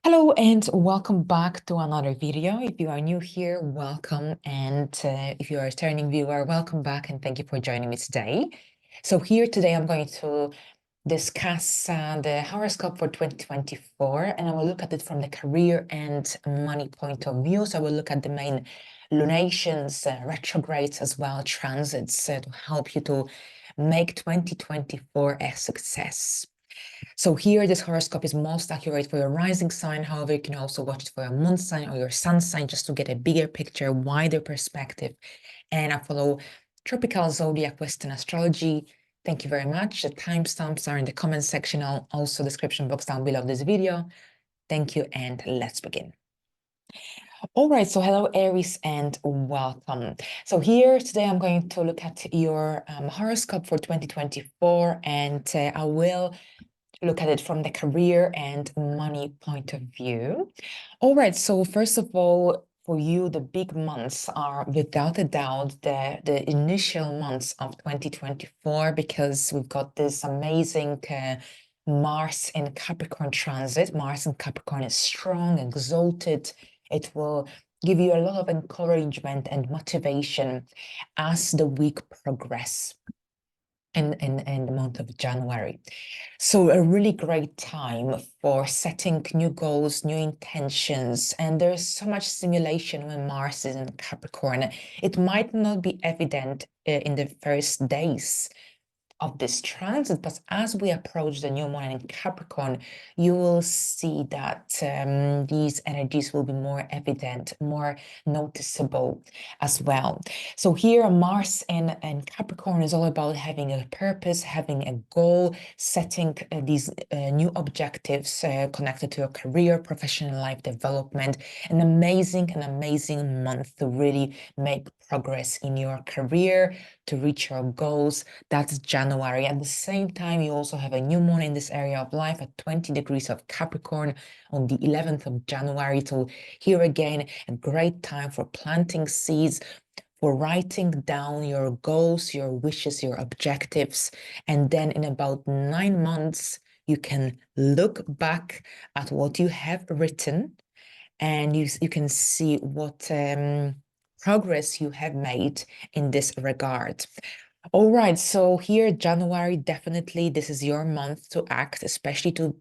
Hello and welcome back to another video. If you are new here, welcome. And if you are a returning viewer, welcome back and thank you for joining me today. So here today I'm going to discuss the horoscope for 2024, and I will look at it from the career and money point of view. So I will look at the main lunations, retrogrades as well, transits to help you to make 2024 a success. So here, this horoscope is most accurate for your rising sign. However, you can also watch it for your moon sign or your sun sign just to get a bigger picture, wider perspective. And I follow tropical zodiac Western astrology. Thank you very much. The timestamps are in the comment section, also description box down below this video. Thank you, and let's begin. All right, so hello Aries and welcome. So here today I'm going to look at your horoscope for 2024, and I will look at it from the career and money point of view. All right, so first of all, for you, the big months are without a doubt the initial months of 2024, because we've got this amazing Mars in Capricorn transit. Mars in Capricorn is strong, exalted. It will give you a lot of encouragement and motivation as the week progresses in the month of January. So a really great time for setting new goals, new intentions, and there's so much stimulation when Mars is in Capricorn. It might not be evident in the first days of this transit, but as we approach the new moon in Capricorn, you will see that these energies will be more evident, more noticeable as well. So here, Mars in Capricorn is all about having a purpose, having a goal, setting these new objectives connected to your career, professional life development. An amazing month to really make progress in your career, to reach your goals. That's January. At the same time, you also have a new moon in this area of life at 20 degrees of Capricorn on the 11th of January. So here again, a great time for planting seeds, for writing down your goals, your wishes, your objectives. And then in about 9 months, you can look back at what you have written, and you can see what progress you have made in this regard. All right, so here, January, definitely this is your month to act, especially to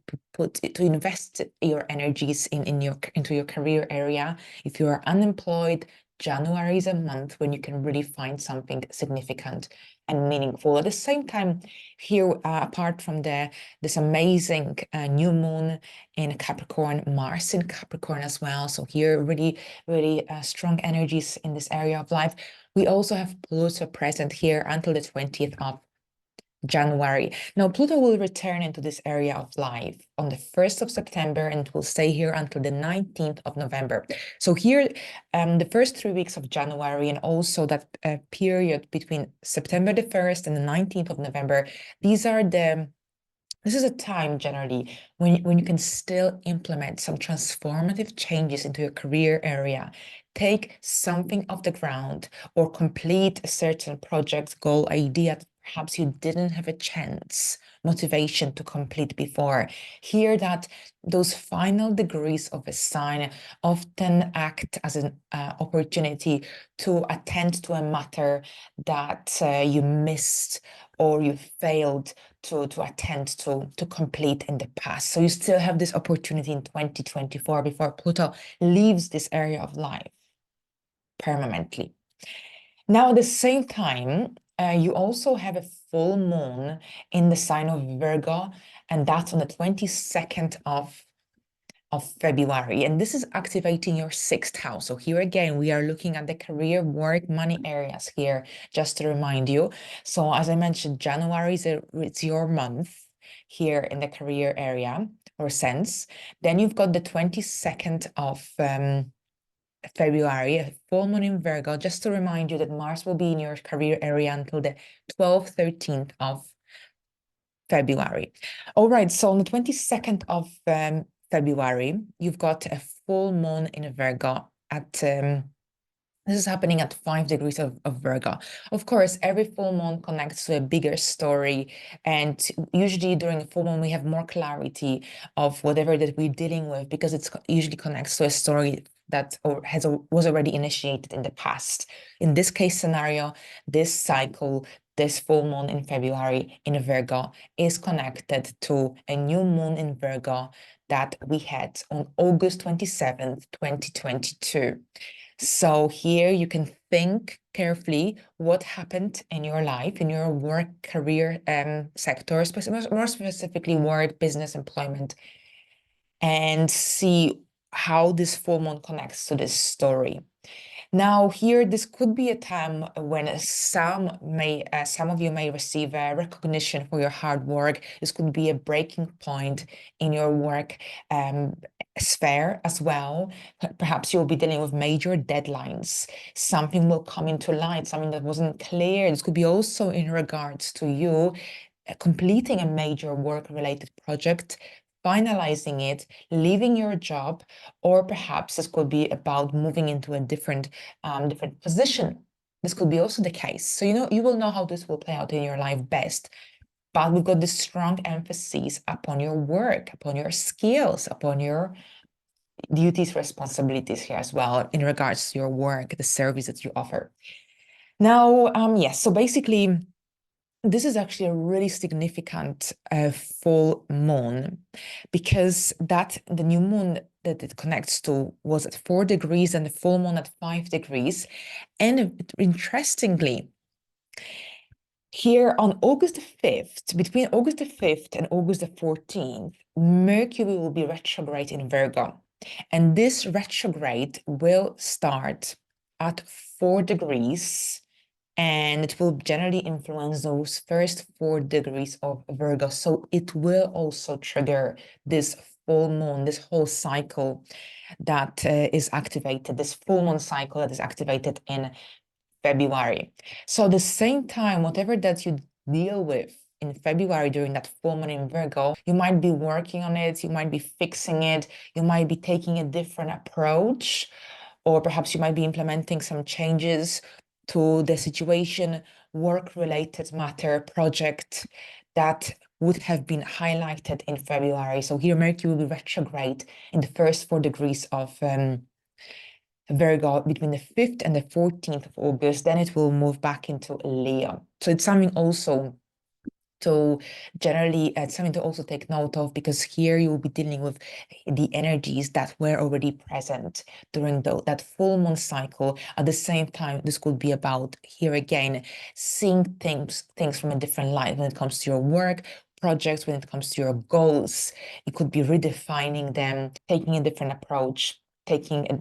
invest your energies into your career area. If you are unemployed, January is a month when you can really find something significant and meaningful. At the same time, here, apart from this amazing new moon in Capricorn, Mars in Capricorn as well. So here, really, really strong energies in this area of life. We also have Pluto present here until the 20th of January. Now, Pluto will return into this area of life on the 1st of September and will stay here until the 19th of November. So here, the first 3 weeks of January and also that period between September the 1st and the 19th of November, this is a time generally when you can still implement some transformative changes into your career area, take something off the ground, or complete a certain project, goal, idea that perhaps you didn't have a chance, motivation to complete before. Hear that those final degrees of a sign often act as an opportunity to attend to a matter that you missed or you failed to attend to complete in the past. So you still have this opportunity in 2024 before Pluto leaves this area of life permanently. Now, at the same time, you also have a full moon in the sign of Virgo, and that's on the 22nd of February. And this is activating your 6th house. So here again, we are looking at the career, work, money areas here, just to remind you. So as I mentioned, January it's your month here in the career area or sense. Then you've got the 22nd of February, a full moon in Virgo, just to remind you that Mars will be in your career area until the 12th, 13th of February. All right, so on the 22nd of February, you've got a full moon in Virgo at This is happening at 5 degrees of Virgo. Of course, every full moon connects to a bigger story. And usually during a full moon, we have more clarity of whatever that we're dealing with, because it usually connects to a story that was already initiated in the past. In this case scenario, this cycle, this full moon in February in Virgo is connected to a new moon in Virgo that we had on August 27th, 2022. So here you can think carefully what happened in your life, in your work, career sector, more specifically work, business, employment, and see how this full moon connects to this story. Now, here, this could be a time when some of you may receive a recognition for your hard work. This could be a breaking point in your work sphere as well. Perhaps you'll be dealing with major deadlines. Something will come into light, something that wasn't clear. This could be also in regards to you completing a major work-related project, finalizing it, leaving your job, or perhaps this could be about moving into a different position. This could be also the case. So, you will know how this will play out in your life best. But we've got this strong emphasis upon your work, upon your skills, upon your duties, responsibilities here as well in regards to your work, the service that you offer. Now, yes, so basically, this is actually a really significant full moon, because the new moon that it connects to was at 4 degrees and the full moon at 5 degrees. And interestingly, here on August the 5th, between August the 5th and August the 14th, Mercury will be retrograde in Virgo. And this retrograde will start at 4 degrees, and it will generally influence those first 4 degrees of Virgo. So it will also trigger this full moon, this whole cycle that is activated, this full moon cycle that is activated in February. So at the same time, whatever that you deal with in February during that full moon in Virgo, you might be working on it, you might be fixing it, you might be taking a different approach, or perhaps you might be implementing some changes to the situation, work-related matter, project that would have been highlighted in February. So here Mercury will be retrograde in the first 4 degrees of Virgo between the 5th and the 14th of August. Then it will move back into Leo. So it's something also to something to also take note of, because here you will be dealing with the energies that were already present during that full moon cycle. At the same time, this could be about, here again, seeing things from a different light when it comes to your work projects, when it comes to your goals. It could be redefining them, taking a different approach, seeing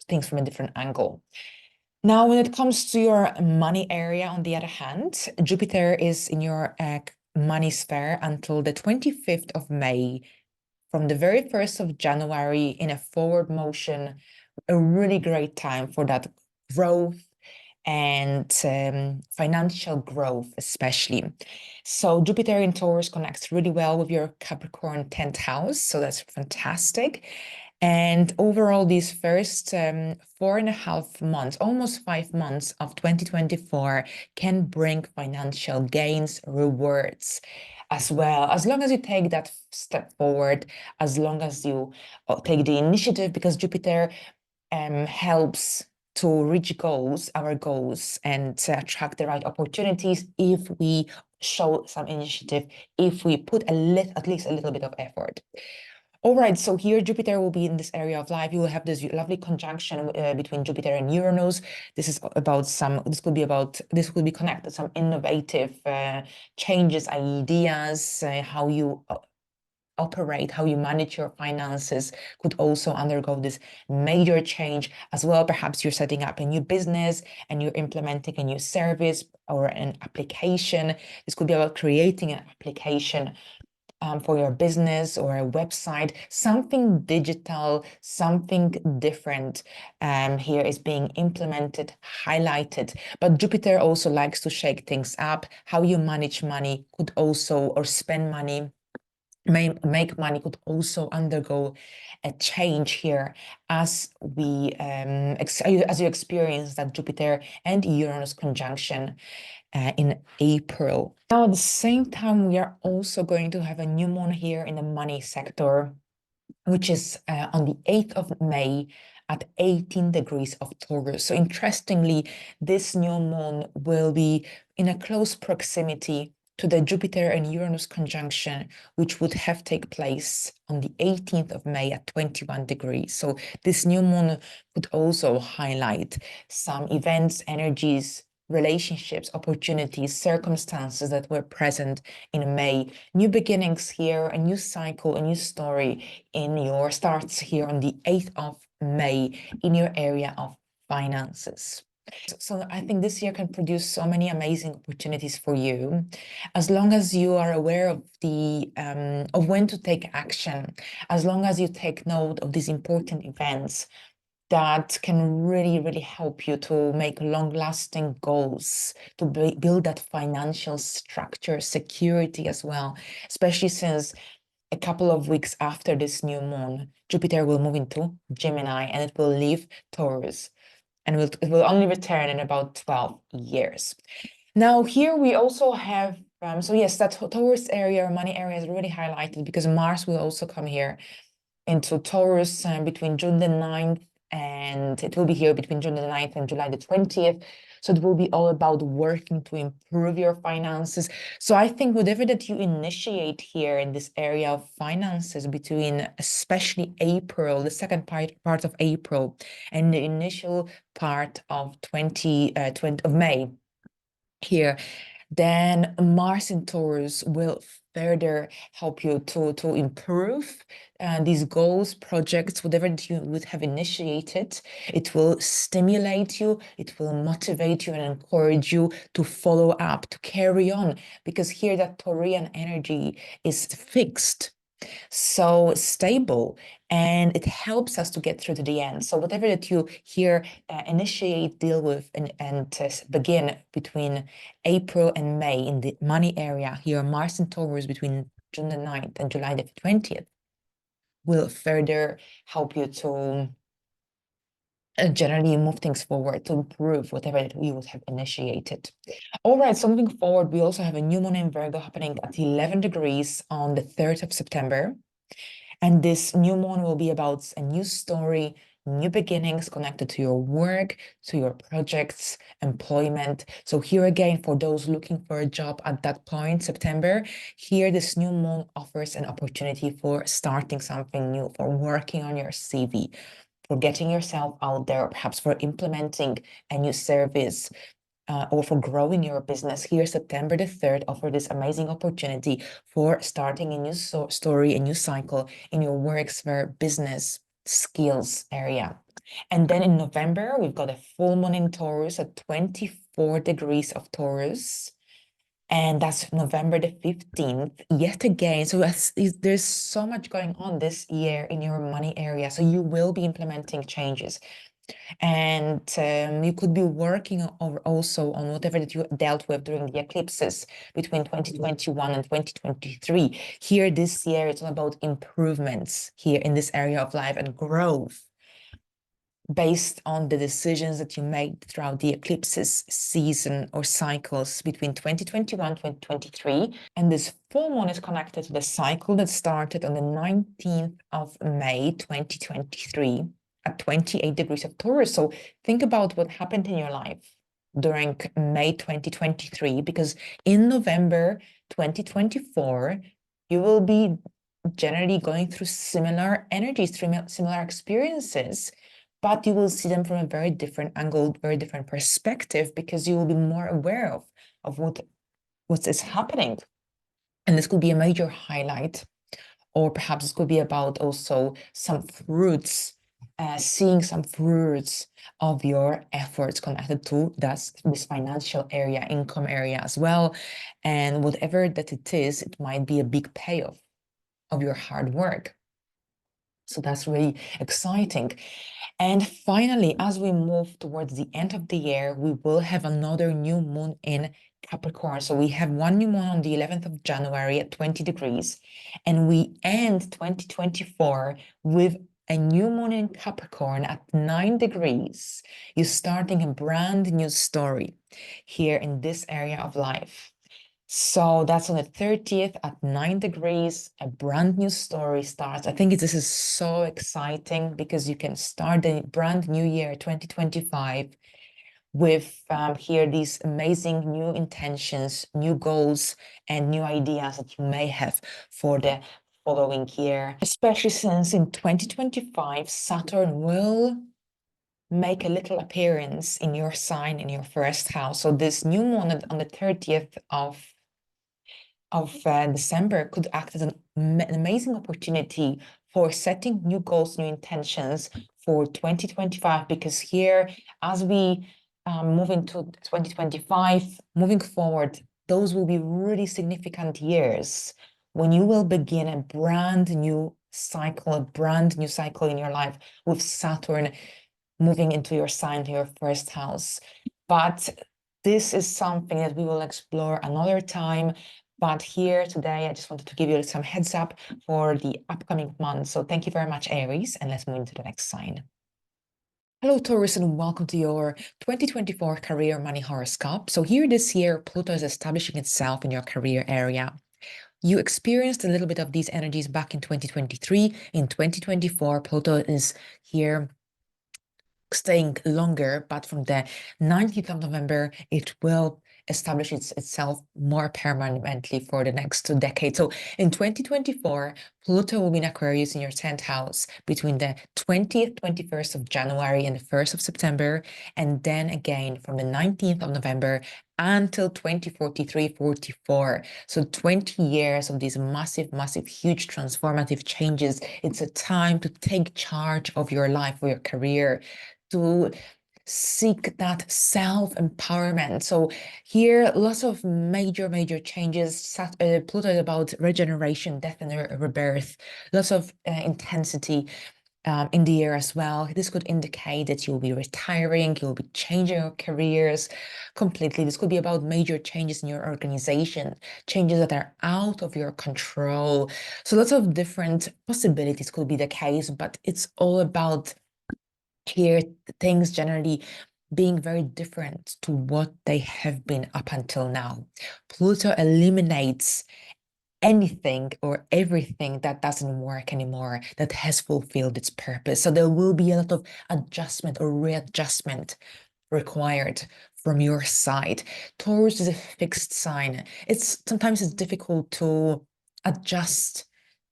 things from a different angle. Now, when it comes to your money area, on the other hand, Jupiter is in your money sphere until the 25th of May. From the very 1st of January in a forward motion, a really great time for that growth and financial growth, especially. So Jupiter in Taurus connects really well with your Capricorn 10th house. So that's fantastic. And overall, these first 4.5 months, almost 5 months of 2024 can bring financial gains, rewards as well, as long as you take that step forward, as long as you take the initiative, because Jupiter helps to reach our goals, and to attract the right opportunities if we show some initiative, if we put at least a little bit of effort. All right, so here Jupiter will be in this area of life. You will have this lovely conjunction between Jupiter and Uranus. This could be connected to some innovative changes, ideas, how you operate, how you manage your finances could also undergo this major change as well. Perhaps you're setting up a new business and you're implementing a new service or an application. This could be about creating an application for your business or a website, something digital, something different here is being implemented, highlighted. But Jupiter also likes to shake things up. How you manage money could also, or spend money, make money could also undergo a change here as we as you experience that Jupiter and Uranus conjunction in April. Now, at the same time, we are also going to have a new moon here in the money sector, which is on the 8th of May at 18 degrees of Taurus. So interestingly, this new moon will be in a close proximity to the Jupiter and Uranus conjunction, which would have take place on the 18th of May at 21 degrees. So this new moon could also highlight some events, energies, relationships, opportunities, circumstances that were present in May. New beginnings here, a new cycle, a new story in your starts here on the 8th of May in your area of finances. So I think this year can produce so many amazing opportunities for you, as long as you are aware of the of when to take action, as long as you take note of these important events that can really, really help you to make long-lasting goals, to build that financial structure, security as well, especially since a couple of weeks after this new moon, Jupiter will move into Gemini and it will leave Taurus, and it will only return in about 12 years. Now, here we also have, so yes, that Taurus area, money area is really highlighted because Mars will also come here into Taurus between June the 9th, and it will be here between June the 9th and July the 20th. So it will be all about working to improve your finances. So I think whatever that you initiate here in this area of finances between especially April, the second part of April, and the initial part of 20 of May here, then Mars in Taurus will further help you to improve these goals, projects, whatever that you would have initiated. It will stimulate you, it will motivate you and encourage you to follow up, to carry on, because here that Taurian energy is fixed, so stable, and it helps us to get through to the end. So whatever that you here initiate, deal with, and begin between April and May in the money area, here Mars and Taurus between June the 9th and July the 20th will further help you to generally move things forward, to improve whatever that you would have initiated. All right, so moving forward, we also have a new moon in Virgo happening at 11 degrees on the 3rd of September. And this new moon will be about a new story, new beginnings connected to your work, to your projects, employment. So here again, for those looking for a job at that point, September, here this new moon offers an opportunity for starting something new, for working on your CV, for getting yourself out there, or perhaps for implementing a new service, or for growing your business. Here, September the 3rd offer this amazing opportunity for starting a new story, a new cycle in your work sphere, business, skills area. And then in November, we've got a full moon in Taurus at 24 degrees of Taurus. And that's November the 15th, yet again. So there's so much going on this year in your money area. So you will be implementing changes. And you could be working also on whatever that you dealt with during the eclipses between 2021 and 2023. Here this year, it's all about improvements here in this area of life and growth based on the decisions that you made throughout the eclipses season or cycles between 2021 and 2023. And this full moon is connected to the cycle that started on the 19th of May 2023 at 28 degrees of Taurus. So think about what happened in your life during May 2023, because in November 2024, you will be generally going through similar energies, similar experiences, but you will see them from a very different angle, very different perspective, because you will be more aware of what is happening. And this could be a major highlight, or perhaps this could be about also some fruits, seeing some fruits of your efforts connected to this financial area, income area as well. And whatever that it is, it might be a big payoff of your hard work. So that's really exciting. And finally, as we move towards the end of the year, we will have another new moon in Capricorn. So we have one new moon on the 11th of January at 20 degrees, and we end 2024 with a new moon in Capricorn at 9 degrees. You're starting a brand new story here in this area of life. So that's on the 30th at 9 degrees, a brand new story starts. I think this is so exciting because you can start the brand new year 2025 with here these amazing new intentions, new goals, and new ideas that you may have for the following year, especially since in 2025, Saturn will make a little appearance in your sign in your first house. So this new moon on the 30th of December could act as an amazing opportunity for setting new goals, new intentions for 2025, because here, as we move into 2025, moving forward, those will be really significant years when you will begin a brand new cycle in your life with Saturn moving into your sign, to your first house. But this is something that we will explore another time. But here today, I just wanted to give you some heads up for the upcoming month. So thank you very much, Aries, and let's move into the next sign. Hello, Taurus, and welcome to your 2024 career money horoscope. So here this year, Pluto is establishing itself in your career area. You experienced a little bit of these energies back in 2023. In 2024, Pluto is here staying longer, but from the 19th of November, it will establish itself more permanently for the next 2 decades. So in 2024, Pluto will be in Aquarius in your 10th house between the 20th, 21st of January and the 1st of September, and then again from the 19th of November until 2043, 44. So 20 years of these massive, huge transformative changes. It's a time to take charge of your life or your career, to seek that self-empowerment. So here, lots of major changes. Pluto is about regeneration, death, and rebirth. Lots of intensity in the year as well. This could indicate that you'll be retiring, you'll be changing your careers completely. This could be about major changes in your organization, changes that are out of your control. So lots of different possibilities could be the case, but it's all about here things generally being very different to what they have been up until now. Pluto eliminates anything or everything that doesn't work anymore, that has fulfilled its purpose. So there will be a lot of adjustment or readjustment required from your side. Taurus is a fixed sign. Sometimes it's difficult to adjust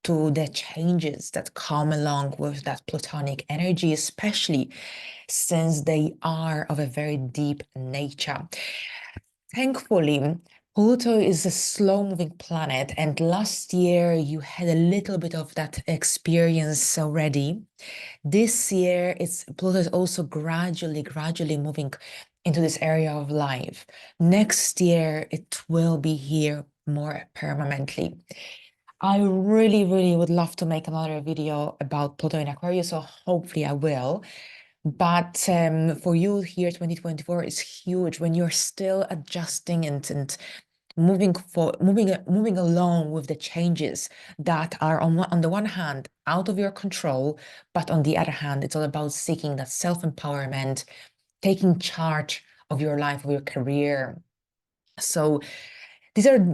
to the changes that come along with that Plutonic energy, especially since they are of a very deep nature. Thankfully, Pluto is a slow-moving planet, and last year you had a little bit of that experience already. This year, Pluto is also gradually moving into this area of life. Next year, it will be here more permanently. I really would love to make another video about Pluto in Aquarius, so hopefully I will. But for you here, 2024 is huge when you're still adjusting and moving along with the changes that are on the one hand out of your control, but on the other hand, it's all about seeking that self-empowerment, taking charge of your life, of your career. So these are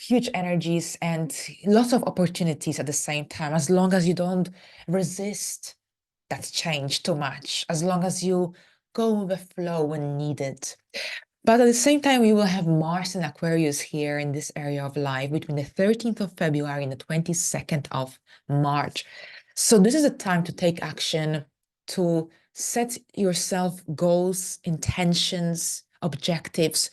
huge energies and lots of opportunities at the same time, as long as you don't resist that change too much, as long as you go with the flow when needed. But at the same time, we will have Mars in Aquarius here in this area of life between the 13th of February and the 22nd of March. So this is a time to take action, to set yourself goals, intentions, objectives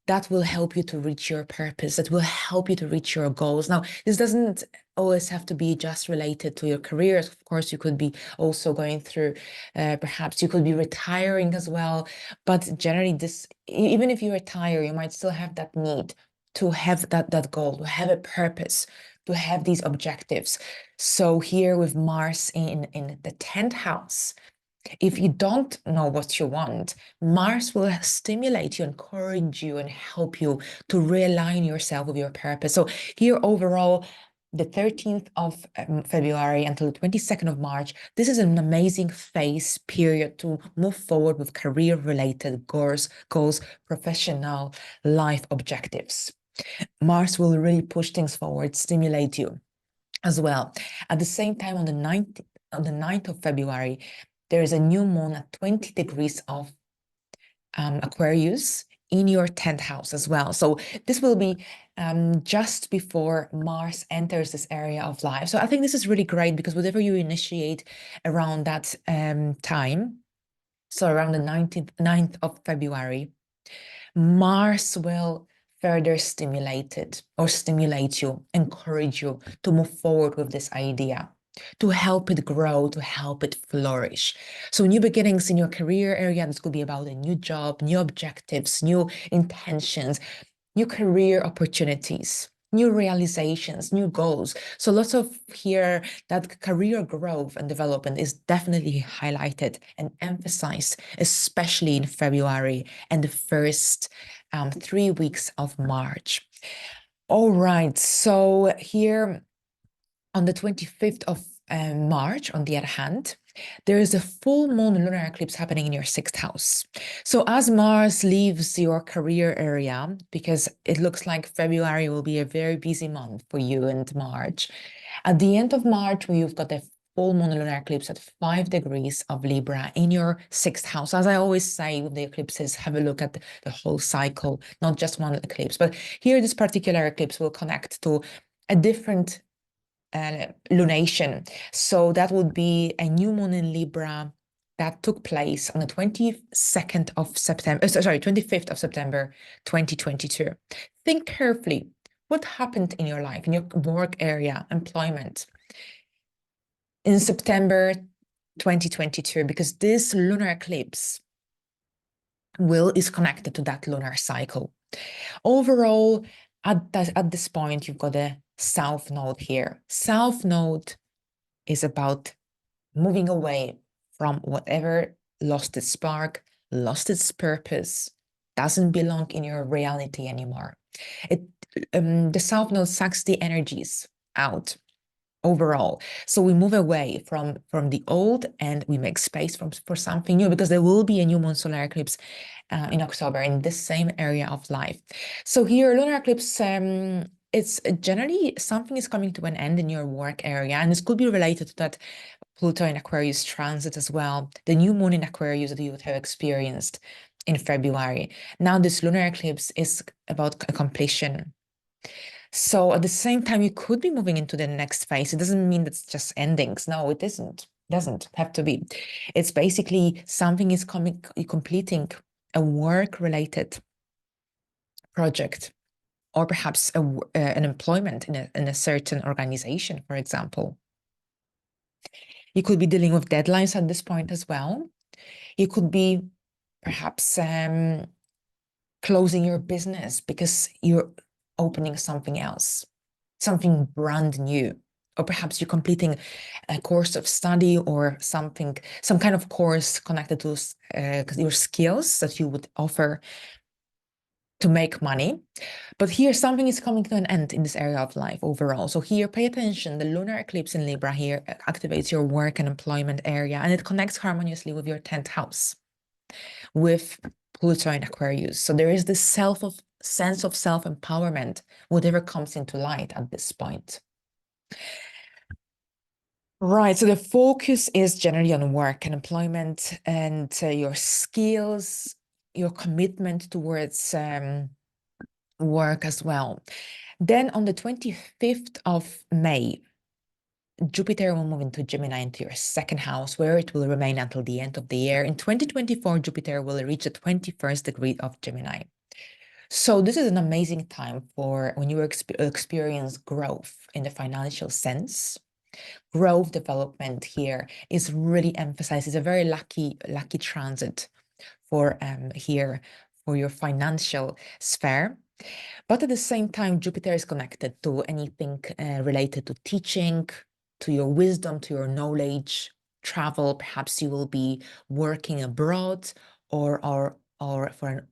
that will help you to reach your purpose, that will help you to reach your goals. Now, this doesn't always have to be just related to your career. Of course, you could be also going through, perhaps you could be retiring as well. But generally, even if you retire, you might still have that need to have that goal, to have a purpose, to have these objectives. So here with Mars in the 10th house, If you don't know what you want, Mars will stimulate you, encourage you, and help you to realign yourself with your purpose. So here overall, the 13th of February until the 22nd of March, this is an amazing phase period to move forward with career-related goals, professional life objectives. Mars will really push things forward, stimulate you as well. At the same time, on the 9th of February, there is a new moon at 20 degrees of Aquarius in your 10th house as well. So this will be just before Mars enters this area of life. So I think this is really great because whatever you initiate around that time, so around the 9th of February, Mars will further stimulate you, encourage you to move forward with this idea, to help it grow, to help it flourish. So new beginnings in your career area, this could be about a new job, new objectives, new intentions, new career opportunities, new realizations, new goals. So lots of here that career growth and development is definitely highlighted and emphasized, especially in February and the first 3 weeks of March. All right, so here on the 25th of March, on the other hand, there is a full moon lunar eclipse happening in your 6th house. So as Mars leaves your career area, because it looks like February will be a very busy month for you and March, at the end of March, you've got a full moon lunar eclipse at 5 degrees of Libra in your 6th house. As I always say with the eclipses, have a look at the whole cycle, not just one eclipse. But here, this particular eclipse will connect to a different lunation. So that would be a new moon in Libra that took place on the 22nd of September, 25th of September, 2022. Think carefully. What happened in your life, in your work area, employment, in September 2022? Because this lunar eclipse is connected to that lunar cycle. Overall, at this point, you've got a South Node here. South Node is about moving away from whatever lost its spark, lost its purpose, doesn't belong in your reality anymore. The South Node sucks the energies out overall. So we move away from the old and we make space for something new, because there will be a new moon solar eclipse in October in this same area of life. So here, lunar eclipse, it's generally something is coming to an end in your work area, and this could be related to that Pluto in Aquarius transit as well, the new moon in Aquarius that you would have experienced in February. Now this lunar eclipse is about a completion. So at the same time, you could be moving into the next phase. It doesn't mean that's just endings. No, it isn't. Doesn't have to be. It's basically something is completing a work-related project, or perhaps an employment in a certain organization, for example. You could be dealing with deadlines at this point as well. You could be perhaps closing your business because you're opening something else, something brand new. Or perhaps you're completing a course of study or something, some kind of course connected to your skills that you would offer to make money. But here, something is coming to an end in this area of life overall. So here, pay attention. The lunar eclipse in Libra here activates your work and employment area, and it connects harmoniously with your 10th house, with Pluto in Aquarius. So there is this sense of self-empowerment, whatever comes into light at this point. Right, so the focus is generally on work and employment and your skills, your commitment towards work as well. Then on the 25th of May, Jupiter will move into Gemini, into your 2nd house, where it will remain until the end of the year. In 2024, Jupiter will reach the 21st degree of Gemini. So this is an amazing time for when you experience growth in the financial sense. Growth development here is really emphasized. It's a very lucky transit for here for your financial sphere. But at the same time, Jupiter is connected to anything related to teaching, to your wisdom, to your knowledge, travel. Perhaps you will be working abroad or for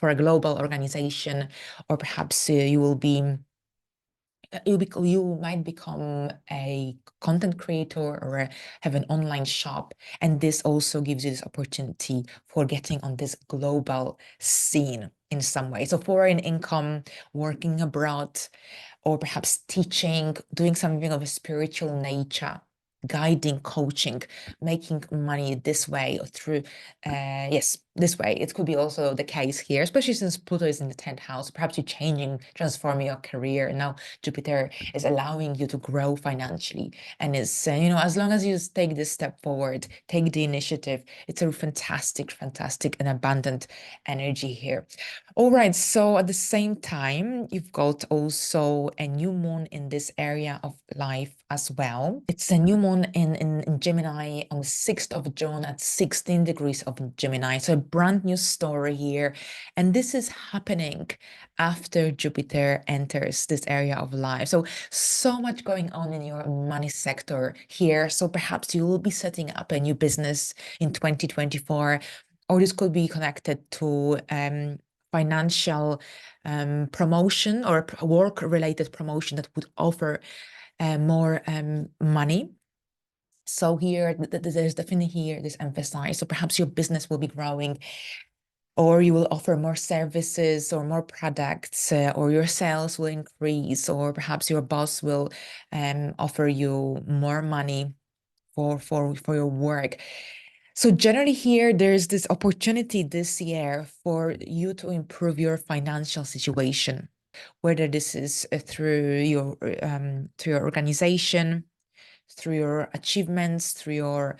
a global organization, or perhaps you will be you might become a content creator or have an online shop, and this also gives you this opportunity for getting on this global scene in some way. So foreign income, working abroad, or perhaps teaching, doing something of a spiritual nature, guiding, coaching, making money this way or through, yes, this way. It could be also the case here, especially since Pluto is in the 10th house. Perhaps you're changing, transforming your career. And now Jupiter is allowing you to grow financially. And it's, as long as you just take this step forward, take the initiative, it's a fantastic, fantastic and abundant energy here. All right, so at the same time, you've got also a new moon in this area of life as well. It's a new moon in Gemini on the 6th of June at 16 degrees of Gemini. So a brand new story here. And this is happening after Jupiter enters this area of life. So much going on in your money sector here. So perhaps you will be setting up a new business in 2024, or this could be connected to financial promotion or work-related promotion that would offer more money. So here, there's definitely here this emphasize. So perhaps your business will be growing, or you will offer more services or more products, or your sales will increase, or perhaps your boss will offer you more money for your work. So generally here, there's this opportunity this year for you to improve your financial situation, whether this is through your organization, through your achievements, through your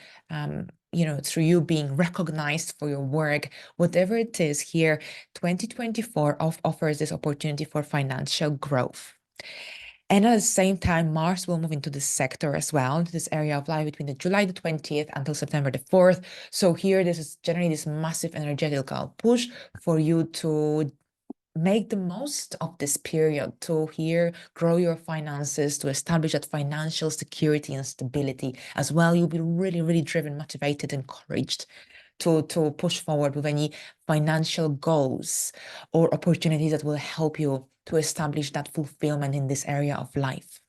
through you being recognized for your work, whatever it is here, 2024 offers this opportunity for financial growth. And at the same time, Mars will move into this sector as well, into this area of life between the July the 20th until September the 4th. So here, this is generally this massive energetical push for you to make the most of this period, to here grow your finances, to establish that financial security and stability as well. You'll be really, really driven, motivated, encouraged to push forward with any financial goals or opportunities that will help you to establish that fulfillment in this area of life.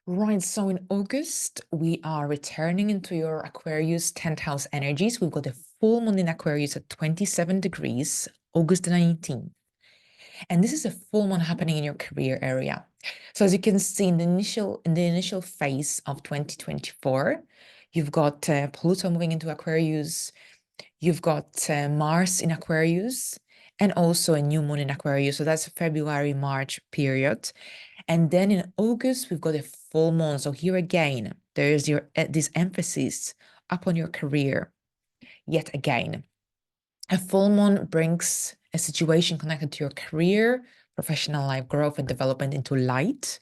Right, so in August, we are returning into your Aquarius 10th house energies. We've got a full moon in Aquarius at 27 degrees, August the 19th. And this is a full moon happening in your career area. So as you can see in the initial phase of 2024, you've got Pluto moving into Aquarius, you've got Mars in Aquarius, and also a new moon in Aquarius. So that's February, March period. And then in August, we've got a full moon. So here again, there's this emphasis upon your career. Yet again, a full moon brings a situation connected to your career, professional life growth and development into light.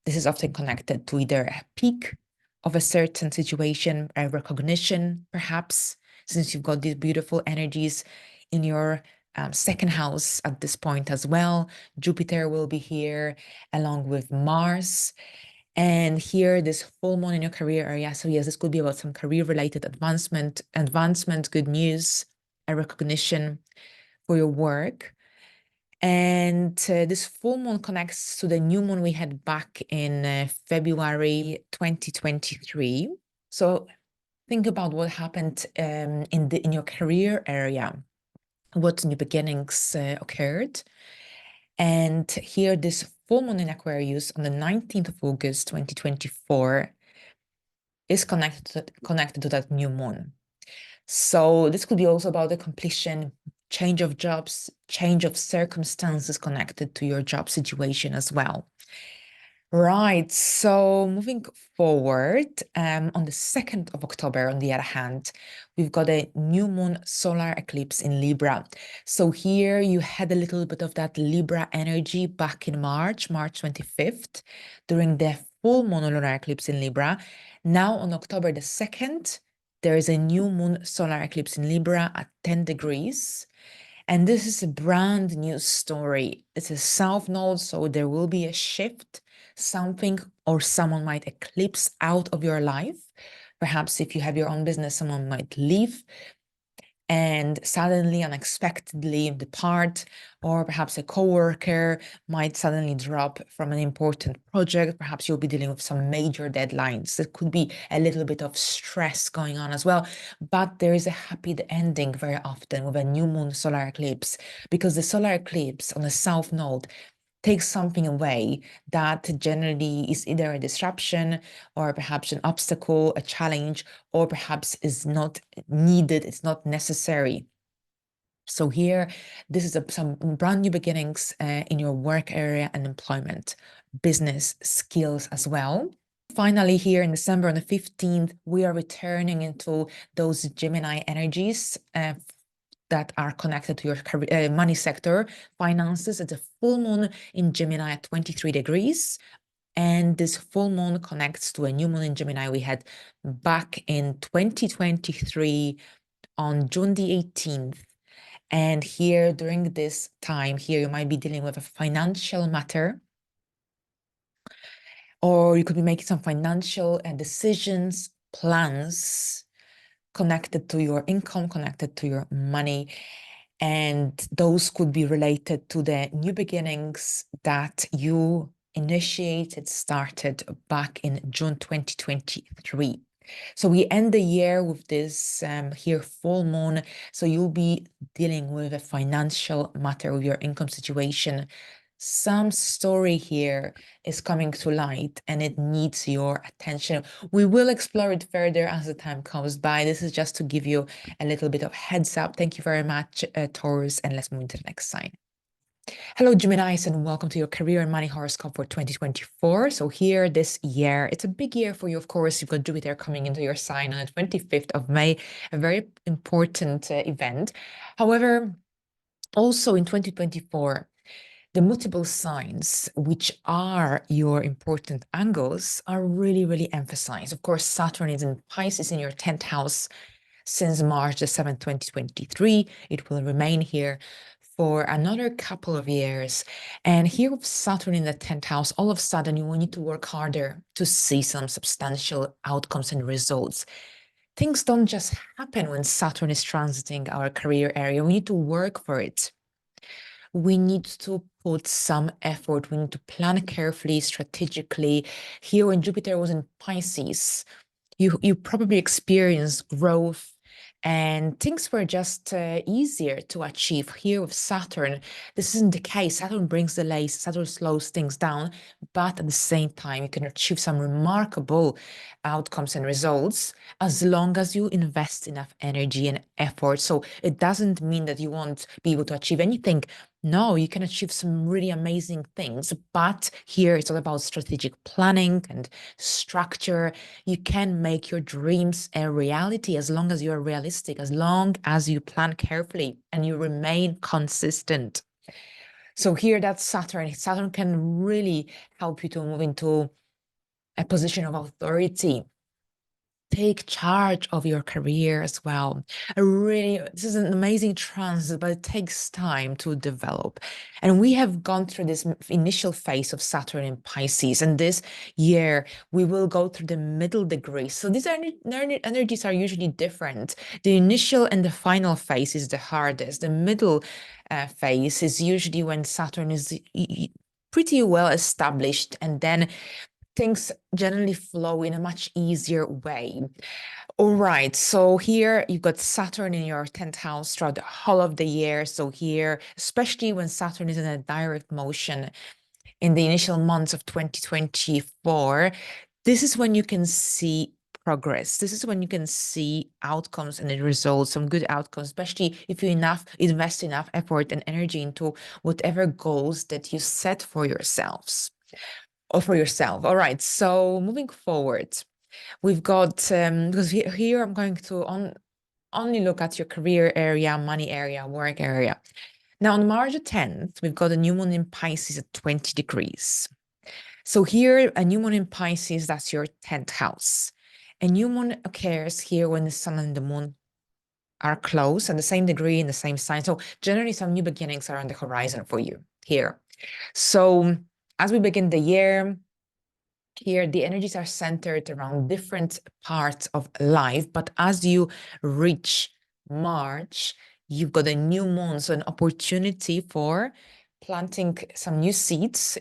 This is often connected to either a peak of a certain situation, a recognition, perhaps, since you've got these beautiful energies in your second house at this point as well. Jupiter will be here along with Mars. And here, this full moon in your career area. So yes, this could be about some career-related advancement, good news, a recognition for your work. And this full moon connects to the new moon we had back in February 2023. So think about what happened in your career area, what new beginnings occurred. And here, this full moon in Aquarius on the 19th of August 2024 is connected to that new moon. So this could be also about the completion, change of jobs, change of circumstances connected to your job situation as well. Right, so moving forward, on the 2nd of October, on the other hand, we've got a new moon solar eclipse in Libra. So here you had a little bit of that Libra energy back in March 25th, during the full moon lunar eclipse in Libra. Now on October the 2nd, there is a new moon solar eclipse in Libra at 10 degrees. And this is a brand new story. It's a south node, so there will be a shift. Something or someone might eclipse out of your life. Perhaps if you have your own business, someone might leave and suddenly, unexpectedly depart, or perhaps a coworker might suddenly drop from an important project. Perhaps you'll be dealing with some major deadlines. There could be a little bit of stress going on as well, but there is a happy ending very often with a new moon solar eclipse, because the solar eclipse on the south node takes something away that generally is either a disruption or perhaps an obstacle, a challenge, or perhaps is not needed, it's not necessary. So here, this is some brand new beginnings in your work area and employment, business skills as well. Finally, here in December on the 15th, we are returning into those Gemini energies that are connected to your career, money sector, finances. It's a full moon in Gemini at 23 degrees. And this full moon connects to a new moon in Gemini we had back in 2023 on June the 18th. And here, during this time, here you might be dealing with a financial matter, or you could be making some financial decisions, plans connected to your income, connected to your money. And those could be related to the new beginnings that you initiated, started back in June 2023. So we end the year with this here full moon. So you'll be dealing with a financial matter with your income situation. Some story here is coming to light and it needs your attention. We will explore it further as the time comes by. This is just to give you a little bit of heads up. Thank you very much, Taurus, and let's move into the next sign. Hello, Geminis, and welcome to your career and money horoscope for 2024. So here this year, it's a big year for you, of course. You've got Jupiter coming into your sign on the 25th of May, a very important event. However, also in 2024, the multiple signs, which are your important angles, are really, really emphasized. Of course, Saturn is in Pisces in your 10th house since March the 7th, 2023. It will remain here for another couple of years. And here with Saturn in the 10th house, all of a sudden you will need to work harder to see some substantial outcomes and results. Things don't just happen when Saturn is transiting our career area. We need to work for it. We need to put some effort. We need to plan carefully, strategically. Here, when Jupiter was in Pisces, you probably experienced growth and things were just easier to achieve. Here with Saturn, this isn't the case. Saturn brings delays, Saturn slows things down, but at the same time, you can achieve some remarkable outcomes and results as long as you invest enough energy and effort. So it doesn't mean that you won't be able to achieve anything. No, you can achieve some really amazing things, but here it's all about strategic planning and structure. You can make your dreams a reality as long as you're realistic, as long as you plan carefully and you remain consistent. So here that's Saturn. Saturn can really help you to move into a position of authority. Take charge of your career as well. This is an amazing transit, but it takes time to develop. And we have gone through this initial phase of Saturn in Pisces, and this year we will go through the middle degree. So these energies are usually different. The initial and the final phase is the hardest. The middle phase is usually when Saturn is pretty well established, and then things generally flow in a much easier way. All right, so here you've got Saturn in your 10th house throughout the whole of the year. So here, especially when Saturn is in a direct motion in the initial months of 2024, this is when you can see progress. This is when you can see outcomes and the results, some good outcomes, especially if you invest enough effort and energy into whatever goals that you set for yourselves. Or for yourself. All right. So moving forward, we've got because here I'm going to only look at your career area, money area, work area. Now on March 10th, we've got a new moon in Pisces at 20 degrees. So here, a new moon in Pisces, that's your 10th house. A new moon occurs here when the sun and the moon are close at the same degree in the same sign. So generally some new beginnings are on the horizon for you here. So as we begin the year, Here, the energies are centered around different parts of life, but as you reach March, you've got a new moon, so an opportunity for planting some new seeds,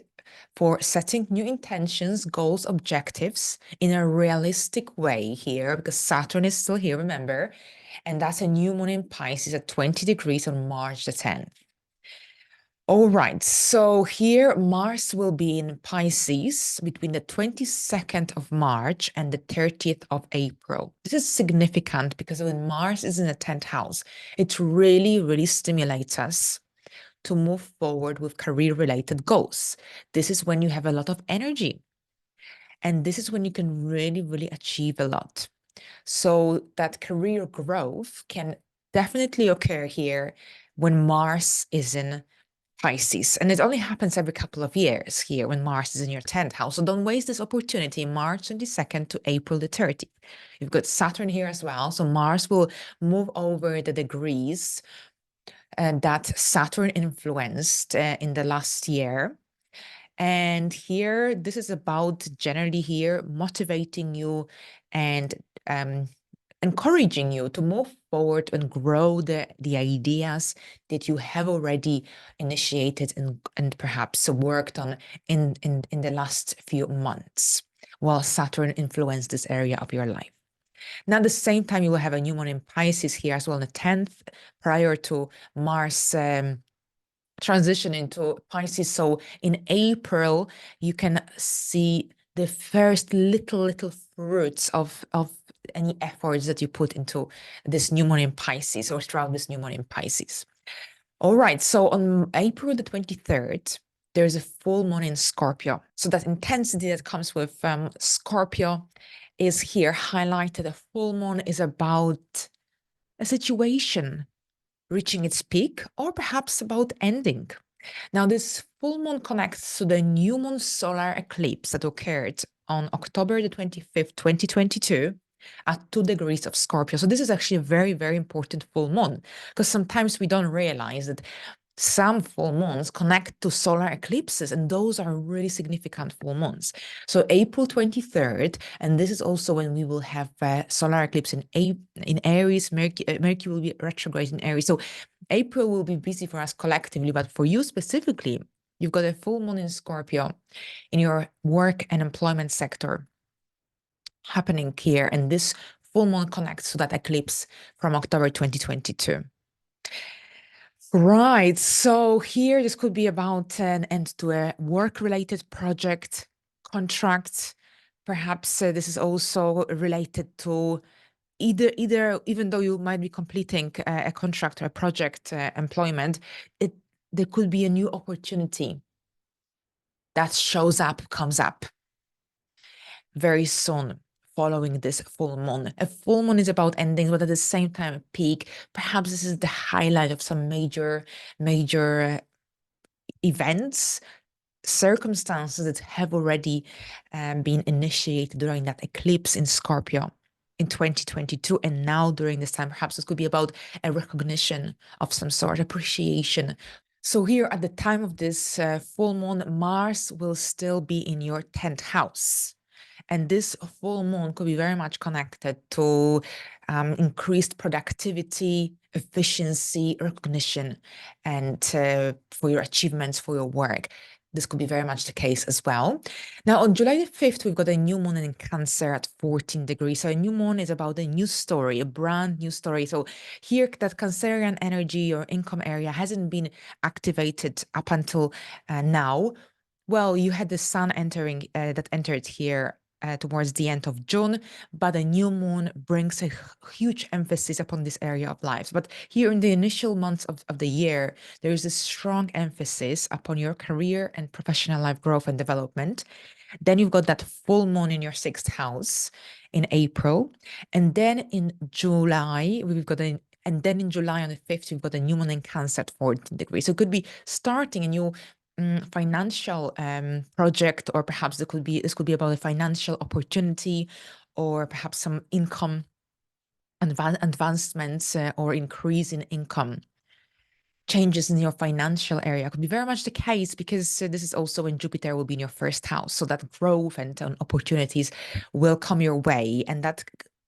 for setting new intentions, goals, objectives in a realistic way here, because Saturn is still here, remember, and that's a new moon in Pisces at 20 degrees on March the 10th. All right, so here Mars will be in Pisces between the 22nd of March and the 30th of April. This is significant because when Mars is in the 10th house, it really, really stimulates us to move forward with career-related goals. This is when you have a lot of energy, and this is when you can really, really achieve a lot. So that career growth can definitely occur here when Mars is in Pisces. And it only happens every couple of years here when Mars is in your 10th house. So don't waste this opportunity, March 22nd to April the 30th. You've got Saturn here as well. So Mars will move over the degrees that Saturn influenced in the last year. And here, this is about generally here motivating you and encouraging you to move forward and grow the ideas that you have already initiated and perhaps worked on in the last few months while Saturn influenced this area of your life. Now, at the same time, you will have a new moon in Pisces here as well on the 10th, prior to Mars transition into Pisces. So in April, you can see the first little fruits of any efforts that you put into this new moon in Pisces or throughout this new moon in Pisces. All right, so on April the 23rd, there's a full moon in Scorpio. So that intensity that comes with Scorpio is here highlighted. A full moon is about a situation reaching its peak or perhaps about ending. Now, this full moon connects to the new moon solar eclipse that occurred on October the 25th, 2022 at 2 degrees of Scorpio. So this is actually a very, very important full moon because sometimes we don't realize that some full moons connect to solar eclipses, and those are really significant full moons. So April 23rd, and this is also when we will have solar eclipse in Aries. Mercury will be retrograde in Aries. So April will be busy for us collectively, but for you specifically, you've got a full moon in Scorpio in your work and employment sector happening here, and this full moon connects to that eclipse from October 2022. Right. So here, this could be about an end to a work-related project, contract. Perhaps this is also related to either, even though you might be completing a contract or a project employment, there could be a new opportunity that comes up very soon following this full moon. A full moon is about endings, but at the same time, a peak. Perhaps this is the highlight of some major events, circumstances that have already been initiated during that eclipse in Scorpio in 2022. And now during this time, perhaps this could be about a recognition of some sort, appreciation. So here at the time of this full moon, Mars will still be in your 10th house. And this full moon could be very much connected to increased productivity, efficiency, recognition, and for your achievements, for your work. This could be very much the case as well. Now, on July the 5th, we've got a new moon in Cancer at 14 degrees. So a new moon is about a new story, a brand new story. So here, that Cancerian energy or income area hasn't been activated up until now. Well, you had the sun that entered here towards the end of June, but a new moon brings a huge emphasis upon this area of lives. But here in the initial months of the year, there is a strong emphasis upon your career and professional life growth and development. Then you've got that full moon in your 6th house in April. And then in July, and then in July on the 5th, you've got a new moon in Cancer at 14 degrees. So it could be starting a new financial project, or perhaps this could be about a financial opportunity, or perhaps some income advancements or increase in income changes in your financial area could be very much the case, because this is also when Jupiter will be in your first house. So that growth and opportunities will come your way, and that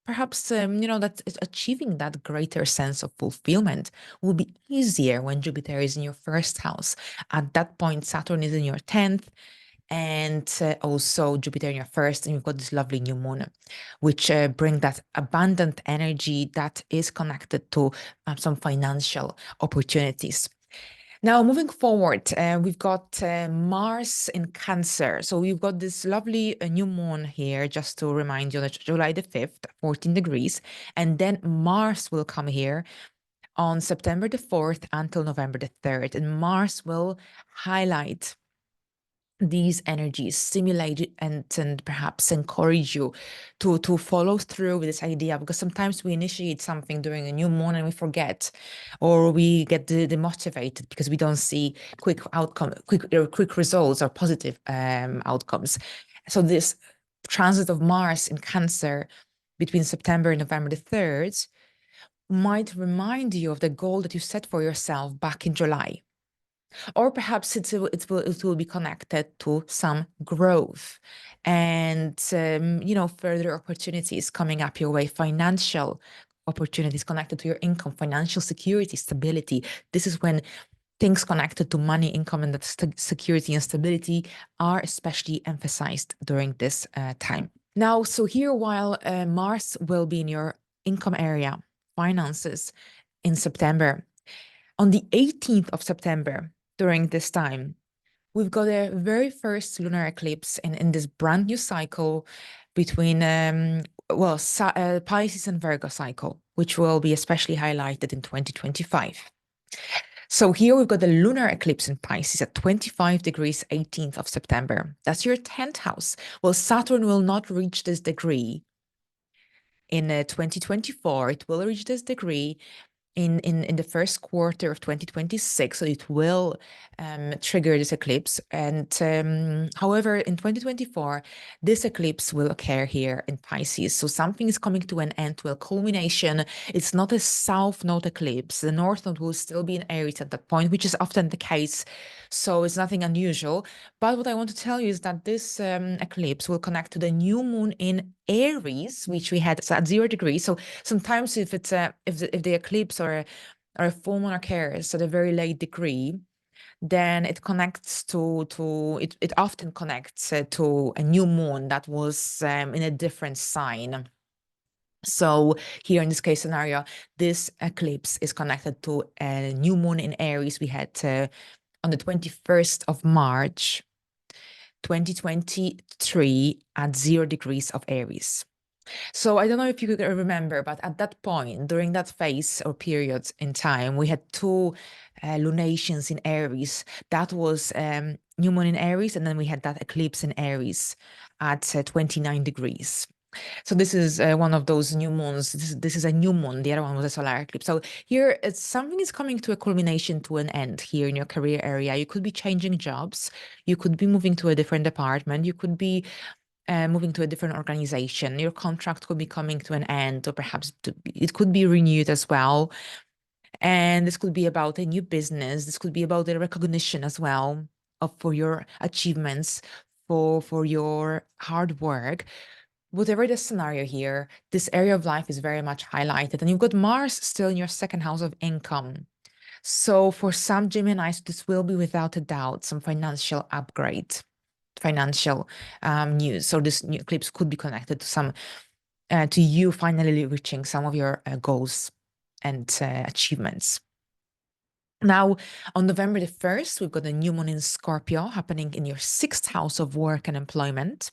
perhaps, that achieving that greater sense of fulfillment will be easier when Jupiter is in your first house. At that point, Saturn is in your 10th, and also Jupiter in your first, and you've got this lovely new moon, which bring that abundant energy that is connected to some financial opportunities. Now, moving forward, we've got Mars in Cancer. So we've got this lovely new moon here, just to remind you, that July the 5th, 14 degrees, and then Mars will come here on September the 4th until November the 3rd, and Mars will highlight these energies, stimulate it, and perhaps encourage you to follow through with this idea, because sometimes we initiate something during a new moon and we forget, or we get demotivated because we don't see quick results or positive outcomes. So this transit of Mars in Cancer between September and November the 3rd might remind you of the goal that you set for yourself back in July. Or perhaps it will be connected to some growth and further opportunities coming up your way, financial opportunities connected to your income, financial security, stability. This is when things connected to money, income, and that security and stability are especially emphasized during this time. Now, so here, while Mars will be in your income area, finances, in September, on the 18th of September, during this time, we've got a very first lunar eclipse in this brand new cycle between, Pisces and Virgo cycle, which will be especially highlighted in 2025. So here we've got the lunar eclipse in Pisces at 25 degrees, 18th of September. That's your 10th house. Well, Saturn will not reach this degree in 2024. It will reach this degree in the first quarter of 2026, so it will trigger this eclipse. And however, in 2024, this eclipse will occur here in Pisces. So something is coming to an end, to a culmination. It's not a south node eclipse. The north node will still be in Aries at that point, which is often the case. So it's nothing unusual. But what I want to tell you is that this eclipse will connect to the new moon in Aries, which we had at 0 degrees. So sometimes if it's if the eclipse or a full moon occurs at a very late degree, then it connects it often connects to a new moon that was in a different sign. So here in this case scenario, this eclipse is connected to a new moon in Aries we had on the 21st of March 2023 at 0 degrees of Aries. So I don't know if you could remember, but at that point, during that phase or period in time, we had two lunations in Aries. That was new moon in Aries, and then we had that eclipse in Aries at 29 degrees. So this is one of those new moons. This is a new moon. The other one was a solar eclipse. So here, something is coming to a culmination, to an end here in your career area. You could be changing jobs. You could be moving to a different department. You could be moving to a different organization. Your contract could be coming to an end, or perhaps it could be renewed as well. And this could be about a new business. This could be about the recognition as well for your achievements, for your hard work. Whatever the scenario here, this area of life is very much highlighted. And you've got Mars still in your second house of income. So for some Geminis, this will be without a doubt some financial upgrade, financial news. So this new eclipse could be connected to some, to you finally reaching some of your goals and achievements. Now, on November the 1st, we've got a new moon in Scorpio happening in your 6th house of work and employment.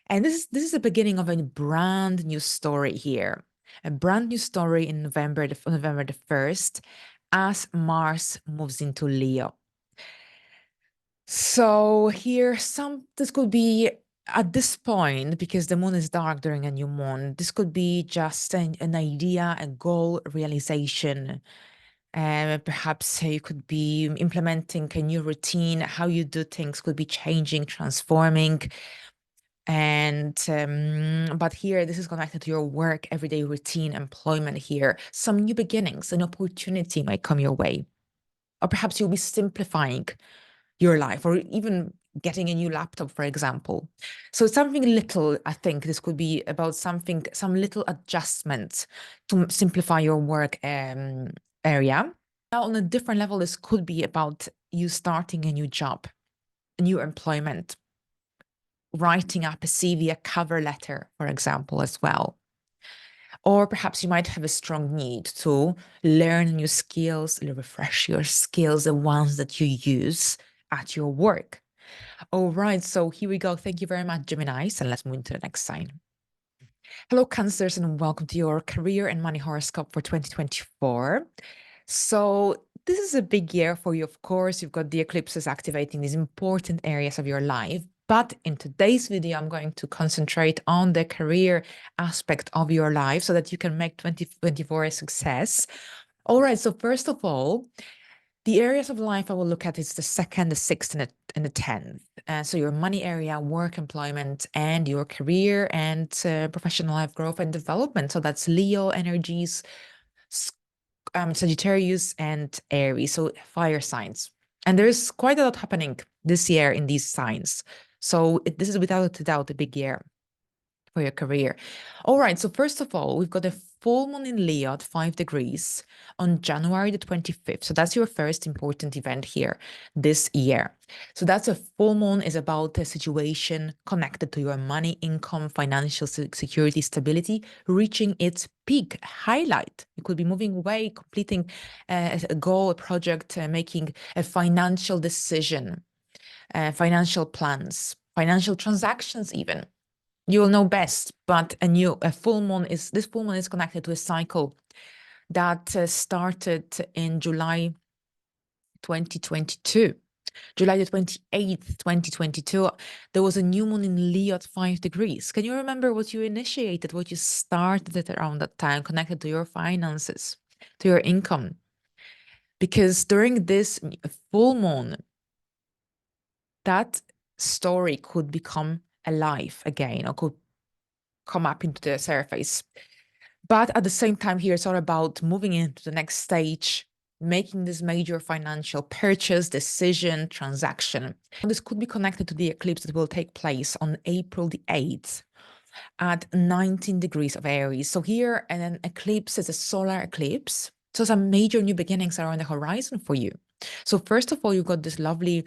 And this is the beginning of a brand new story here, a brand new story in November the 1st, as Mars moves into Leo. So here, this could be at this point, because the moon is dark during a new moon, this could be just an idea, a goal realization. Perhaps you could be implementing a new routine. How you do things could be changing, transforming. And but here, this is connected to your work, everyday routine, employment here. Some new beginnings, an opportunity might come your way. or perhaps you'll be simplifying your life, or even getting a new laptop, for example. So something little, I think this could be about something, some little adjustments to simplify your work area. Now, on a different level, this could be about you starting a new job, a new employment, writing up a CV, a cover letter, for example, as well. Or perhaps you might have a strong need to learn new skills, refresh your skills, the ones that you use at your work. All right, so here we go. Thank you very much, Geminis, and let's move into the next sign. Hello, Cancers, and welcome to your career and money horoscope for 2024. So this is a big year for you, of course. You've got the eclipses activating these important areas of your life. But in today's video, I'm going to concentrate on the career aspect of your life so that you can make 2024 a success. All right, so first of all, the areas of life I will look at is the 2nd, the 6th, and the 10th. So your money area, work, employment, and your career and professional life growth and development. So that's Leo energies, Sagittarius, and Aries, so fire signs. And there's quite a lot happening this year in these signs. So this is without a doubt a big year for your career. All right, so first of all, we've got a full moon in Leo at 5 degrees on January the 25th. So that's your first important event here this year. So that's a full moon is about a situation connected to your money, income, financial security, stability, reaching its peak highlight. You could be moving away, completing a goal, a project, making a financial decision, financial plans, financial transactions even. You will know best, but this full moon is connected to a cycle that started in July 2022. July the 28th, 2022, there was a new moon in Leo at 5 degrees. Can you remember what you initiated, what you started at around that time, connected to your finances, to your income? Because during this full moon, that story could become alive again, or could come up into the surface. But at the same time here, it's all about moving into the next stage, making this major financial purchase, decision, transaction. And this could be connected to the eclipse that will take place on April the 8th at 19 degrees of Aries. So here, an eclipse is a solar eclipse. So some major new beginnings are on the horizon for you. So first of all, you've got this lovely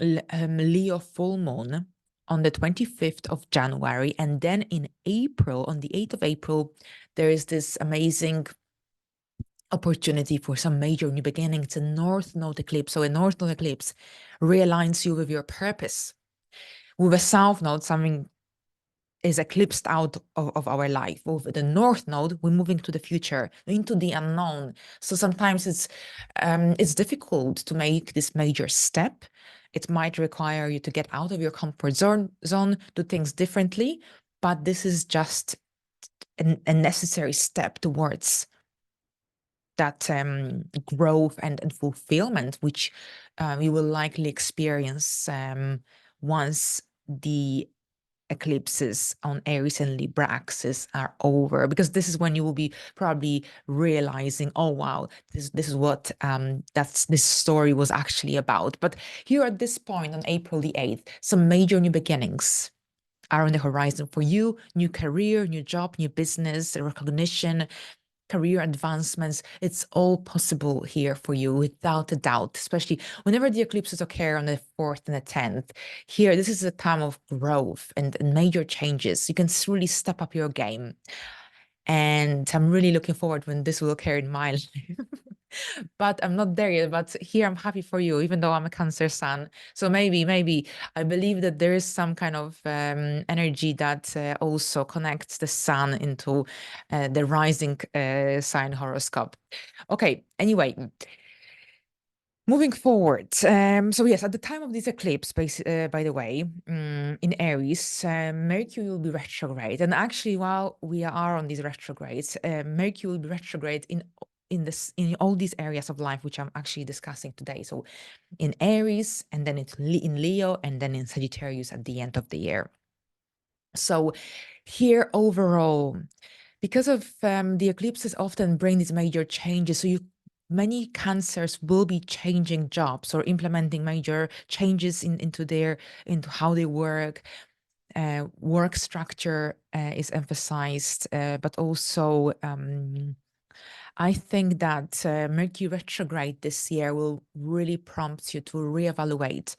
Leo full moon on the 25th of January. And then in April, on the 8th of April, there is this amazing opportunity for some major new beginning. It's a North Node eclipse. So a North Node eclipse realigns you with your purpose. With a South Node, something is eclipsed out of our life. With the North Node, we're moving to the future, into the unknown. So sometimes it's difficult to make this major step. It might require you to get out of your comfort zone, do things differently, but this is just a necessary step towards that growth and fulfillment, which you will likely experience once the eclipses on Aries and Libra axis are over, because this is when you will be probably realizing, oh wow, this is what this story was actually about. But here at this point on April the 8th, some major new beginnings are on the horizon for you. New career, new job, new business, recognition, career advancements. It's all possible here for you without a doubt, especially whenever the eclipses occur on the 4th and the 10th. Here, this is a time of growth and major changes. You can really step up your game. And I'm really looking forward when this will occur in my life. But I'm not there yet. But here I'm happy for you, even though I'm a Cancer sun. So maybe I believe that there is some kind of energy that also connects the sun into the rising sign horoscope. Okay, anyway. Moving forward, so yes, at the time of this eclipse, by the way, in Aries, Mercury will be retrograde, and actually, while we are on these retrogrades, Mercury will be retrograde in all these areas of life which I'm actually discussing today. So, in Aries, and then it's in Leo, and then in Sagittarius at the end of the year. So, here overall, because of the eclipses often bring these major changes, so you many Cancers will be changing jobs or implementing major changes into how they work. Work structure is emphasized, but also I think that Mercury retrograde this year will really prompt you to reevaluate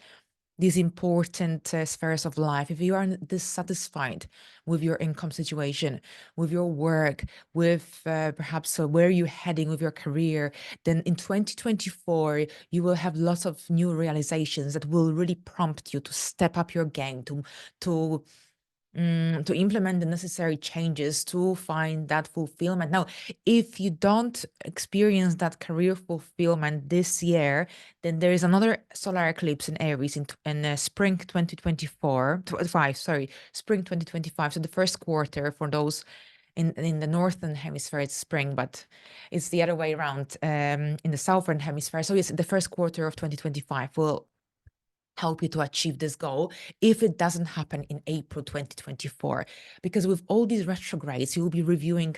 these important spheres of life. If you are dissatisfied with your income situation, with your work, with perhaps where you're heading with your career, then in 2024, you will have lots of new realizations that will really prompt you to step up your game, to implement the necessary changes to find that fulfillment. Now, if you don't experience that career fulfillment this year, then there is another solar eclipse in Aries in spring 2024, sorry, spring 2025. So the first quarter for those in the northern hemisphere, it's spring, but it's the other way around in the southern hemisphere. So yes, the first quarter of 2025 will help you to achieve this goal if it doesn't happen in April 2024. Because with all these retrogrades, you will be reviewing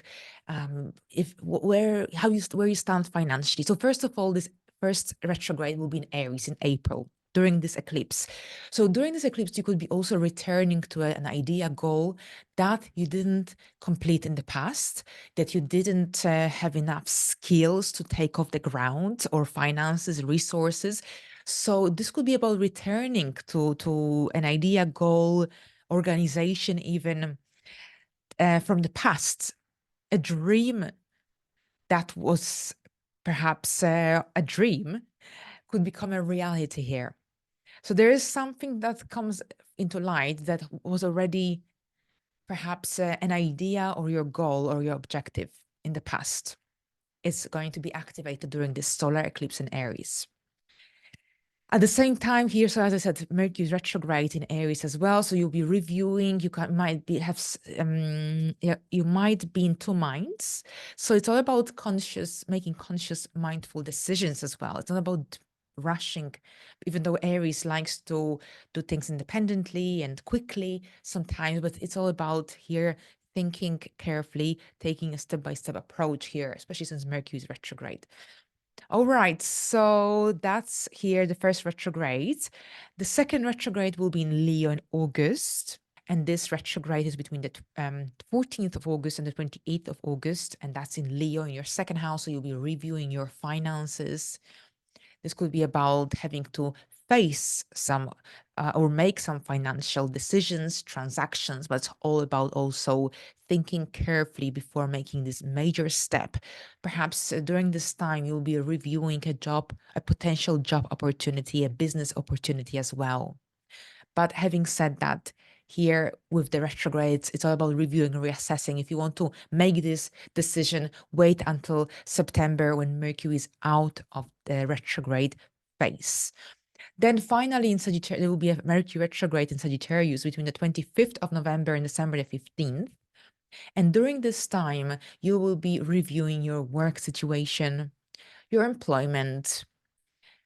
where you stand financially. So first of all, this first retrograde will be in Aries in April during this eclipse. So during this eclipse, you could be also returning to an idea, goal that you didn't complete in the past, that you didn't have enough skills to take off the ground, or finances, resources. So this could be about returning to an idea, goal, organization, even from the past, a dream that was perhaps a dream could become a reality here. So there is something that comes into light that was already perhaps an idea or your goal or your objective in the past. It's going to be activated during this solar eclipse in Aries. At the same time here, so as I said, Mercury is retrograde in Aries as well. So you'll be reviewing, you might be in two minds. So it's all about making conscious, mindful decisions as well. It's not about rushing, even though Aries likes to do things independently and quickly sometimes, but it's all about here thinking carefully, taking a step-by-step approach here, especially since Mercury is retrograde. All right, so that's here the first retrograde. The second retrograde will be in Leo in August. And this retrograde is between the 14th of August and the 28th of August. And that's in Leo in your second house. So you'll be reviewing your finances. This could be about having to face some or make some financial decisions, transactions, but it's all about also thinking carefully before making this major step. Perhaps during this time, you'll be reviewing a potential job opportunity, a business opportunity as well. But having said that, here with the retrogrades, it's all about reviewing and reassessing. If you want to make this decision, wait until September when Mercury is out of the retrograde phase. Then finally in Sagittarius, there will be a Mercury retrograde in Sagittarius between the 25th of November and December the 15th. And during this time, you will be reviewing your work situation, your employment,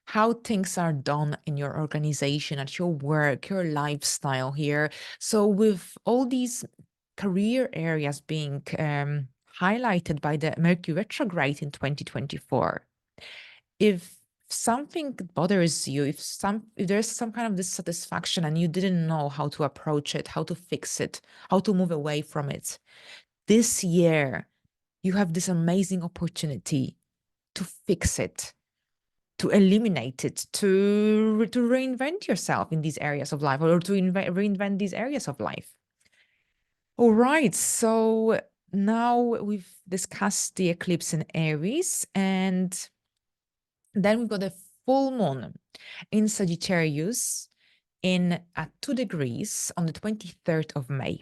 how things are done in your organization, at your work, your lifestyle here. So with all these career areas being highlighted by the Mercury retrograde in 2024, if something bothers you, if there's some kind of dissatisfaction and you didn't know how to approach it, how to fix it, how to move away from it, this year you have this amazing opportunity to fix it, to eliminate it, to reinvent yourself in these areas of life, or to reinvent these areas of life. All right, so now we've discussed the eclipse in Aries, and then we've got a full moon in Sagittarius at 2 degrees on the 23rd of May.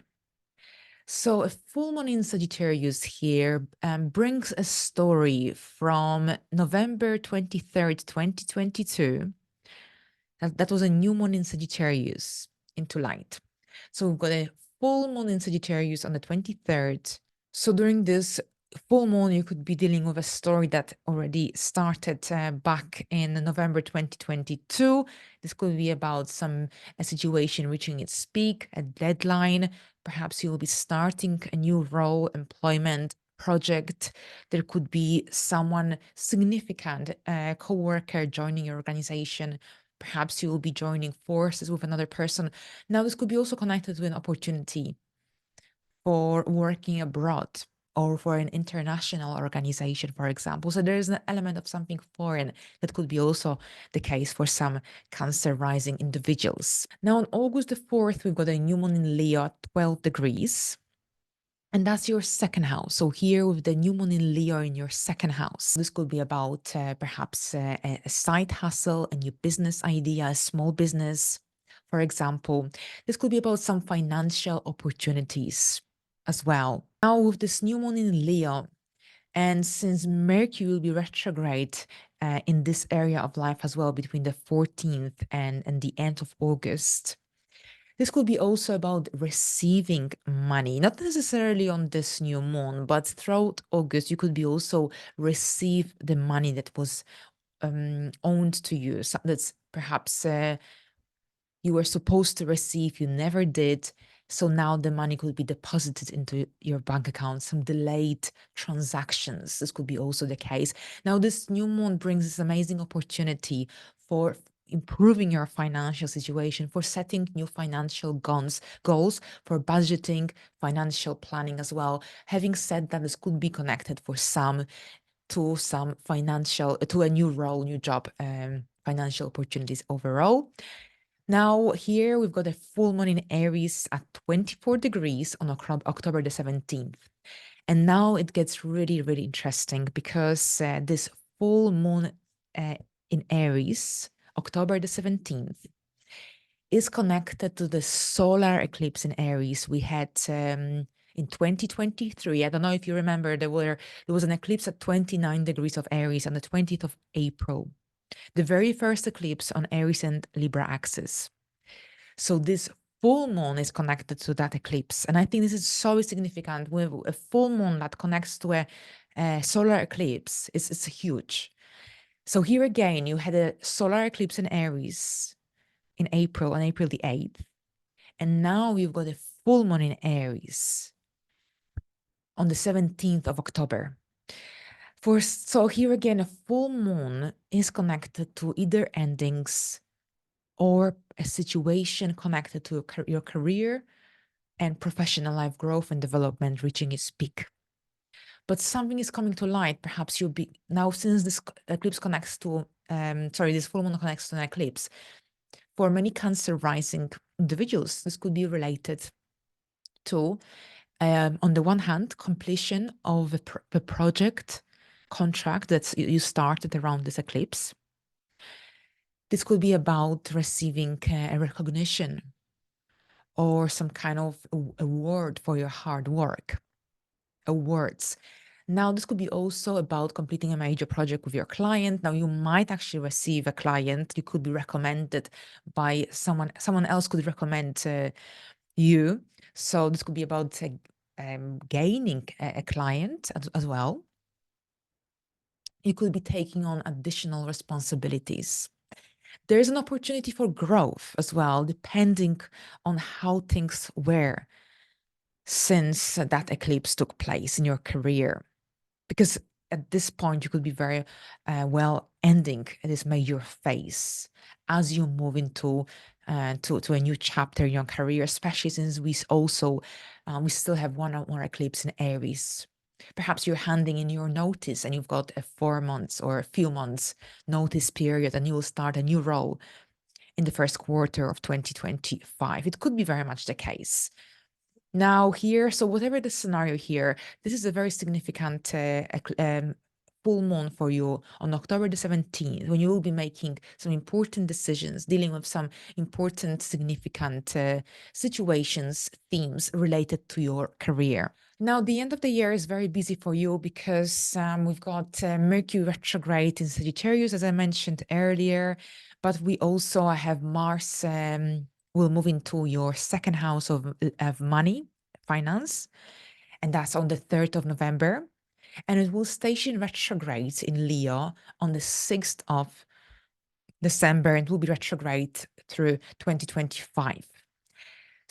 So a full moon in Sagittarius here brings a story from November 23rd, 2022. That was a new moon in Sagittarius into light. So we've got a full moon in Sagittarius on the 23rd. So during this full moon, you could be dealing with a story that already started back in November 2022. This could be about a situation reaching its peak, a deadline. Perhaps you will be starting a new role, employment, project. There could be someone significant, a co-worker joining your organization. Perhaps you will be joining forces with another person. Now, this could be also connected to an opportunity for working abroad or for an international organization, for example. So there is an element of something foreign that could be also the case for some Cancer rising individuals. Now, on August the 4th, we've got a new moon in Leo at 12 degrees. And that's your second house. So here with the new moon in Leo in your second house, this could be about perhaps a side hustle, a new business idea, a small business. For example, this could be about some financial opportunities as well. Now with this new moon in Leo, and since Mercury will be retrograde in this area of life as well between the 14th and the end of August, this could be also about receiving money, not necessarily on this new moon, but throughout August, you could be also receive the money that was owned to you. So that's perhaps you were supposed to receive, you never did. So now the money could be deposited into your bank account, some delayed transactions. This could be also the case. Now, this new moon brings this amazing opportunity for improving your financial situation, for setting new financial goals, for budgeting, financial planning as well. Having said that, this could be connected for some to some financial, to a new role, new job, financial opportunities overall. Now, here we've got a full moon in Aries at 24 degrees on October the 17th. And now it gets really, really interesting because this full moon in Aries, October the 17th, is connected to the solar eclipse in Aries we had in 2023. I don't know if you remember, there was an eclipse at 29 degrees of Aries on the 20th of April. The very first eclipse on Aries and Libra axis. So this full moon is connected to that eclipse. And I think this is so significant. With a full moon that connects to a solar eclipse, it's huge. So here again, you had a solar eclipse in Aries in April, on April the 8th. And now we've got a full moon in Aries on the 17th of October. So here again, a full moon is connected to either endings or a situation connected to your career and professional life growth and development reaching its peak. But something is coming to light. Perhaps you'll be now, since this eclipse connects to, this full moon connects to an eclipse. For many Cancer rising individuals, this could be related to, on the one hand, completion of the project contract that you started around this eclipse. This could be about receiving a recognition or some kind of award for your hard work, awards. Now, this could be also about completing a major project with your client. Now, you might actually receive a client. You could be recommended by someone else could recommend you. So this could be about gaining a client as well. You could be taking on additional responsibilities. There is an opportunity for growth as well, depending on how things were since that eclipse took place in your career. Because at this point, you could be very well ending this major phase as you move into to a new chapter in your career, especially since we still have one more eclipse in Aries. Perhaps you're handing in your notice and you've got a 4 months or a few months notice period and you will start a new role in the first quarter of 2025. It could be very much the case. Now here, so whatever the scenario here, this is a very significant full moon for you on October the 17th, when you will be making some important decisions, dealing with some important, significant situations, themes related to your career. Now, the end of the year is very busy for you because we've got Mercury retrograde in Sagittarius, as I mentioned earlier, but we also have Mars will move into your second house of money, finance, and that's on the 3rd of November. And it will station retrograde in Leo on the 6th of December and will be retrograde through 2025.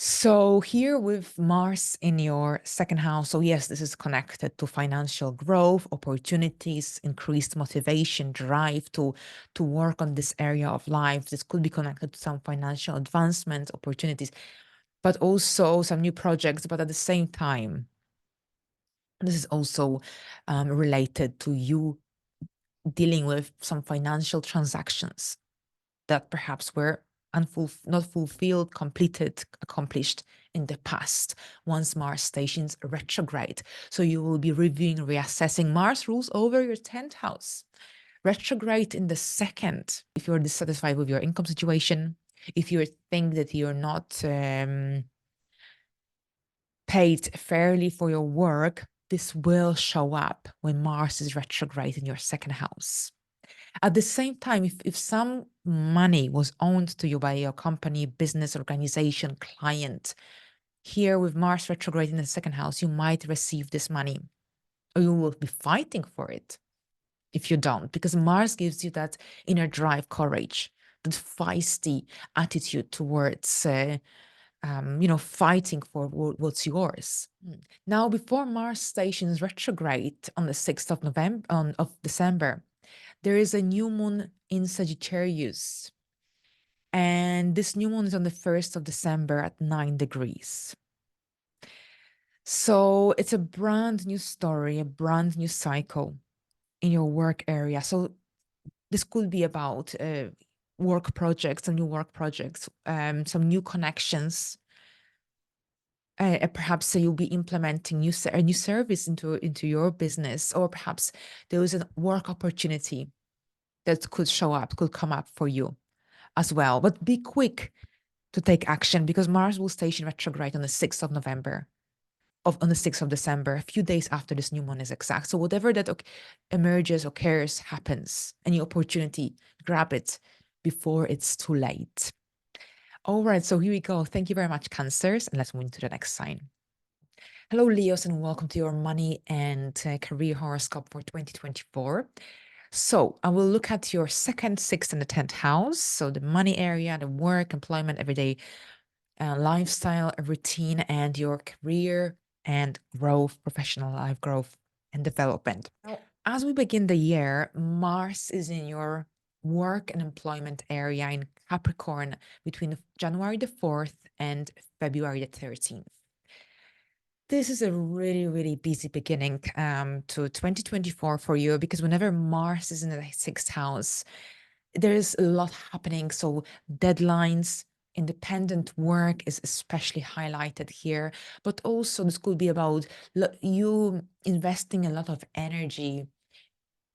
So here with Mars in your second house, so yes, this is connected to financial growth, opportunities, increased motivation, drive to work on this area of life. This could be connected to some financial advancement opportunities, but also some new projects. But at the same time, this is also related to you dealing with some financial transactions that perhaps were not fulfilled, completed, accomplished in the past once Mars stations retrograde. So you will be reviewing, reassessing. Mars rules over your 10th house. Retrograde in the second, if you're dissatisfied with your income situation, if you think that you're not paid fairly for your work, this will show up when Mars is retrograde in your second house. At the same time, if some money was owned to you by your company, business, organization, client, here with Mars retrograde in the second house, you might receive this money or you will be fighting for it if you don't, because Mars gives you that inner drive, courage, that feisty attitude towards fighting for what's yours. Now, before Mars stations retrograde on the 6th of December, there is a new moon in Sagittarius. And this new moon is on the 1st of December at 9 degrees. So it's a brand new story, a brand new cycle in your work area. So this could be about work projects, some new work projects, some new connections. Perhaps you'll be implementing a new service into your business, or perhaps there is a work opportunity that could come up for you as well. But be quick to take action because Mars will station retrograde on the 6th of November, on the 6th of December, a few days after this new moon is exact. So whatever that emerges, occurs, happens, any opportunity, grab it before it's too late. All right, so here we go. Thank you very much, Cancers, and let's move into the next sign. Hello, Leos, and welcome to your money and career horoscope for 2024. So I will look at your second, sixth, and the 10th house. So the money area, the work, employment, everyday lifestyle, routine, and your career and growth, professional life growth and development. Now, as we begin the year, Mars is in your work and employment area in Capricorn between January the 4th and February the 13th. This is a really, really busy beginning to 2024 for you because whenever Mars is in the sixth house, there's a lot happening. So deadlines, independent work is especially highlighted here, but also this could be about you investing a lot of energy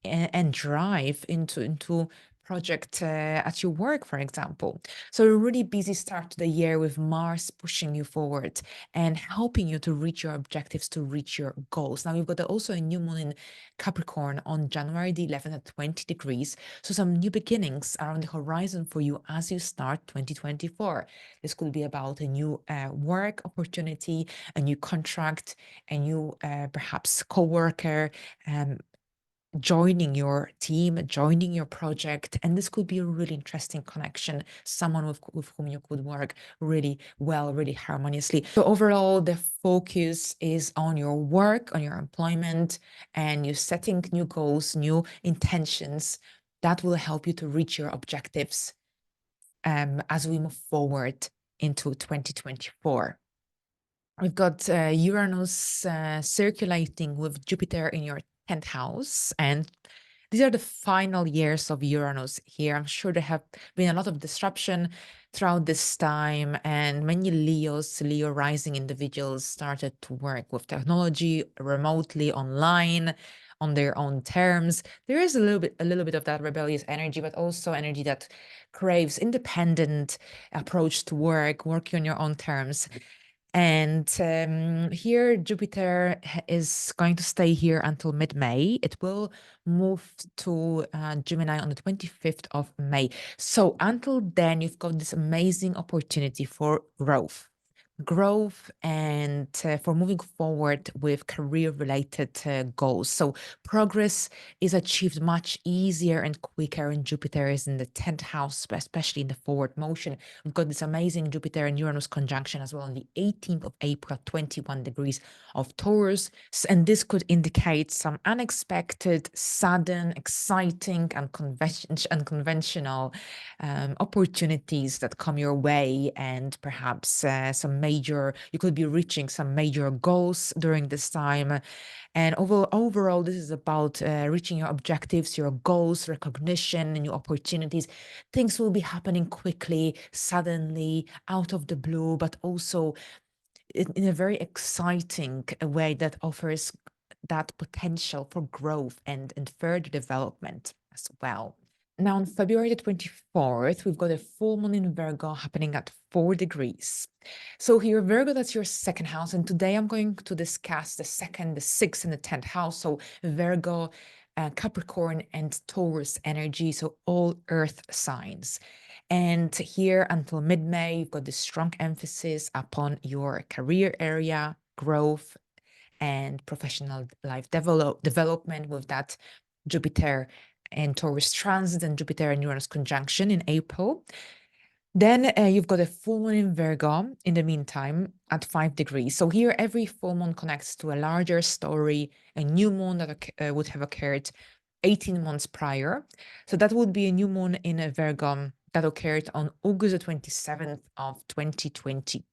and drive into project at your work, for example. So a really busy start to the year with Mars pushing you forward and helping you to reach your objectives, to reach your goals. Now, we've got also a new moon in Capricorn on January the 11th at 20 degrees. So some new beginnings are on the horizon for you as you start 2024. This could be about a new work opportunity, a new contract, a new perhaps co-worker, joining your team, joining your project. And this could be a really interesting connection, someone with whom you could work really well, really harmoniously. So overall, the focus is on your work, on your employment, and you're setting new goals, new intentions that will help you to reach your objectives as we move forward into 2024. We've got Uranus circulating with Jupiter in your 10th house. And these are the final years of Uranus here. I'm sure there have been a lot of disruption throughout this time. And many Leo rising individuals started to work with technology remotely, online, on their own terms. There is a little bit of that rebellious energy, but also energy that craves independent approach to work, working on your own terms. And here, Jupiter is going to stay here until mid-May. It will move to Gemini on the 25th of May. So until then, you've got this amazing opportunity for growth, growth and for moving forward with career-related goals. So progress is achieved much easier and quicker when Jupiter is in the 10th house, especially in the forward motion. We've got this amazing Jupiter and Uranus conjunction as well on the 18th of April, 21 degrees of Taurus. And this could indicate some unexpected, sudden, exciting, and unconventional opportunities that come your way, and perhaps you could be reaching some major goals during this time. And overall, this is about reaching your objectives, your goals, recognition, new opportunities. Things will be happening quickly, suddenly, out of the blue, but also in a very exciting way that offers that potential for growth and further development as well. Now, on February the 24th, we've got a full moon in Virgo happening at 4 degrees. So here, Virgo, that's your second house. And today I'm going to discuss the second, the sixth, and the 10th house. So Virgo, Capricorn, and Taurus energy. So all earth signs. And here until mid-May, you've got this strong emphasis upon your career area, growth, and professional life development with that Jupiter and Taurus transit and Jupiter and Uranus conjunction in April. Then you've got a full moon in Virgo in the meantime at 5 degrees. So here every full moon connects to a larger story, a new moon that would have occurred 18 months prior. So that would be a new moon in a Virgo that occurred on August the 27th of 2022.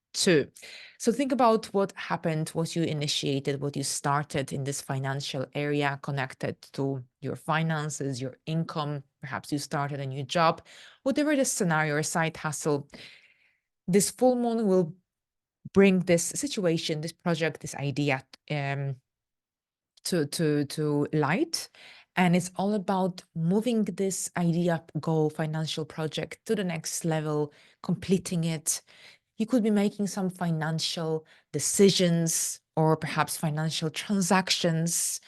So think about what happened, what you initiated, what you started in this financial area connected to your finances, your income. Perhaps you started a new job, whatever the scenario or side hustle. This full moon will bring this situation, this project, this idea to light. And it's all about moving this idea, goal, financial project to the next level, completing it. You could be making some financial decisions or perhaps financial transactions.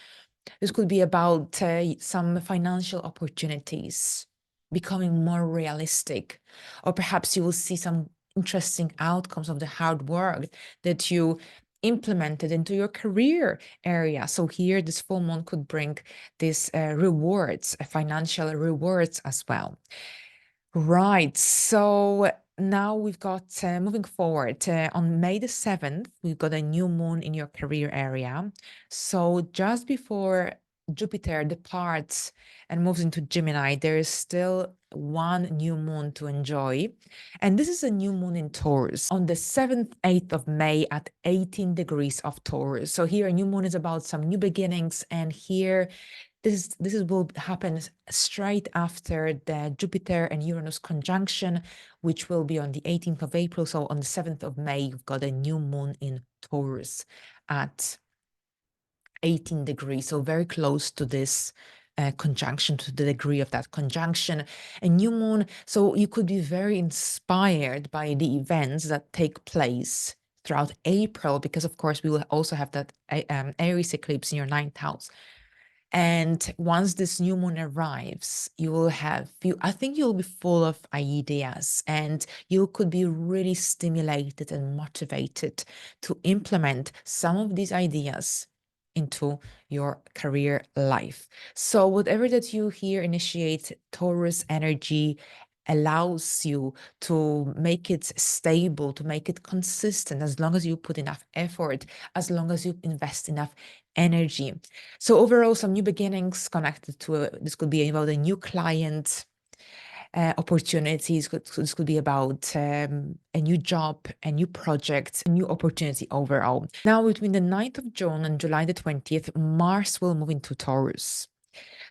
This could be about some financial opportunities becoming more realistic, or perhaps you will see some interesting outcomes of the hard work that you implemented into your career area. So here, this full moon could bring these rewards, financial rewards as well. Right. So now we've got moving forward on May the 7th, we've got a new moon in your career area. So just before Jupiter departs and moves into Gemini, there is still one new moon to enjoy. And this is a new moon in Taurus on the 7th, 8th of May at 18 degrees of Taurus. So here a new moon is about some new beginnings. And here this will happen straight after the Jupiter and Uranus conjunction, which will be on the 18th of April. So on the 7th of May, you've got a new moon in Taurus at 18 degrees. So very close to this conjunction, to the degree of that conjunction. A new moon, so you could be very inspired by the events that take place throughout April, because of course we will also have that Aries eclipse in your 9th house. And once this new moon arrives, I think you'll be full of ideas, and you could be really stimulated and motivated to implement some of these ideas into your career life. So whatever that you here initiate, Taurus energy allows you to make it stable, to make it consistent, as long as you put enough effort, as long as you invest enough energy. So overall, some new beginnings connected to this could be about a new client, opportunities. This could be about a new job, a new project, a new opportunity overall. Now, between the 9th of June and July the 20th, Mars will move into Taurus.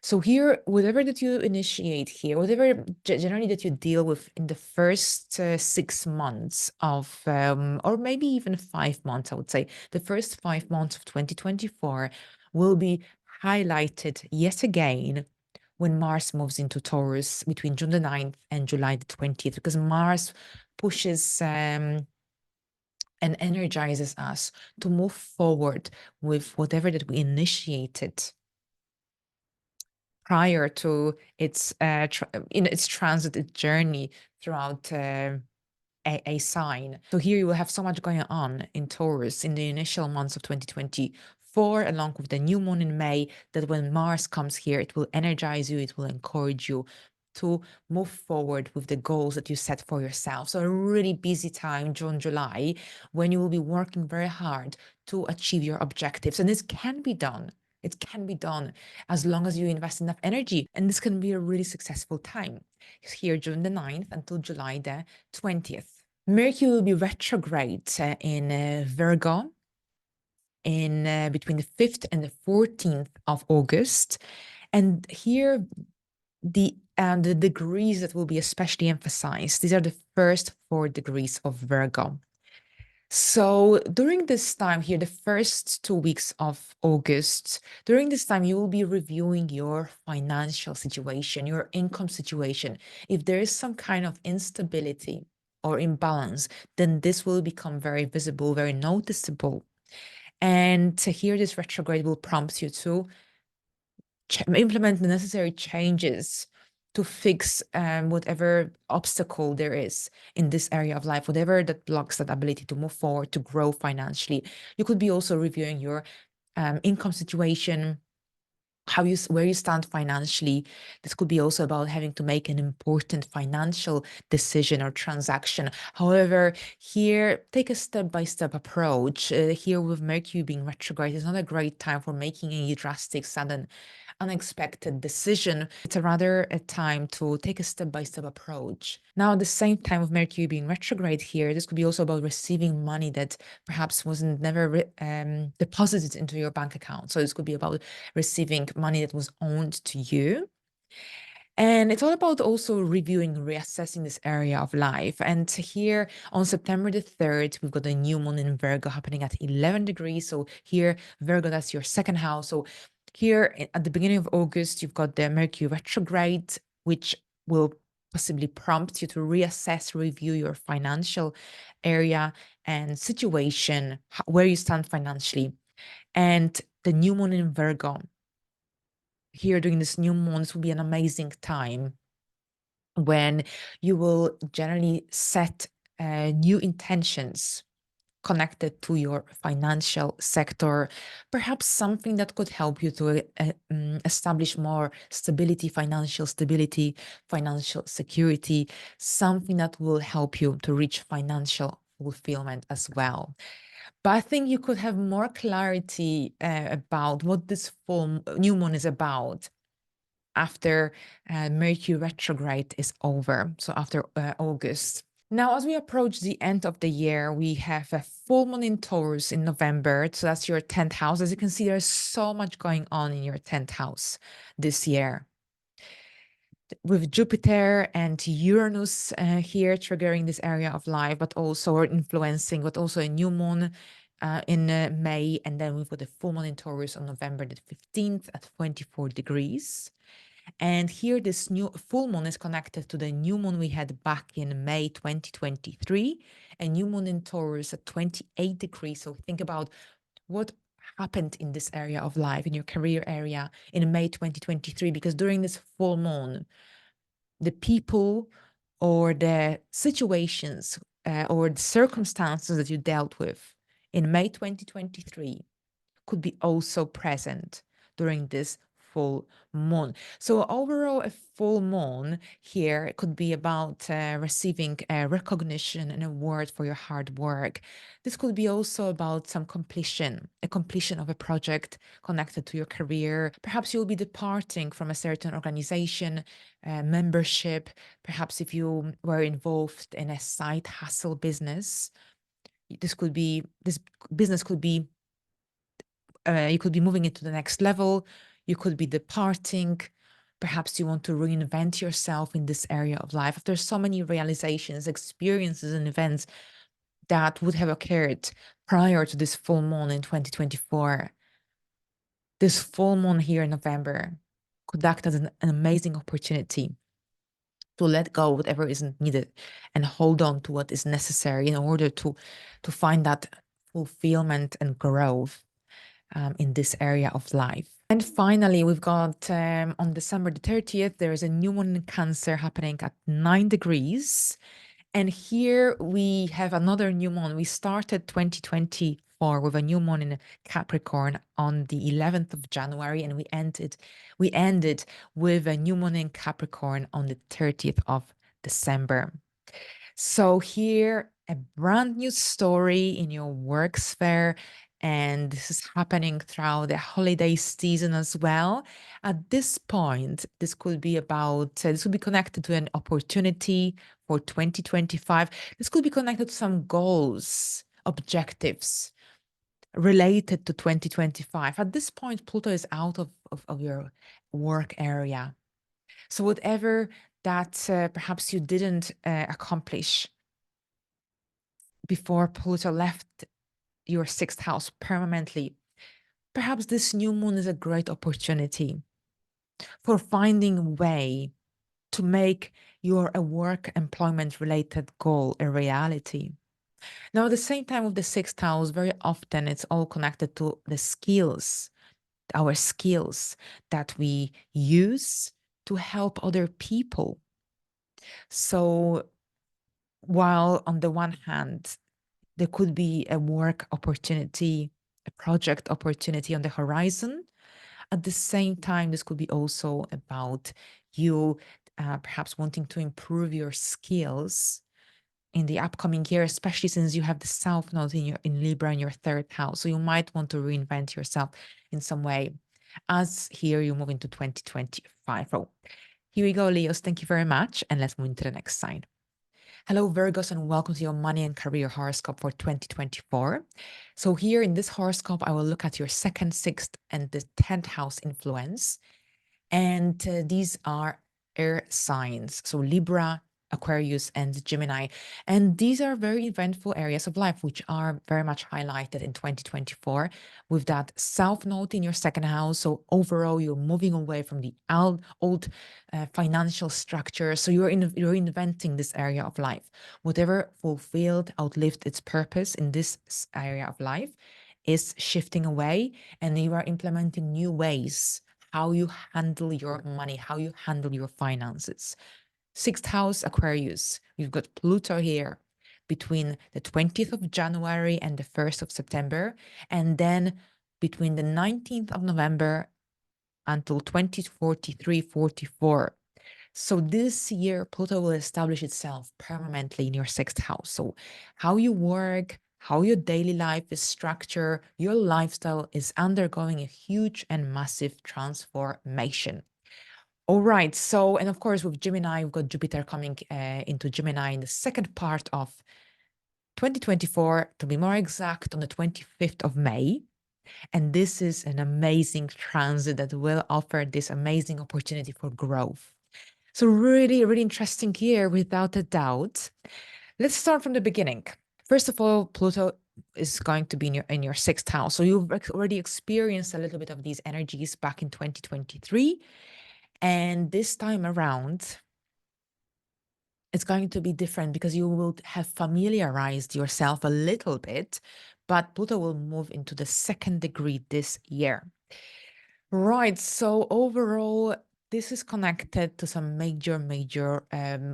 So here, whatever that you initiate here, whatever generally that you deal with in the first 6 months of, or maybe even 5 months, I would say, the first 5 months of 2024 will be highlighted yet again when Mars moves into Taurus between June the 9th and July the 20th, because Mars pushes and energizes us to move forward with whatever that we initiated prior to its its transit, its journey throughout a sign. So here you will have so much going on in Taurus in the initial months of 2024, along with the new moon in May, that when Mars comes here, it will energize you, it will encourage you to move forward with the goals that you set for yourself. So a really busy time, June, July, when you will be working very hard to achieve your objectives. And this can be done. It can be done as long as you invest enough energy. And this can be a really successful time. Here, June the 9th until July the 20th. Mercury will be retrograde in Virgo in between the 5th and the 14th of August. And here, the degrees that will be especially emphasized, these are the first 4 degrees of Virgo. So during this time here, the first 2 weeks of August, during this time, you will be reviewing your financial situation, your income situation. If there is some kind of instability or imbalance, then this will become very visible, very noticeable. And to hear this retrograde will prompt you to implement the necessary changes to fix whatever obstacle there is in this area of life, whatever that blocks that ability to move forward, to grow financially. You could be also reviewing your income situation, where you stand financially. This could be also about having to make an important financial decision or transaction. However, here, take a step-by-step approach. Here with Mercury being retrograde, it's not a great time for making any drastic, sudden, unexpected decision. It's rather a time to take a step-by-step approach. Now, at the same time of Mercury being retrograde here, this could be also about receiving money that perhaps wasn't never deposited into your bank account. So this could be about receiving money that was owed to you. And it's all about also reviewing, reassessing this area of life. And here on September the 3rd, we've got a new moon in Virgo happening at 11 degrees. So here, Virgo, that's your second house. So here at the beginning of August, you've got the Mercury retrograde, which will possibly prompt you to reassess, review your financial area and situation, where you stand financially. And the new moon in Virgo, here during this new moon, this will be an amazing time when you will generally set new intentions connected to your financial sector, perhaps something that could help you to establish more stability, financial security, something that will help you to reach financial fulfillment as well. But I think you could have more clarity about what this full new moon is about after Mercury retrograde is over, so after August. Now, as we approach the end of the year, we have a full moon in Taurus in November. So that's your 10th house. As you can see, there's so much going on in your 10th house this year, with Jupiter and Uranus here triggering this area of life, but also influencing, but also a new moon in May. And then we've got a full moon in Taurus on November the 15th at 24 degrees. And here, this new full moon is connected to the new moon we had back in May 2023, a new moon in Taurus at 28 degrees. So think about what happened in this area of life, in your career area in May 2023, because during this full moon, the people or the situations or the circumstances that you dealt with in May 2023 could be also present during this full moon. So overall, a full moon here could be about receiving a recognition and award for your hard work. This could be also about some completion, a completion of a project connected to your career. Perhaps you'll be departing from a certain organization, membership. Perhaps if you were involved in a side hustle business, this business could be you could be moving into the next level. You could be departing. Perhaps you want to reinvent yourself in this area of life. There's so many realizations, experiences, and events that would have occurred prior to this full moon in 2024. This full moon here in November could act as an amazing opportunity to let go of whatever isn't needed and hold on to what is necessary in order to find that fulfillment and growth in this area of life. And finally, we've got on December the 30th, there is a new moon in Cancer happening at 9 degrees. And here we have another new moon. We started 2024 with a new moon in Capricorn on the 11th of January, and we ended with a new moon in Capricorn on the 30th of December. So here, a brand new story in your work sphere, and this is happening throughout the holiday season as well. At this point, this could be connected to an opportunity for 2025. This could be connected to some goals, objectives related to 2025. At this point, Pluto is out of your work area. So whatever that perhaps you didn't accomplish before Pluto left your sixth house permanently, perhaps this new moon is a great opportunity for finding a way to make your work employment related goal a reality. Now, at the same time with the sixth house, very often it's all connected to the skills, our skills that we use to help other people. So while on the one hand, there could be a work opportunity, a project opportunity on the horizon. At the same time, this could be also about you perhaps wanting to improve your skills in the upcoming year, especially since you have the South Node in Libra in your third house. So you might want to reinvent yourself in some way as here you move into 2025. So here we go, Leos. Thank you very much. And let's move into the next sign. Hello, Virgos, and welcome to your money and career horoscope for 2024. So here in this horoscope, I will look at your second, sixth, and the 10th house influence. And these are air signs. So Libra, Aquarius, and Gemini. And these are very eventful areas of life, which are very much highlighted in 2024 with that South Node in your second house. So overall, you're moving away from the old financial structure. So you're inventing this area of life. Whatever fulfilled, outlived its purpose in this area of life is shifting away, and you are implementing new ways how you handle your money, how you handle your finances. Sixth house, Aquarius. We've got Pluto here between the 20th of January and the 1st of September, and then between the 19th of November until 2043, 44. So this year, Pluto will establish itself permanently in your sixth house. So how you work, how your daily life is structured, your lifestyle is undergoing a huge and massive transformation. All right. So, and of course, with Gemini, we've got Jupiter coming into Gemini in the second part of 2024, to be more exact, on the 25th of May. And this is an amazing transit that will offer this amazing opportunity for growth. So really, really interesting year, without a doubt. Let's start from the beginning. First of all, Pluto is going to be in your sixth house. So you've already experienced a little bit of these energies back in 2023. And this time around, it's going to be different because you will have familiarized yourself a little bit, but Pluto will move into the second degree this year. Right. So overall, this is connected to some major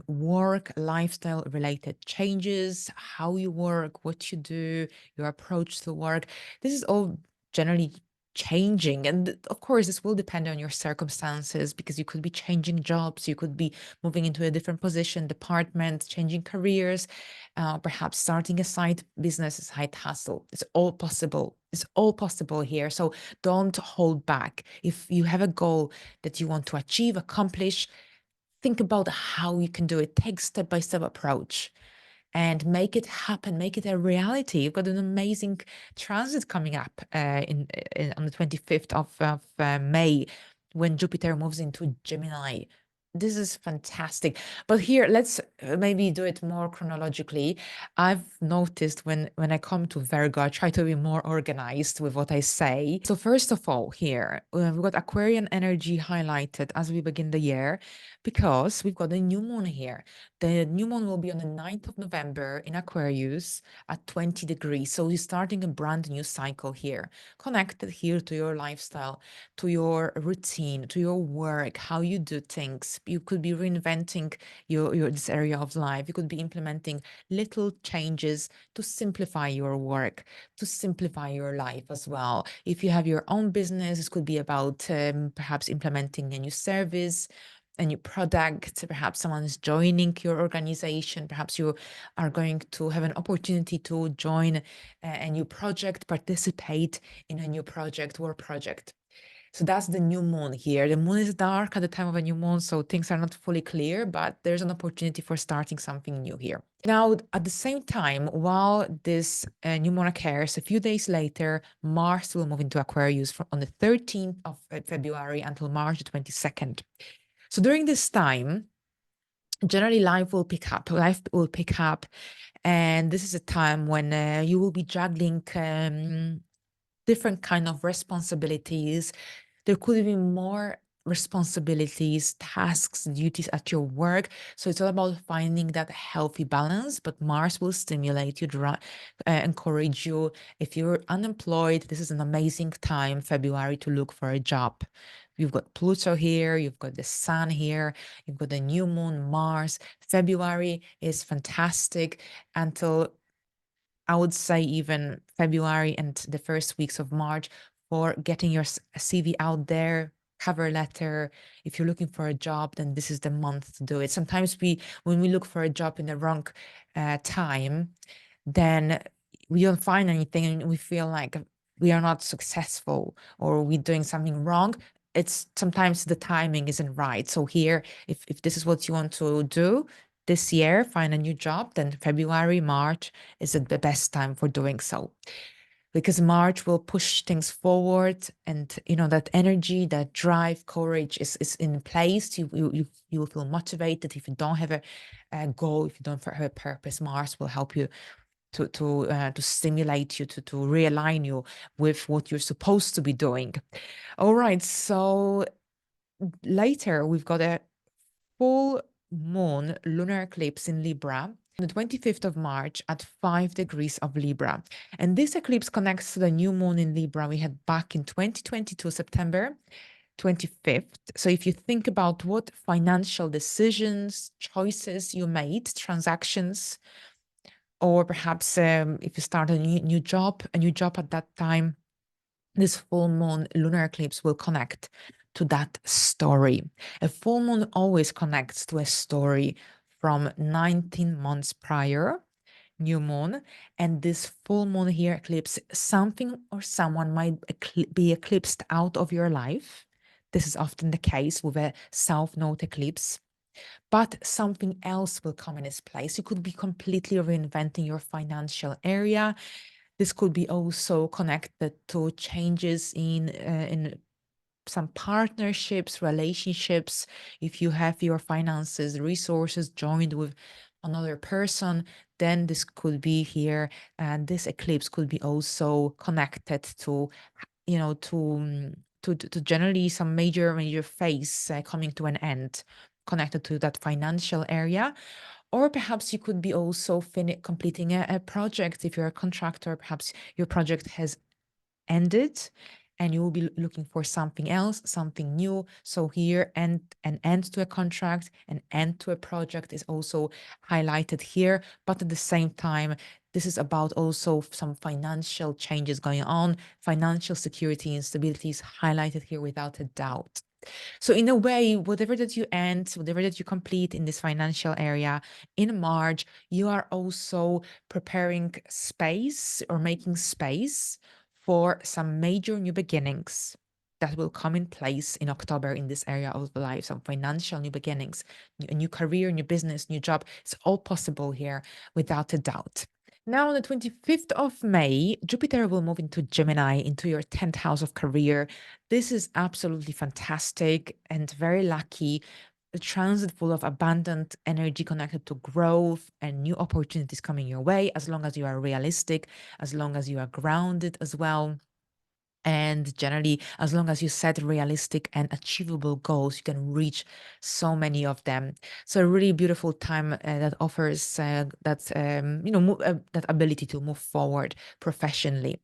work, lifestyle related changes, how you work, what you do, your approach to work. This is all generally changing. And of course, this will depend on your circumstances because you could be changing jobs, you could be moving into a different position, department, changing careers, perhaps starting a side business, a side hustle. It's all possible. It's all possible here. So don't hold back. If you have a goal that you want to achieve, accomplish, think about how you can do it. Take step-by-step approach and make it happen, make it a reality. You've got an amazing transit coming up on the 25th of May when Jupiter moves into Gemini. This is fantastic. But here, let's maybe do it more chronologically. I've noticed when I come to Virgo, I try to be more organized with what I say. So first of all, here, we've got Aquarian energy highlighted as we begin the year because we've got a new moon here. The new moon will be on the 9th of November in Aquarius at 20 degrees. So you're starting a brand new cycle here, connected here to your lifestyle, to your routine, to your work, how you do things, you could be reinventing your this area of life. You could be implementing little changes to simplify your work, to simplify your life as well. If you have your own business, this could be about perhaps implementing a new service, a new product. Perhaps someone is joining your organization. Perhaps you are going to have an opportunity to join a new project, participate in a new project, work project. So that's the new moon here. The moon is dark at the time of a new moon, so things are not fully clear, but there's an opportunity for starting something new here. Now, at the same time, while this new moon occurs, a few days later, Mars will move into Aquarius on the 13th of February until March the 22nd. So during this time, generally life will pick up. Life will pick up, and this is a time when you will be juggling different kind of responsibilities. There could be more responsibilities, tasks, duties at your work. So it's all about finding that healthy balance, but Mars will stimulate you, encourage you. If you're unemployed, this is an amazing time, February, to look for a job. You've got Pluto here, you've got the sun here, you've got the new moon, Mars. February is fantastic until, I would say, even February and the first weeks of March for getting your CV out there, cover letter. If you're looking for a job, then this is the month to do it. Sometimes when we look for a job in the wrong time, then we don't find anything and we feel like we are not successful or we're doing something wrong. It's sometimes the timing isn't right. So here, if this is what you want to do this year, find a new job, then February, March is the best time for doing so. Because March will push things forward, and that energy, that drive, courage is in place. You will feel motivated. If you don't have a goal, if you don't have a purpose, Mars will help you to stimulate you, to realign you with what you're supposed to be doing. All right, so later we've got a full moon lunar eclipse in Libra on the 25th of March at 5 degrees of Libra. And this eclipse connects to the new moon in Libra we had back in 2022, September 25th. So if you think about what financial decisions, choices you made, transactions, or perhaps if you start a new job at that time, this full moon lunar eclipse will connect to that story. A full moon always connects to a story from 19 months prior, new moon, and this full moon here eclipse, something or someone might be eclipsed out of your life. This is often the case with a south node eclipse, but something else will come in its place. You could be completely reinventing your financial area. This could be also connected to changes in some partnerships, relationships. If you have your finances, resources joined with another person, then this could be here. And this eclipse could be also connected to, to generally some major phase coming to an end, connected to that financial area. Or perhaps you could be also completing a project. If you're a contractor, perhaps your project has ended and you will be looking for something else, something new. So here, an end to a contract, an end to a project is also highlighted here. But at the same time, this is about also some financial changes going on. Financial security and stability is highlighted here without a doubt. So in a way, whatever that you end, whatever that you complete in this financial area in March, you are also preparing space or making space for some major new beginnings that will come in place in October in this area of life, some financial new beginnings, a new career, new business, new job. It's all possible here without a doubt. Now, on the 25th of May, Jupiter will move into Gemini, into your 10th house of career. This is absolutely fantastic and very lucky. A transit full of abundant energy connected to growth and new opportunities coming your way, as long as you are realistic, as long as you are grounded as well. And generally, as long as you set realistic and achievable goals, you can reach so many of them. So a really beautiful time that offers that ability to move forward professionally.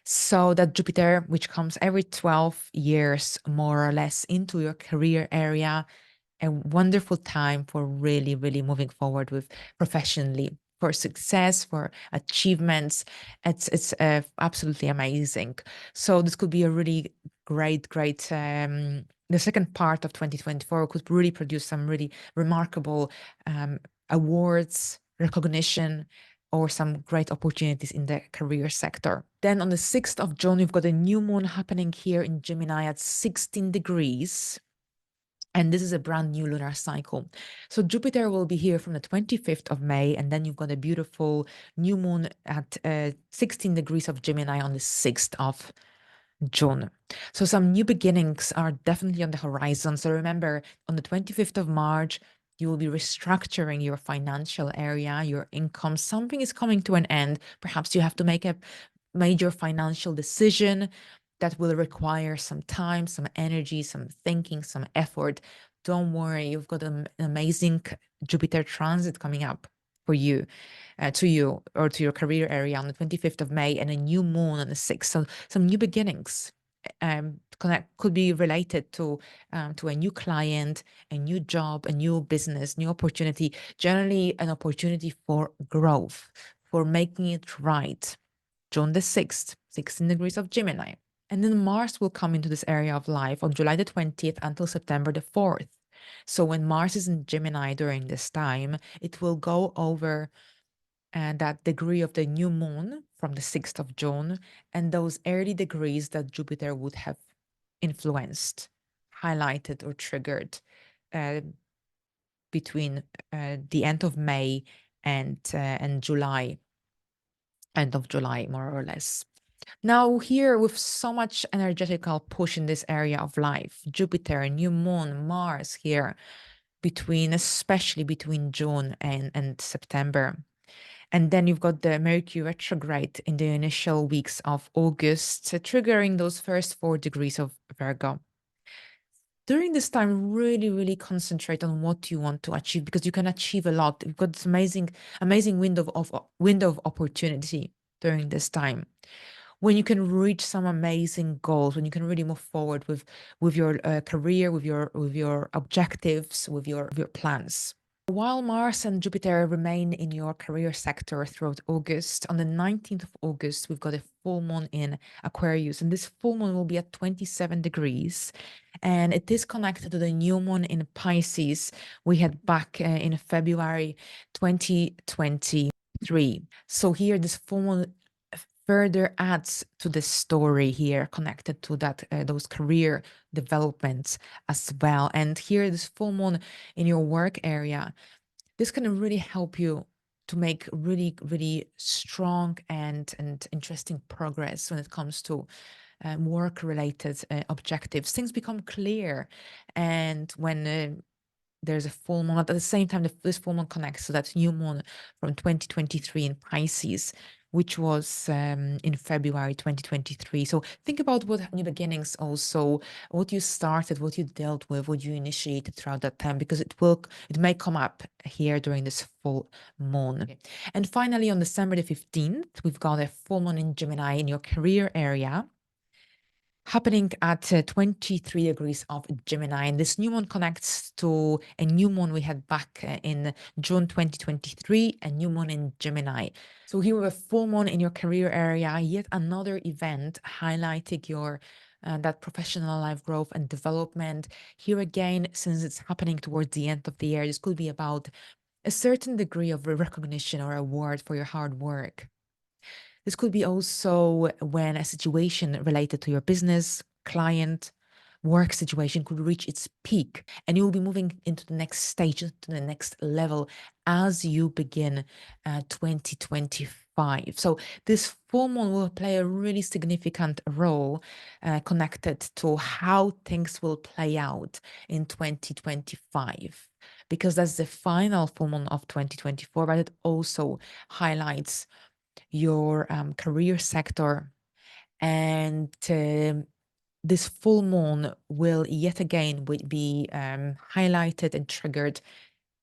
So that Jupiter, which comes every 12 years, more or less, into your career area, a wonderful time for really, really moving forward with professionally, for success, for achievements. It's absolutely amazing. So this could be a really great, the second part of 2024 could really produce some really remarkable awards, recognition, or some great opportunities in the career sector. Then on the 6th of June, we've got a new moon happening here in Gemini at 16 degrees. And this is a brand new lunar cycle. So Jupiter will be here from the 25th of May, and then you've got a beautiful new moon at 16 degrees of Gemini on the 6th of June. So some new beginnings are definitely on the horizon. So remember, on the 25th of March, you will be restructuring your financial area, your income. Something is coming to an end. Perhaps you have to make a major financial decision that will require some time, some energy, some thinking, some effort. Don't worry, you've got an amazing Jupiter transit coming up for you, to you or to your career area on the 25th of May, and a new moon on the 6th. So some new beginnings could be related to a new client, a new job, a new business, new opportunity, generally an opportunity for growth, for making it right. June the 6th, 16 degrees of Gemini. And then Mars will come into this area of life on July the 20th until September the 4th. So when Mars is in Gemini during this time, it will go over that degree of the new moon from the 6th of June and those early degrees that Jupiter would have influenced, highlighted, or triggered between the end of May and July, end of July, more or less. Now here, with so much energetical push in this area of life, Jupiter, new moon, Mars here, especially between June and September. And then you've got the Mercury retrograde in the initial weeks of August, triggering those first 4 degrees of Virgo. During this time, really, really concentrate on what you want to achieve, because you can achieve a lot. You've got this amazing window of opportunity during this time, when you can reach some amazing goals, when you can really move forward with your career, with your objectives, with your plans. While Mars and Jupiter remain in your career sector throughout August, on the 19th of August, we've got a full moon in Aquarius, and this full moon will be at 27 degrees, and it is connected to the new moon in Pisces we had back in February 2023. So here, this full moon further adds to the story here, connected to that those career developments as well. And here, this full moon in your work area, this can really help you to make really, really strong and interesting progress when it comes to work-related objectives. Things become clear, and when there's a full moon at the same time, this full moon connects to that new moon from 2023 in Pisces, which was in February 2023. So think about what new beginnings, also what you started, what you dealt with, what you initiated throughout that time, because it may come up here during this full moon. Okay. And finally, on December the 15th, we've got a full moon in Gemini in your career area, happening at 23 degrees of Gemini. And this new moon connects to a new moon we had back in June 2023, a new moon in Gemini. So here we have a full moon in your career area, yet another event highlighting your that professional life growth and development. Here again, since it's happening towards the end of the year, this could be about a certain degree of recognition or award for your hard work. This could be also when a situation related to your business, client, work situation could reach its peak, and you will be moving into the next stage, to the next level as you begin 2025. So this full moon will play a really significant role connected to how things will play out in 2025, because that's the final full moon of 2024, but it also highlights your career sector. And this full moon will yet again be highlighted and triggered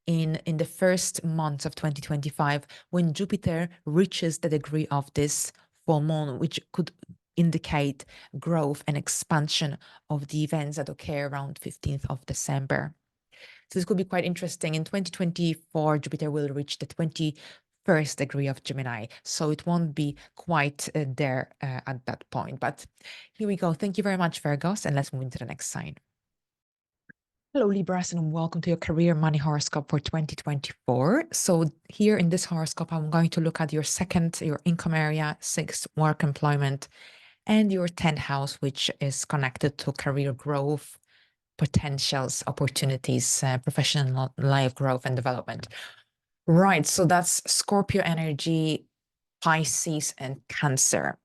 in the first months of 2025, when Jupiter reaches the degree of this full moon, which could indicate growth and expansion of the events that occur around 15th of December. So this could be quite interesting. In 2024, Jupiter will reach the 21st degree of Gemini. So it won't be quite there at that point. But here we go. Thank you very much, Virgos. And let's move into the next sign. Hello, Libras, and welcome to your career money horoscope for 2024. So here in this horoscope, I'm going to look at your second, your income area, sixth, work employment, and your 10th house, which is connected to career growth, potentials, opportunities, professional life growth and development. Right, so that's Scorpio energy, Pisces, and Cancer.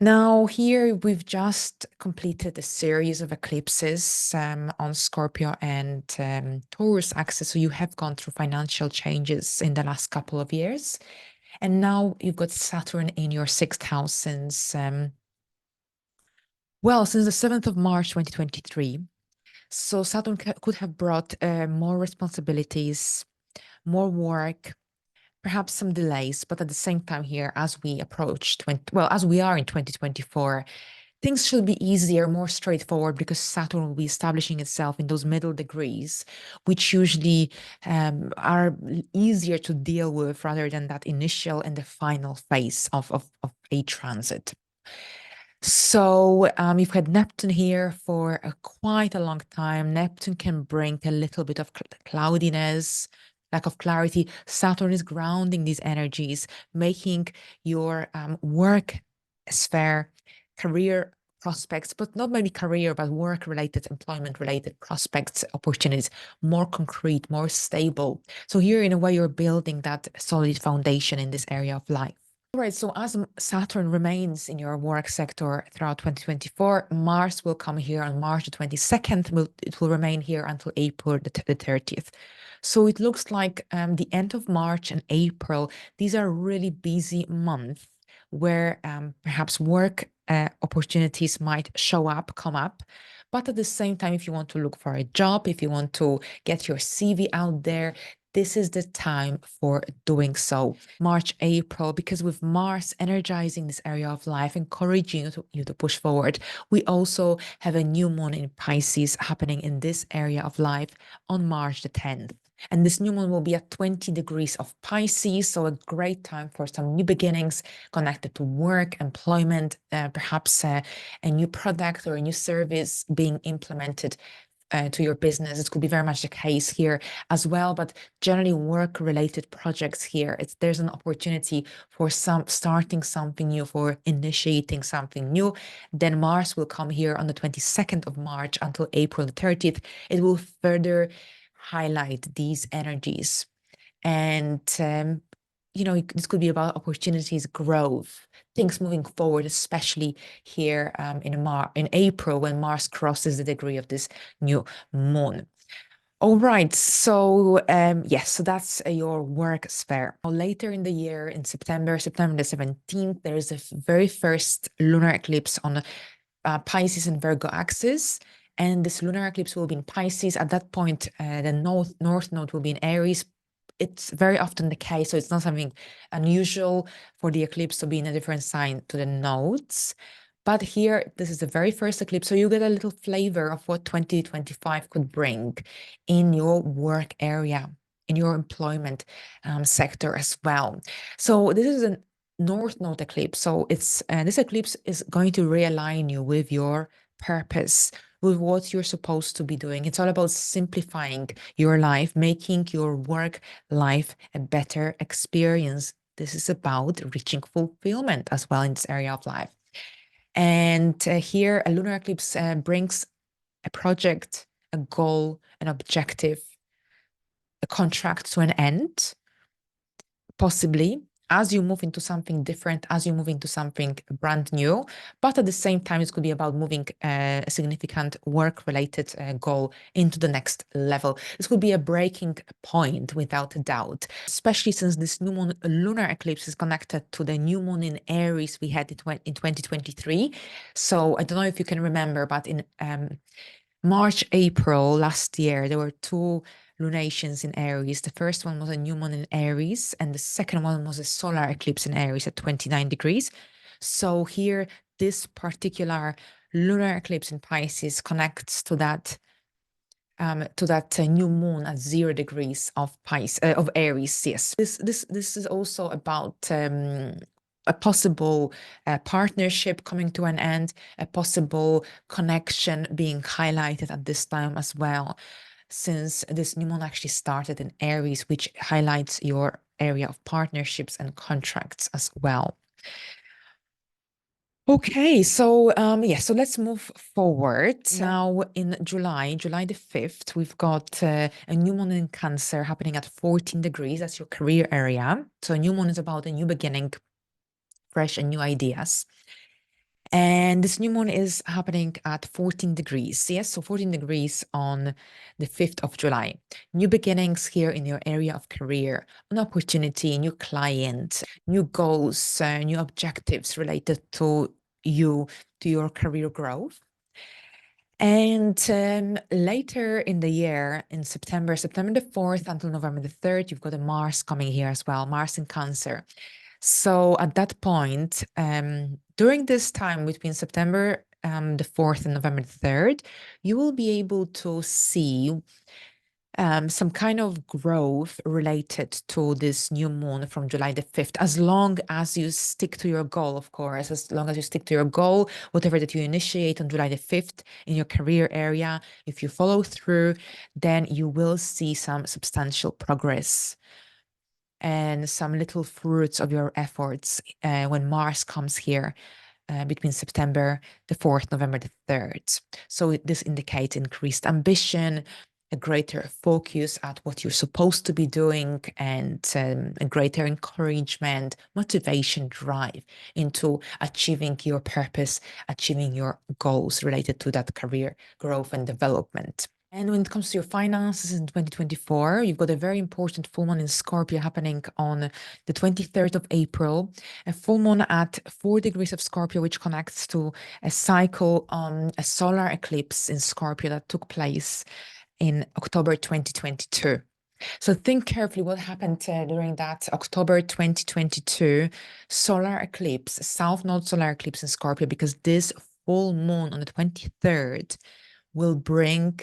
Now, here we've just completed a series of eclipses on Scorpio and Taurus axis. So you have gone through financial changes in the last couple of years. And now you've got Saturn in your sixth house since, well, since the 7th of March, 2023. So Saturn could have brought more responsibilities, more work, perhaps some delays, but at the same time here, as we approach as we are in 2024, things should be easier, more straightforward, because Saturn will be establishing itself in those middle degrees, which usually are easier to deal with rather than that initial and the final phase of a transit. So you've had Neptune here for quite a long time. Neptune can bring a little bit of cloudiness, lack of clarity. Saturn is grounding these energies, making your work sphere, career prospects, but not maybe career, but work-related, employment-related prospects, opportunities, more concrete, more stable. So here, in a way, you're building that solid foundation in this area of life. All right, so as Saturn remains in your work sector throughout 2024, Mars will come here on March the 22nd. It will remain here until April the 30th. So it looks like the end of March and April, these are really busy months where perhaps work opportunities might come up. But at the same time, if you want to look for a job, if you want to get your CV out there, this is the time for doing so. March, April, because with Mars energizing this area of life, encouraging you to push forward, we also have a new moon in Pisces happening in this area of life on March the 10th. And this new moon will be at 20 degrees of Pisces, so a great time for some new beginnings connected to work, employment, perhaps a new product or a new service being implemented to your business. It could be very much the case here as well, but generally work-related projects here. There's an opportunity for starting something new, for initiating something new. Then Mars will come here on the 22nd of March until April the 30th. It will further highlight these energies. And this could be about opportunities, growth, things moving forward, especially here in April when Mars crosses the degree of this new moon. All right, so yes, so that's your work sphere. Later in the year, in September the 17th, there is a very first lunar eclipse on Pisces and Virgo axis. And this lunar eclipse will be in Pisces. At that point, the north node will be in Aries. It's very often the case, so it's not something unusual for the eclipse to be in a different sign to the nodes. But here, this is the very first eclipse, so you get a little flavor of what 2025 could bring in your work area, in your employment sector as well. So this is a north node eclipse. So this eclipse is going to realign you with your purpose, with what you're supposed to be doing. It's all about simplifying your life, making your work life a better experience. This is about reaching fulfillment as well in this area of life. And here, a lunar eclipse brings a project, a goal, an objective, a contract to an end, possibly, as you move into something different, as you move into something brand new. But at the same time, it could be about moving a significant work-related goal into the next level. This could be a breaking point without a doubt, especially since this new moon lunar eclipse is connected to the new moon in Aries we had in 2023. So I don't know if you can remember, but in March, April last year, there were two lunations in Aries. The first one was a new moon in Aries, and the second one was a solar eclipse in Aries at 29 degrees. So here, this particular lunar eclipse in Pisces connects to that to that new moon at 0 degrees of Aries. Yes, this is also about a possible partnership coming to an end, a possible connection being highlighted at this time as well, since this new moon actually started in Aries, which highlights your area of partnerships and contracts as well. Okay, so so let's move forward. Now in July the 5th, we've got a new moon in Cancer happening at 14 degrees. That's your career area. So a new moon is about a new beginning, fresh and new ideas. And this new moon is happening at 14 degrees. Yes, so 14 degrees on the 5th of July. New beginnings here in your area of career, an opportunity, new client, new goals, new objectives related to you, to your career growth. And later in the year, in September the 4th until November the 3rd, you've got a Mars coming here as well, Mars in Cancer. So at that point, during this time between September the 4th and November the 3rd, you will be able to see some kind of growth related to this new moon from July the 5th, as long as you stick to your goal, of course, as long as you stick to your goal, whatever that you initiate on July the 5th in your career area, if you follow through, then you will see some substantial progress and some little fruits of your efforts when Mars comes here between September the 4th, November the 3rd. So this indicates increased ambition, a greater focus at what you're supposed to be doing, and a greater encouragement, motivation, drive into achieving your purpose, achieving your goals related to that career growth and development. And when it comes to your finances in 2024, you've got a very important full moon in Scorpio happening on the 23rd of April, a full moon at 4 degrees of Scorpio, which connects to a cycle on a solar eclipse in Scorpio that took place in October 2022. So think carefully what happened during that October 2022 solar eclipse, South Node solar eclipse in Scorpio, because this full moon on the 23rd will bring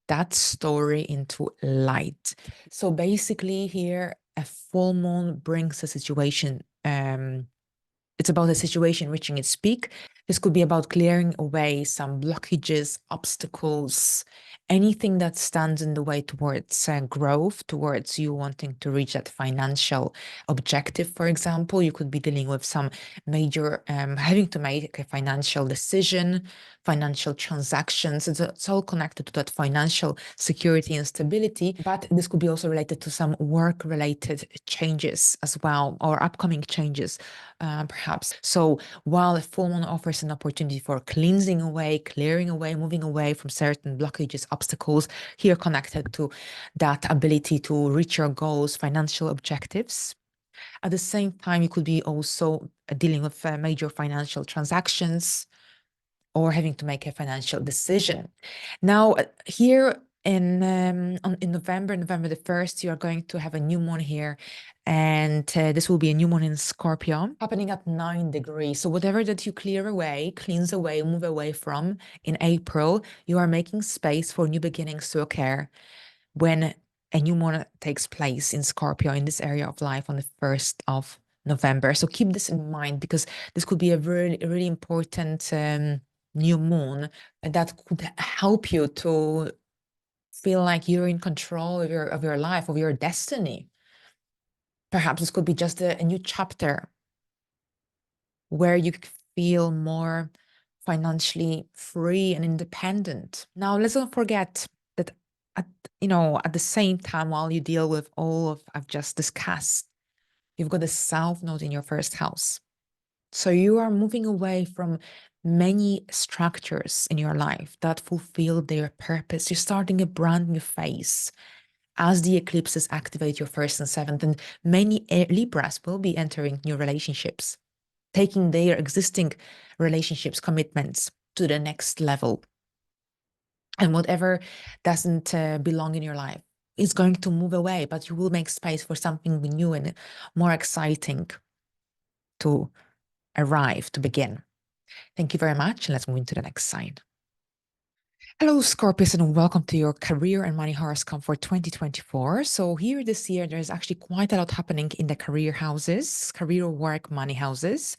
that story into light. So basically here, a full moon brings a situation, it's about a situation reaching its peak. This could be about clearing away some blockages, obstacles, anything that stands in the way towards growth, towards you wanting to reach that financial objective, for example. You could be dealing with some major, having to make a financial decision, financial transactions. It's all connected to that financial security and stability, but this could be also related to some work-related changes as well, or upcoming changes, perhaps. So while a full moon offers an opportunity for cleansing away, clearing away, moving away from certain blockages, obstacles, here connected to that ability to reach your goals, financial objectives. At the same time, you could be also dealing with major financial transactions or having to make a financial decision. Now, here in November the 1st, you are going to have a new moon here, and this will be a new moon in Scorpio happening at 9 degrees. So whatever that you clear away, cleanse away, move away from in April, you are making space for new beginnings to occur when a new moon takes place in Scorpio in this area of life on the 1st of November. So keep this in mind, because this could be a really important new moon that could help you to feel like you're in control of your life, of your destiny. Perhaps this could be just a new chapter where you feel more financially free and independent. Now, let's not forget that at the same time, while you deal with all of I've just discussed, you've got a South Node in your first house. So you are moving away from many structures in your life that fulfill their purpose. You're starting a brand new phase as the eclipses activate your 1st and 7th, and many Libras will be entering new relationships, taking their existing relationships, commitments to the next level. And whatever doesn't belong in your life is going to move away, but you will make space for something new and more exciting to arrive, to begin. Thank you very much. And let's move into the next sign. Hello, Scorpius, and welcome to your career and money horoscope for 2024. So here this year, there's actually quite a lot happening in the career houses, career work, money houses.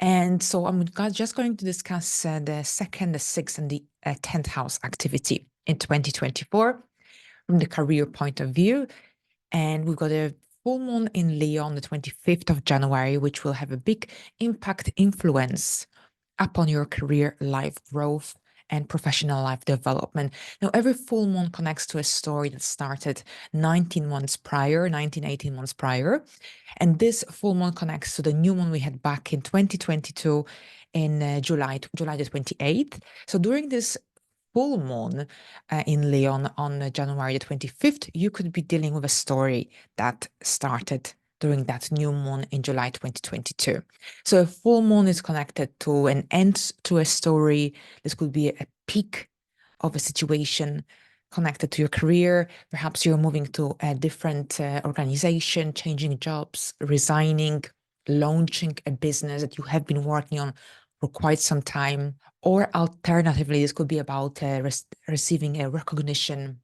And so I'm just going to discuss the second, the sixth, and the 10th house activity in 2024 from the career point of view. And we've got a full moon in Leo on the 25th of January, which will have a big impact, influence upon your career life growth and professional life development. Now, every full moon connects to a story that started 19 months prior, 19, 18 months prior. And this full moon connects to the new moon we had back in 2022 in July the 28th. So during this full moon in Leon on January the 25th, you could be dealing with a story that started during that new moon in July 2022. So a full moon is connected to an end to a story. This could be a peak of a situation connected to your career. Perhaps you're moving to a different organization, changing jobs, resigning, launching a business that you have been working on for quite some time. Or alternatively, this could be about receiving a recognition,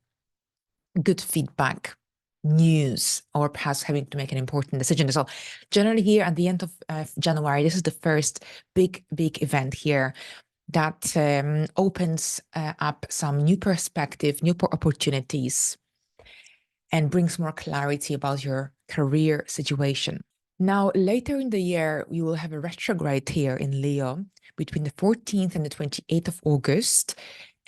good feedback, news, or perhaps having to make an important decision. So generally here at the end of January, this is the first big event here that opens up some new perspective, new opportunities, and brings more clarity about your career situation. Now, later in the year, you will have a retrograde here in Leo between the 14th and the 28th of August.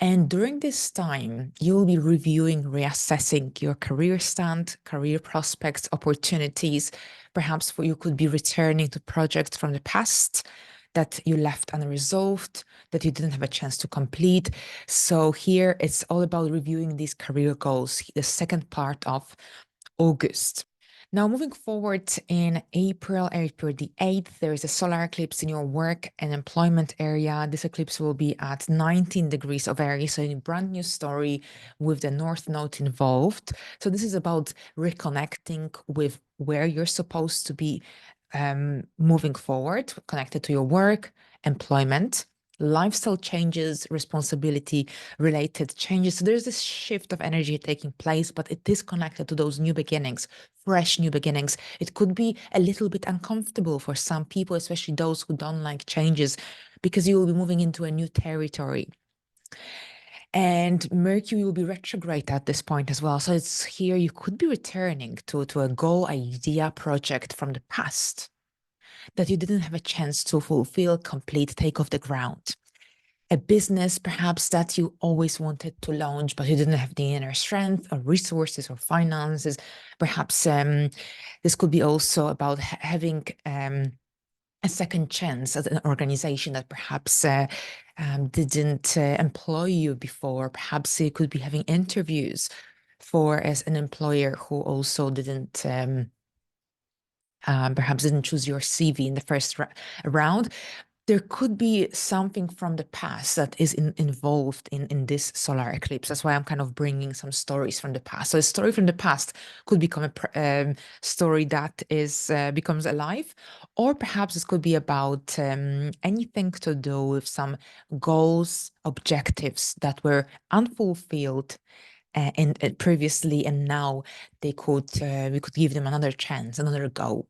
And during this time, you will be reviewing, reassessing your career stand, career prospects, opportunities. Perhaps you could be returning to projects from the past that you left unresolved, that you didn't have a chance to complete. So here it's all about reviewing these career goals, the second part of August. Now, moving forward in April the 8th, there is a solar eclipse in your work and employment area. This eclipse will be at 19 degrees of Aries, so a brand new story with the North Node involved. So this is about reconnecting with where you're supposed to be moving forward, connected to your work, employment, lifestyle changes, responsibility related changes. So there's this shift of energy taking place, but it is connected to those new beginnings, fresh new beginnings. It could be a little bit uncomfortable for some people, especially those who don't like changes, because you will be moving into a new territory. And Mercury will be retrograde at this point as well. So it's here you could be returning to a goal, idea, project from the past that you didn't have a chance to fulfill, complete, take off the ground. A business perhaps that you always wanted to launch, but you didn't have the inner strength or resources or finances. Perhaps this could be also about having a second chance at an organization that perhaps didn't employ you before. Perhaps you could be having interviews for as an employer who also didn't perhaps didn't choose your CV in the first round. There could be something from the past that is involved in this solar eclipse. That's why I'm kind of bringing some stories from the past. So a story from the past could become a story that is becomes alive, or perhaps this could be about anything to do with some goals, objectives that were unfulfilled previously, and now they could we could give them another chance, another go.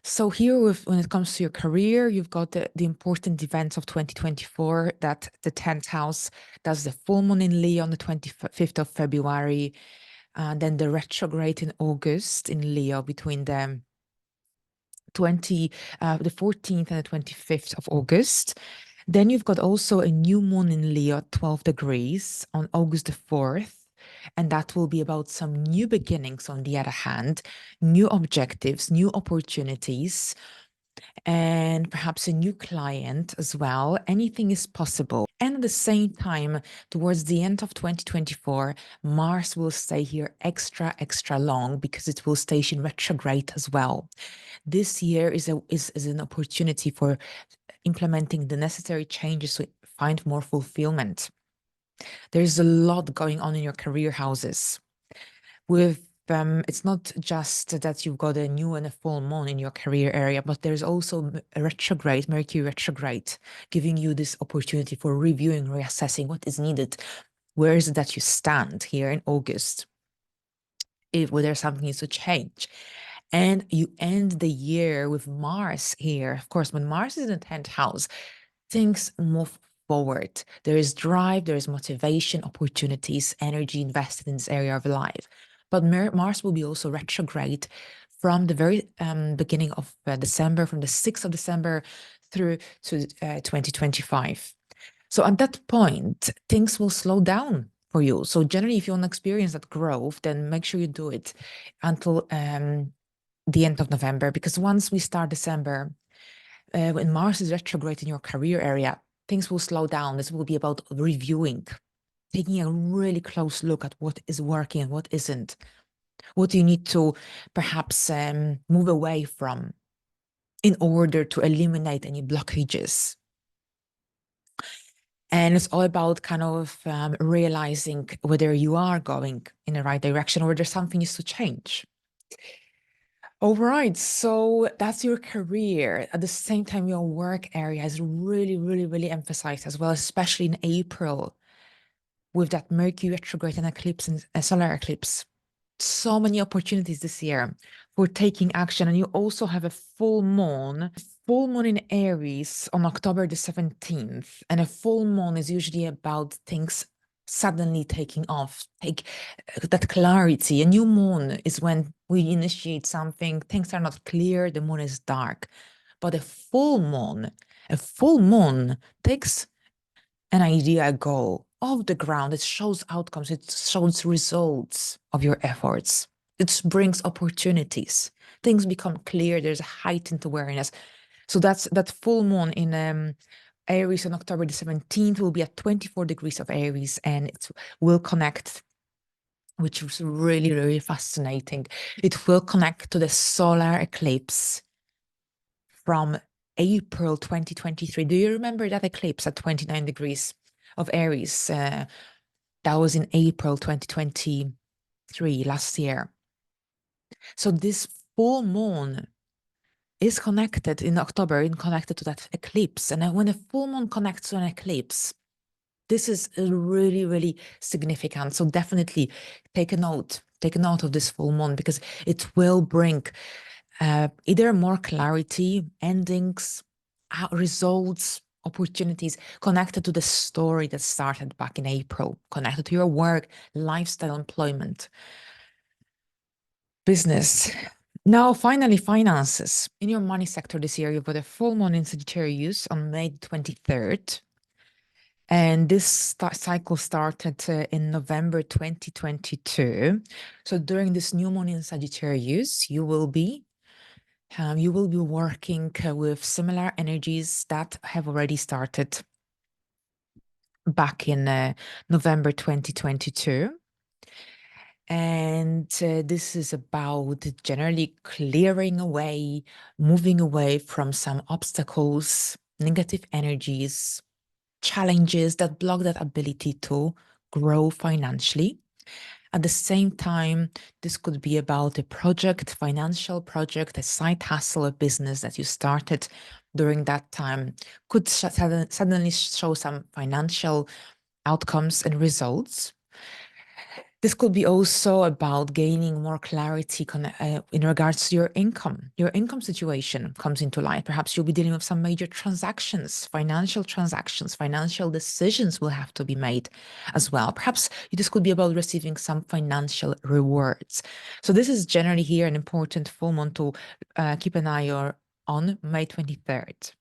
So here, when it comes to your career, you've got the important events of 2024. That the 10th house does the full moon in Leo on the 25th of February, then the retrograde in August in Leo between the 14th and the 25th of August. Then you've got also a new moon in Leo, 12 degrees on August the 4th. And that will be about some new beginnings on the other hand, new objectives, new opportunities, and perhaps a new client as well. Anything is possible. And at the same time, towards the end of 2024, Mars will stay here extra long because it will station retrograde as well. This year is an opportunity for implementing the necessary changes to find more fulfillment. There's a lot going on in your career houses. With it's not just that you've got a new and a full moon in your career area, but there's also a retrograde, Mercury retrograde, giving you this opportunity for reviewing, reassessing what is needed, where is it that you stand here in August, if whether something needs to change. And you end the year with Mars here. Of course, when Mars is in the 10th house, things move forward. There is drive, there is motivation, opportunities, energy invested in this area of life. But Mars will be also retrograde from the very beginning of December, from the 6th of December through to 2025. So at that point, things will slow down for you. So generally, if you want to experience that growth, then make sure you do it until the end of November, because once we start December, when Mars is retrograde in your career area, things will slow down. This will be about reviewing, taking a really close look at what is working and what isn't. What do you need to perhaps move away from in order to eliminate any blockages? And it's all about kind of realizing whether you are going in the right direction or whether something needs to change. All right, so that's your career. At the same time, your work area is really, really, really emphasized as well, especially in April with that Mercury retrograde and eclipse and solar eclipse. So many opportunities this year for taking action. And you also have a full moon in Aries on October the 17th. And a full moon is usually about things suddenly taking off, take that clarity. A new moon is when we initiate something, things are not clear, the moon is dark. But a full moon takes an idea, a goal off the ground. It shows outcomes, it shows results of your efforts. It brings opportunities. Things become clear, there's a heightened awareness. So that's that full moon in Aries on October the 17th will be at 24 degrees of Aries, and it will connect, which is really, really fascinating. It will connect to the solar eclipse from April 2023. Do you remember that eclipse at 29 degrees of Aries? That was in April 2023, last year. So this full moon is connected in October, connected to that eclipse. And when a full moon connects to an eclipse, this is really, really significant. So definitely take a note of this full moon, because it will bring either more clarity, endings, results, opportunities connected to the story that started back in April, connected to your work, lifestyle, employment, business. Now, finally, finances. In your money sector this year, you've got a full moon in Sagittarius on May 23rd. And this cycle started in November 2022. So during this new moon in Sagittarius, you will be working with similar energies that have already started back in November 2022. And this is about generally clearing away, moving away from some obstacles, negative energies, challenges that block that ability to grow financially. At the same time, this could be about a project, financial project, a side hustle, a business that you started during that time could suddenly show some financial outcomes and results. This could be also about gaining more clarity in regards to your income. Your income situation comes into light. Perhaps you'll be dealing with some major transactions, financial decisions will have to be made as well. Perhaps this could be about receiving some financial rewards. So this is generally here an important full moon to keep an eye on May 23rd.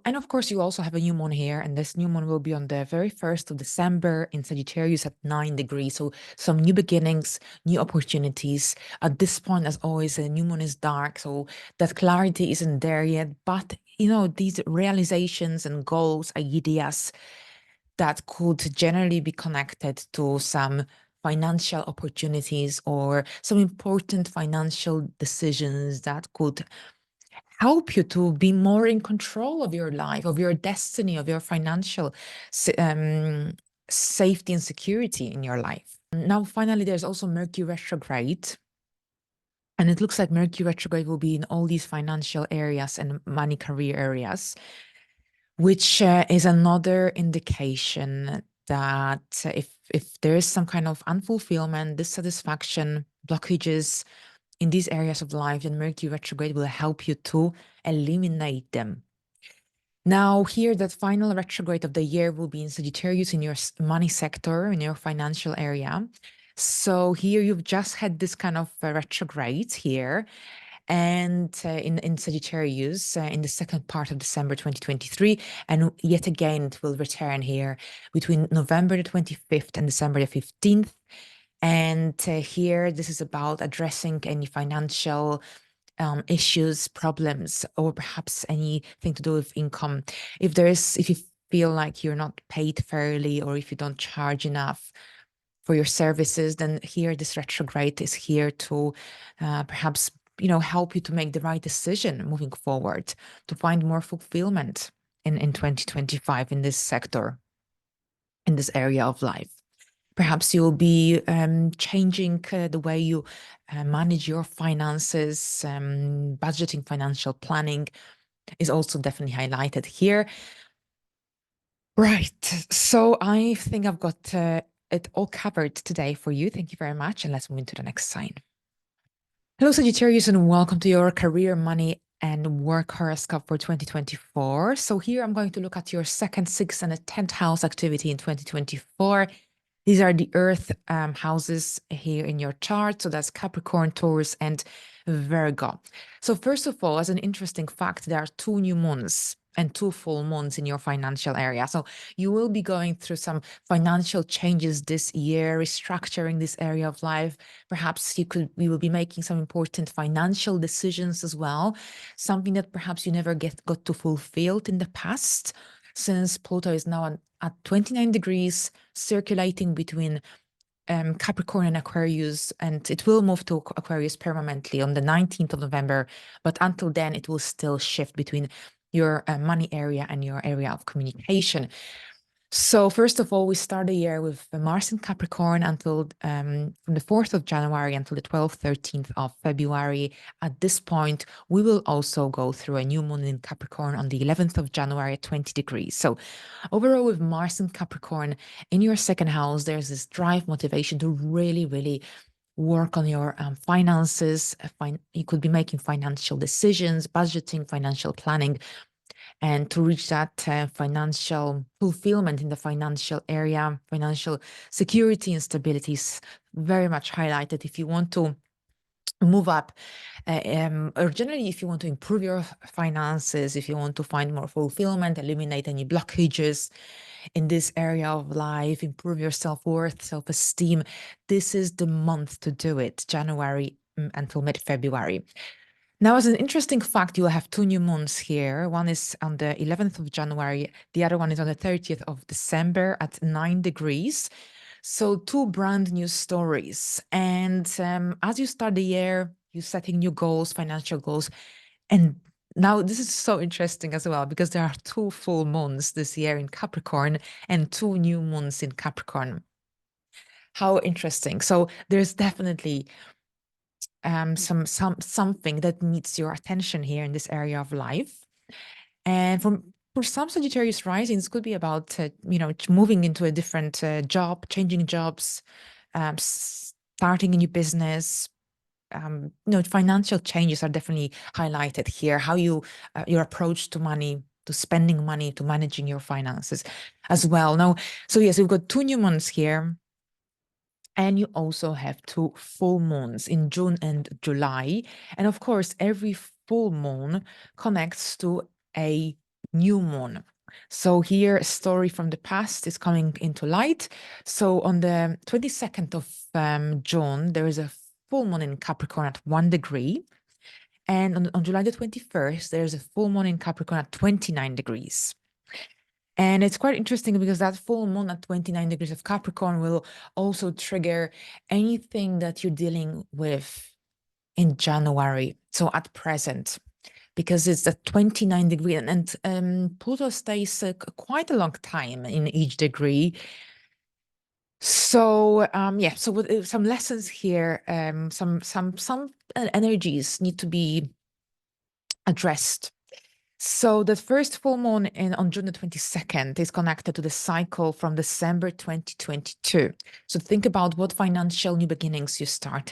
And of course, you also have a new moon here, and this new moon will be on the very 1st of December in Sagittarius at 9 degrees. So some new beginnings, new opportunities. At this point, as always, the new moon is dark, so that clarity isn't there yet. But, these realizations and goals, ideas that could generally be connected to some financial opportunities or some important financial decisions that could help you to be more in control of your life, of your destiny, of your financial safety and security in your life. Now, finally, there's also Mercury retrograde. And it looks like Mercury retrograde will be in all these financial areas and money career areas, which is another indication that if there is some kind of unfulfillment, dissatisfaction, blockages in these areas of life, then Mercury retrograde will help you to eliminate them. Now, here, that final retrograde of the year will be in Sagittarius, in your money sector, in your financial area. So here you've just had this kind of retrograde here, and in Sagittarius in the second part of December 2023, and yet again it will return here between November the 25th and December the 15th. And here this is about addressing any financial issues, problems, or perhaps anything to do with income. If you feel like you're not paid fairly, or if you don't charge enough for your services, then here this retrograde is here to perhaps help you to make the right decision moving forward, to find more fulfillment in 2025 in this sector, in this area of life. Perhaps you'll be changing the way you manage your finances. Budgeting, financial planning is also definitely highlighted here. Right. So I think I've got it all covered today for you. Thank you very much. And let's move into the next sign. Hello, Sagittarius, and welcome to your career, money, and work horoscope for 2024. So here I'm going to look at your second, sixth, and 10th house activity in 2024. These are the earth houses here in your chart. So that's Capricorn, Taurus, and Virgo. So first of all, as an interesting fact, there are 2 new moons and 2 full moons in your financial area. So you will be going through some financial changes this year, restructuring this area of life. Perhaps you will be making some important financial decisions as well, something that perhaps you never got to fulfilled in the past, since Pluto is now at 29 degrees, circulating between Capricorn and Aquarius, and it will move to Aquarius permanently on the 19th of November. But until then, it will still shift between your money area and your area of communication. So first of all, we start the year with Mars in Capricorn until from the 4th of January until the 12th, 13th of February. At this point, we will also go through a new moon in Capricorn on the 11th of January at 20 degrees. So overall, with Mars in Capricorn in your second house, there's this drive, motivation to really, really work on your finances. You could be making financial decisions, budgeting, financial planning, and to reach that financial fulfillment in the financial area. Financial security and stability is very much highlighted if you want to move up, or generally if you want to improve your finances, if you want to find more fulfillment, eliminate any blockages in this area of life, improve your self-worth, self-esteem. This is the month to do it, January until mid-February. Now, as an interesting fact, you will have 2 new moons here. One is on the 11th of January. The other one is on the 30th of December at 9 degrees. So 2 brand new stories. And as you start the year, you're setting new goals, financial goals. And now this is so interesting as well, because there are 2 full moons this year in Capricorn and 2 new moons in Capricorn. How interesting. So there's definitely something that needs your attention here in this area of life. And for some Sagittarius risings, could be about moving into a different job, changing jobs, starting a new business. Financial changes are definitely highlighted here. How your approach to money, to spending money, to managing your finances as well. Now, so yes, we've got 2 new moons here. And you also have 2 full moons in June and July. And of course, every full moon connects to a new moon. So here, a story from the past is coming into light. So on the 22nd of June, there is a full moon in Capricorn at 1 degree. And on July the 21st, there's a full moon in Capricorn at 29 degrees. And it's quite interesting because that full moon at 29 degrees of Capricorn will also trigger anything that you're dealing with in January. So at present, because it's at 29 degree and Pluto stays quite a long time in each degree. So so with some lessons here, some energies need to be addressed. So the first full moon on June the 22nd is connected to the cycle from December 2022. So think about what financial new beginnings you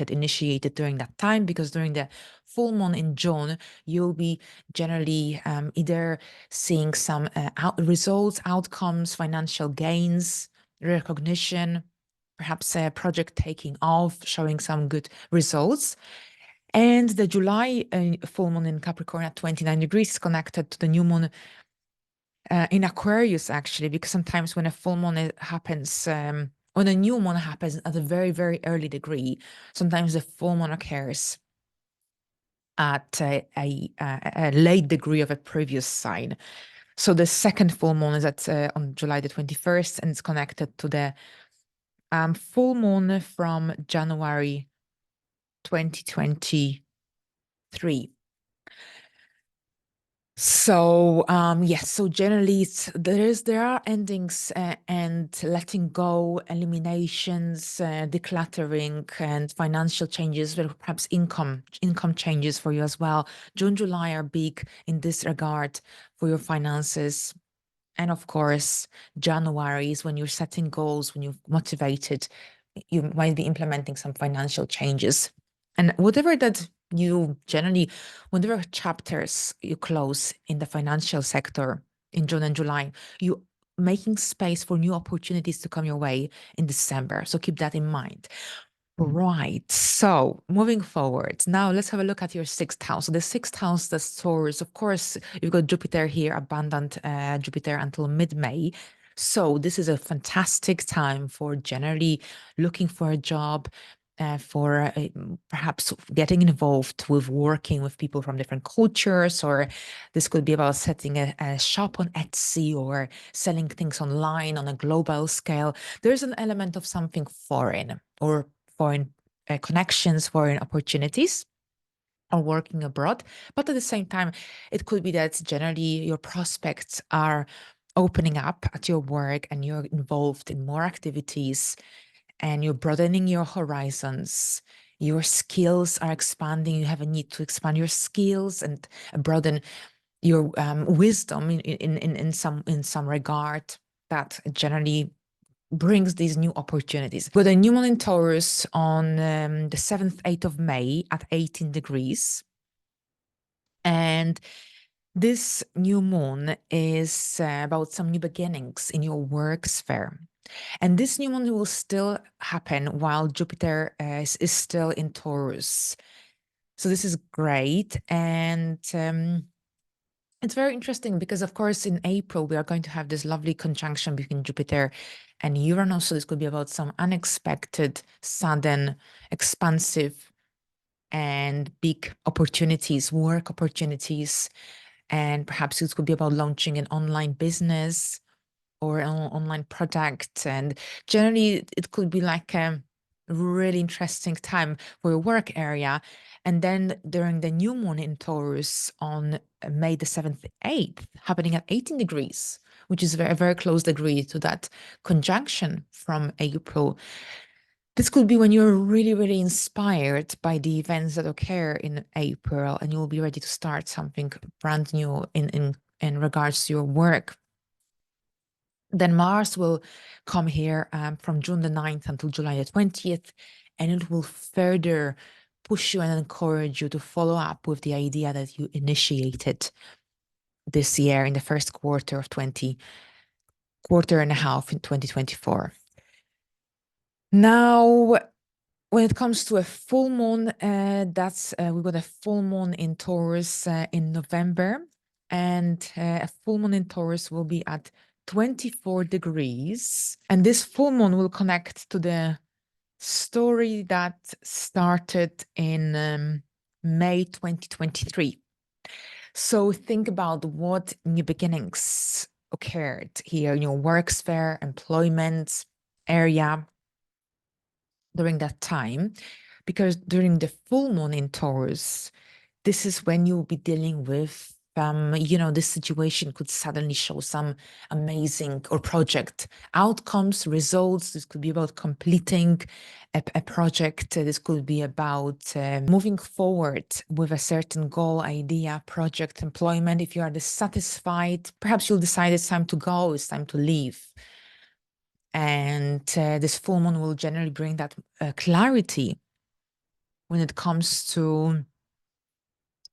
initiated during that time, because during the full moon in June, you'll be generally either seeing some results, outcomes, financial gains, recognition, perhaps a project taking off, showing some good results. And the July full moon in Capricorn at 29 degrees is connected to the new moon in Aquarius, actually, because sometimes when a full moon happens, when a new moon happens at a very, very early degree, sometimes the full moon occurs at a late degree of a previous sign. So the second full moon is on July the 21st, and it's connected to the full moon from January 2023. So yes, so generally there are endings and letting go, eliminations, decluttering, and financial changes, but perhaps income changes for you as well. June, July are big in this regard for your finances. And of course, January is when you're setting goals, when you're motivated, you might be implementing some financial changes. And whatever that you generally, whatever chapters you close in the financial sector in June and July, you making space for new opportunities to come your way in December. So keep that in mind. Right. So moving forward, now let's have a look at your sixth house. So the sixth house, that's Taurus. Of course, you've got Jupiter here, abundant Jupiter until mid-May. So this is a fantastic time for generally looking for a job, for perhaps getting involved with working with people from different cultures, or this could be about setting a shop on Etsy or selling things online on a global scale. There's an element of something foreign or foreign connections, foreign opportunities, or working abroad. But at the same time, it could be that generally your prospects are opening up at your work and you're involved in more activities and you're broadening your horizons. Your skills are expanding. You have a need to expand your skills and broaden your wisdom in some regard. That generally brings these new opportunities. With a new moon in Taurus on the 7th, 8th of May at 18 degrees. And this new moon is about some new beginnings in your work sphere. And this new moon will still happen while Jupiter is still in Taurus. So this is great. And it's very interesting because, of course, in April, we are going to have this lovely conjunction between Jupiter and Uranus. So this could be about some unexpected, sudden, expansive, and big opportunities, work opportunities. And perhaps it could be about launching an online business or an online product. And generally, it could be like a really interesting time for your work area. And then during the new moon in Taurus on May the 7th, 8th, happening at 18 degrees, which is a very, very close degree to that conjunction from April. This could be when you're really, really inspired by the events that occur in April, and you'll be ready to start something brand new in regards to your work. Then Mars will come here from June the 9th until July the 20th, and it will further push you and encourage you to follow up with the idea that you initiated this year in the first quarter and a half in 2024. Now, when it comes to a full moon, we've got a full moon in Taurus in November, and a full moon in Taurus will be at 24 degrees. And this full moon will connect to the story that started in May 2023. So think about what new beginnings occurred here in your work sphere, employment area during that time, because during the full moon in Taurus, this is when you'll be dealing with this situation could suddenly show some amazing or project outcomes, results. This could be about completing a project. This could be about moving forward with a certain goal, idea, project, employment. If you are dissatisfied, perhaps you'll decide it's time to go, it's time to leave. And this full moon will generally bring that clarity when it comes to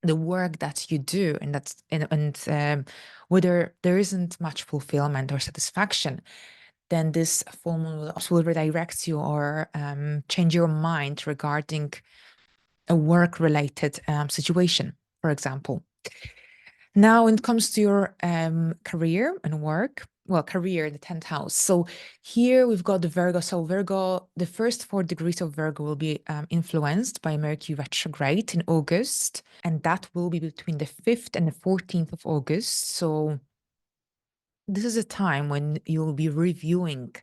the work that you do, and whether there isn't much fulfillment or satisfaction, then this full moon will redirect you or change your mind regarding a work-related situation, for example. Now, when it comes to your career and work, well, career, the 10th house. So here we've got the Virgo. So Virgo, the first 4 degrees of Virgo will be influenced by Mercury retrograde in August. And that will be between the 5th and the 14th of August. So this is a time when you'll be reviewing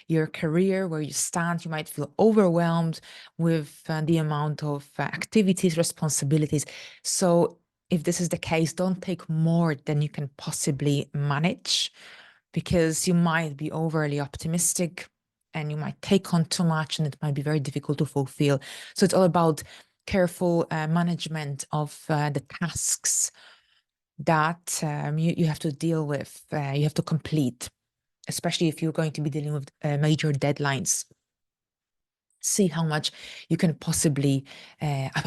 your career, where you stand. You might feel overwhelmed with the amount of activities, responsibilities. So if this is the case, don't take more than you can possibly manage, because you might be overly optimistic and you might take on too much and it might be very difficult to fulfill. So it's all about careful management of the tasks that you have to deal with, you have to complete, especially if you're going to be dealing with major deadlines. See how much you can possibly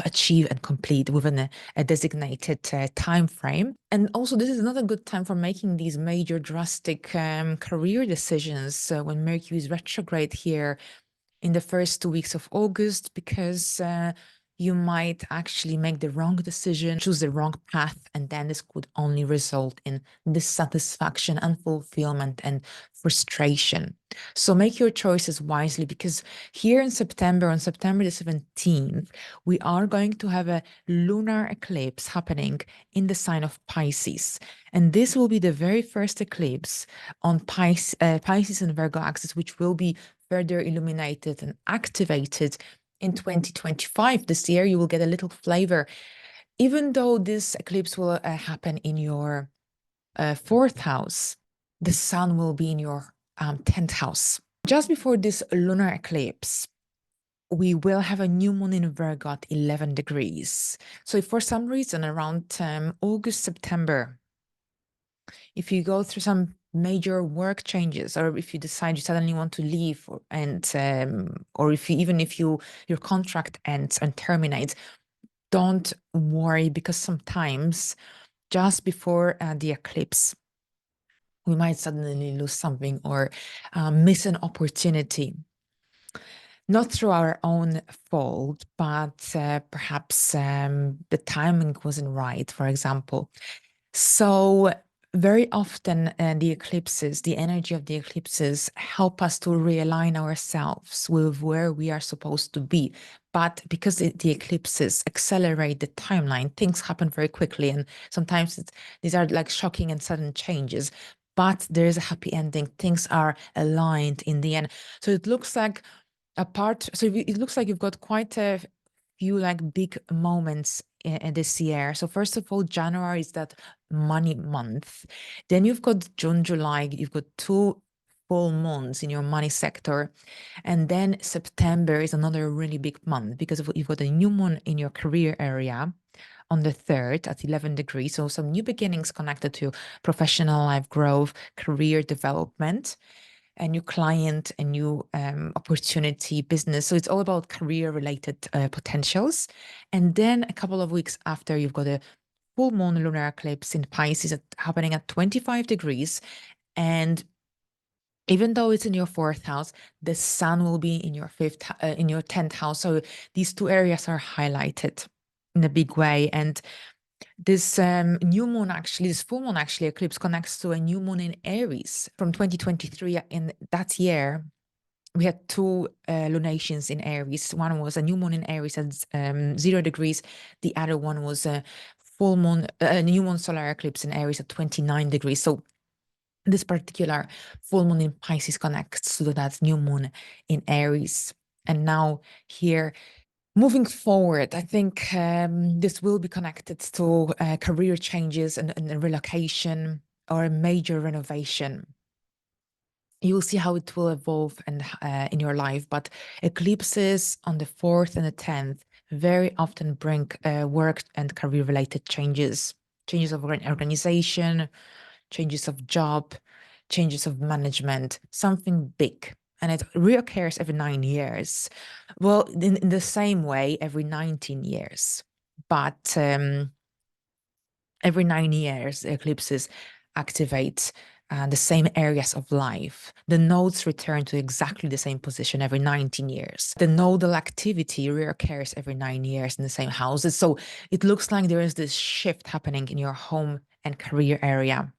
achieve and complete within a designated time frame. And also, this is not a good time for making these major drastic career decisions when Mercury is retrograde here in the first 2 weeks of August, because you might actually make the wrong decision, choose the wrong path, and then this could only result in dissatisfaction, unfulfillment, and frustration. So make your choices wisely, because here in September, on September the 17th, we are going to have a lunar eclipse happening in the sign of Pisces. And this will be the very first eclipse on Pisces and Virgo axis, which will be further illuminated and activated in 2025. This year, you will get a little flavor. Even though this eclipse will happen in your 4th house, the sun will be in your 10th house. Just before this lunar eclipse, we will have a new moon in Virgo at 11 degrees. So if for some reason around August, September, if you go through some major work changes, or if you decide you suddenly want to leave, or if your contract ends and terminates, don't worry, because sometimes just before the eclipse, we might suddenly lose something or miss an opportunity. Not through our own fault, but perhaps the timing wasn't right, for example. So very often the eclipses, the energy of the eclipses, help us to realign ourselves with where we are supposed to be. But because the eclipses accelerate the timeline, things happen very quickly. And sometimes these are like shocking and sudden changes. But there is a happy ending. Things are aligned in the end. So it looks like it looks like you've got quite a few like big moments in this year. So first of all, January is that money month. Then you've got June, July, you've got 2 full months in your money sector. And then September is another really big month, because you've got a new moon in your career area on the 3rd at 11 degrees. So some new beginnings connected to professional life growth, career development, a new client, a new opportunity, business. So it's all about career-related potentials. And then a couple of weeks after, you've got a full moon lunar eclipse in Pisces happening at 25 degrees. And even though it's in your 4th house, the sun will be in your 10th house. So these 2 areas are highlighted in a big way. And this new moon, actually, this full moon actually eclipse connects to a new moon in Aries from 2023. In that year, we had 2 lunations in Aries. One was a new moon in Aries at 0 degrees. The other one was a full moon, a new moon solar eclipse in Aries at 29 degrees. So this particular full moon in Pisces connects to that new moon in Aries. And now here, Moving forward, I think this will be connected to career changes and relocation or a major renovation. You will see how it will evolve in your life, but eclipses on the 4th and the 10th very often bring work and career related changes, changes of organization, changes of job, changes of management, something big. And it reoccurs every 9 years. Well, in the same way, every 19 years. But every 9 years, eclipses activate the same areas of life. The nodes return to exactly the same position every 19 years. The nodal activity reoccurs every 9 years in the same houses. So it looks like there is this shift happening in your home and career area,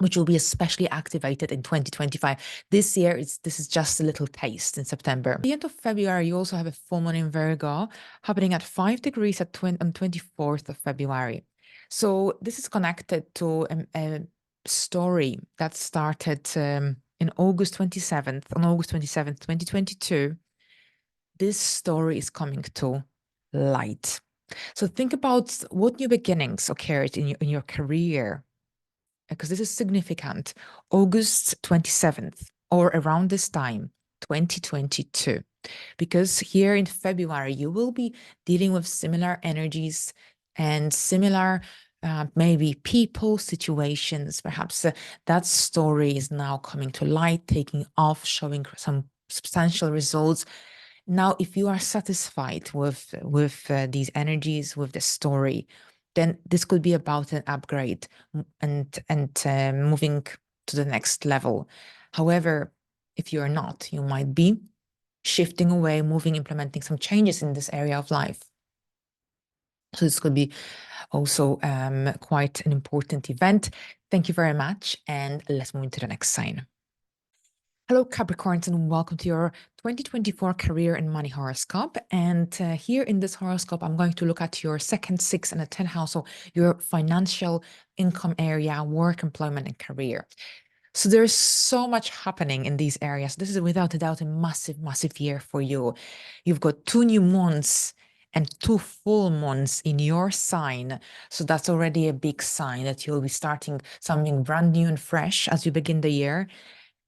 which will be especially activated in 2025. This year, this is just a little taste in September. At the end of February, you also have a full moon in Virgo happening at 5 degrees on 24th of February. So this is connected to a story that started in August 27th, on August 27th, 2022. This story is coming to light. So think about what new beginnings occurred in your career, because this is significant. August 27th, or around this time, 2022. Because here in February, you will be dealing with similar energies and similar maybe people, situations. Perhaps that story is now coming to light, taking off, showing some substantial results. Now, if you are satisfied with these energies, with the story, then this could be about an upgrade and moving to the next level. However, if you are not, you might be shifting away, moving, implementing some changes in this area of life. So this could be also quite an important event. Thank you very much, and let's move into the next sign. Hello, Capricorns, and welcome to your 2024 career and money horoscope. And here in this horoscope, I'm going to look at your 2nd, 6th, and 10th house, so your financial income area, work, employment, and career. So there's so much happening in these areas. This is without a doubt a massive, massive year for you. You've got 2 new months and 2 full months in your sign. So that's already a big sign that you'll be starting something brand new and fresh as you begin the year.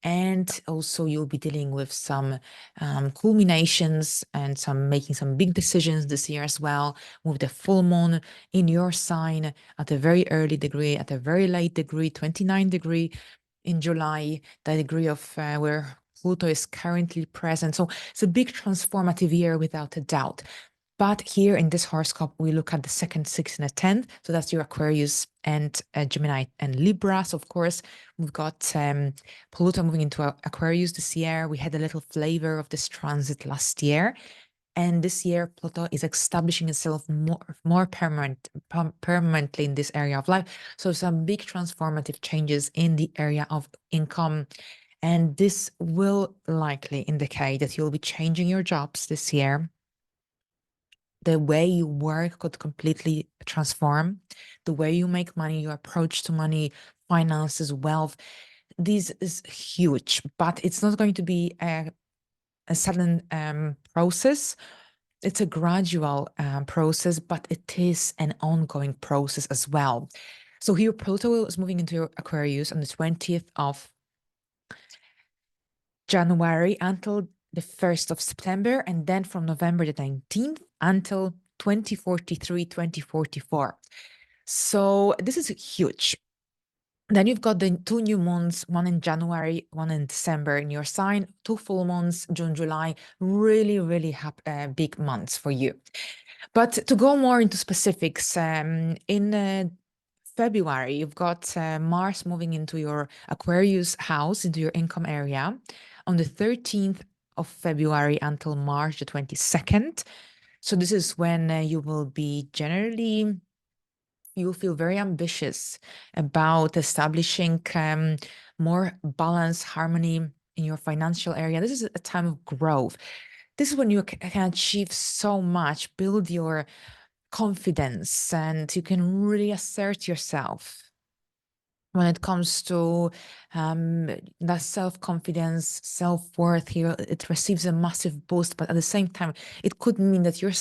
And also you'll be dealing with some culminations and making some big decisions this year as well, with the full moon in your sign at a very early degree, at a very late degree, 29 degree in July, the degree of where Pluto is currently present. So it's a big transformative year without a doubt. But here in this horoscope, we look at the 2nd, 6th, and the 10th. So that's your Aquarius and Gemini and Libra. So of course, we've got Pluto moving into Aquarius this year. We had a little flavor of this transit last year. And this year, Pluto is establishing itself more permanently in this area of life. So some big transformative changes in the area of income. And this will likely indicate that you'll be changing your jobs this year. The way you work could completely transform. The way you make money, your approach to money, finances, wealth. This is huge, but it's not going to be a sudden process. It's a gradual process, but it is an ongoing process as well. So here, Pluto is moving into your Aquarius on the 20th of January until the 1st of September, and then from November the 19th until 2043, 2044. So this is huge. Then you've got the 2 new months, one in January, one in December in your sign, 2 full months, June, July, really, really big months for you. But to go more into specifics, in February, you've got Mars moving into your Aquarius house, into your income area on the 13th of February until March the 22nd. So this is when you will be generally, you'll feel very ambitious about establishing more balance, harmony in your financial area. This is a time of growth. This is when you can achieve so much, build your confidence, and you can really assert yourself. when it comes to that self-confidence, self-worth here, it receives a massive boost. But at the same time, it could mean that your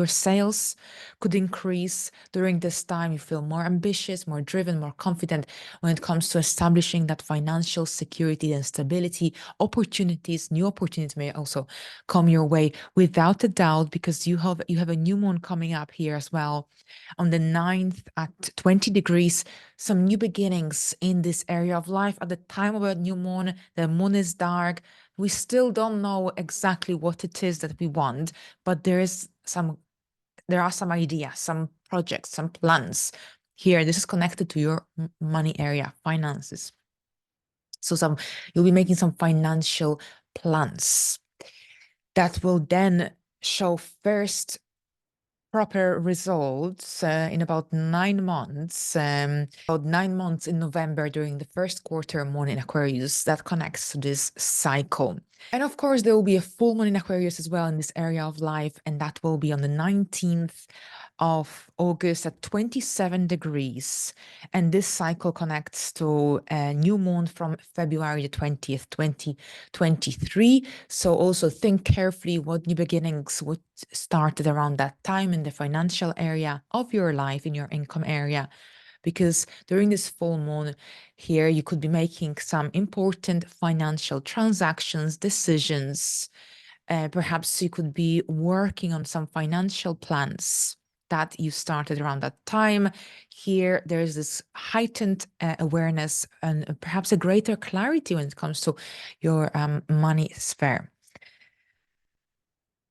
sales could increase during this time. You feel more ambitious, more driven, more confident when it comes to establishing that financial security and stability. Opportunities, new opportunities may also come your way without a doubt, because you have a new moon coming up here as well on the 9th at 20 degrees. Some new beginnings in this area of life. At the time of a new moon, the moon is dark. We still don't know exactly what it is that we want, but there are some ideas, some projects, some plans here. This is connected to your money area, finances. So you'll be making some financial plans that will then show first proper results in about 9 months, about 9 months in November during the first quarter moon in Aquarius that connects to this cycle. And of course, there will be a full moon in Aquarius as well in this area of life, and that will be on the 19th of August at 27 degrees. And this cycle connects to a new moon from February the 20th, 2023. So also think carefully what new beginnings would started around that time in the financial area of your life, in your income area. Because during this full moon here, you could be making some important financial transactions, decisions. Perhaps you could be working on some financial plans that you started around that time. Here, there's this heightened awareness and perhaps a greater clarity when it comes to your money sphere.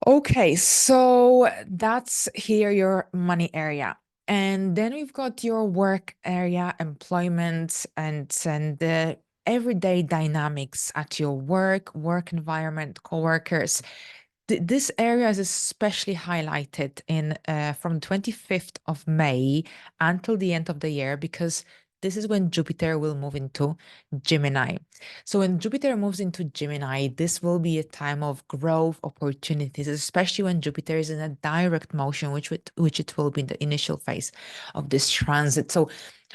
Okay, so that's here your money area. And then we've got your work area, employment, and the everyday dynamics at your work environment, coworkers. This area is especially highlighted in from 25th of May until the end of the year, because this is when Jupiter will move into Gemini. So when Jupiter moves into Gemini, this will be a time of growth opportunities, especially when Jupiter is in a direct motion, which it will be in the initial phase of this transit. So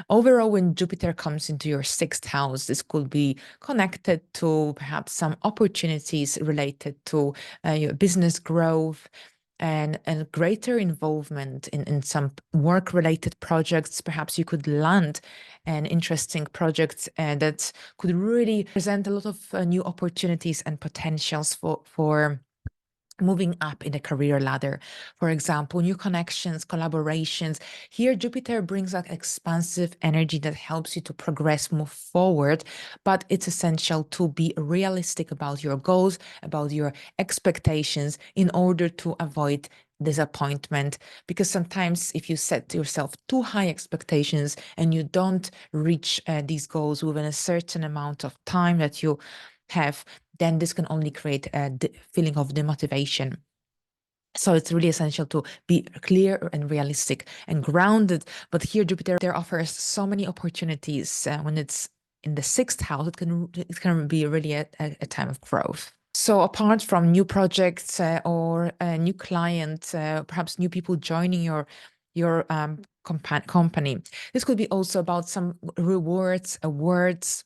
overall, when Jupiter comes into your 6th house, this could be connected to perhaps some opportunities related to your business growth and greater involvement in some work-related projects. Perhaps you could land an interesting project that could really present a lot of new opportunities and potentials for moving up in the career ladder. For example, new connections, collaborations. Here, Jupiter brings that expansive energy that helps you to progress, move forward, but it's essential to be realistic about your goals, about your expectations in order to avoid disappointment. Because sometimes if you set yourself too high expectations and you don't reach these goals within a certain amount of time that you have, then this can only create a feeling of demotivation. So it's really essential to be clear and realistic and grounded. But here, Jupiter offers so many opportunities. When it's in the 6th house, it can be really a time of growth. So apart from new projects or a new clients, perhaps new people joining your company, this could be also about some rewards, awards,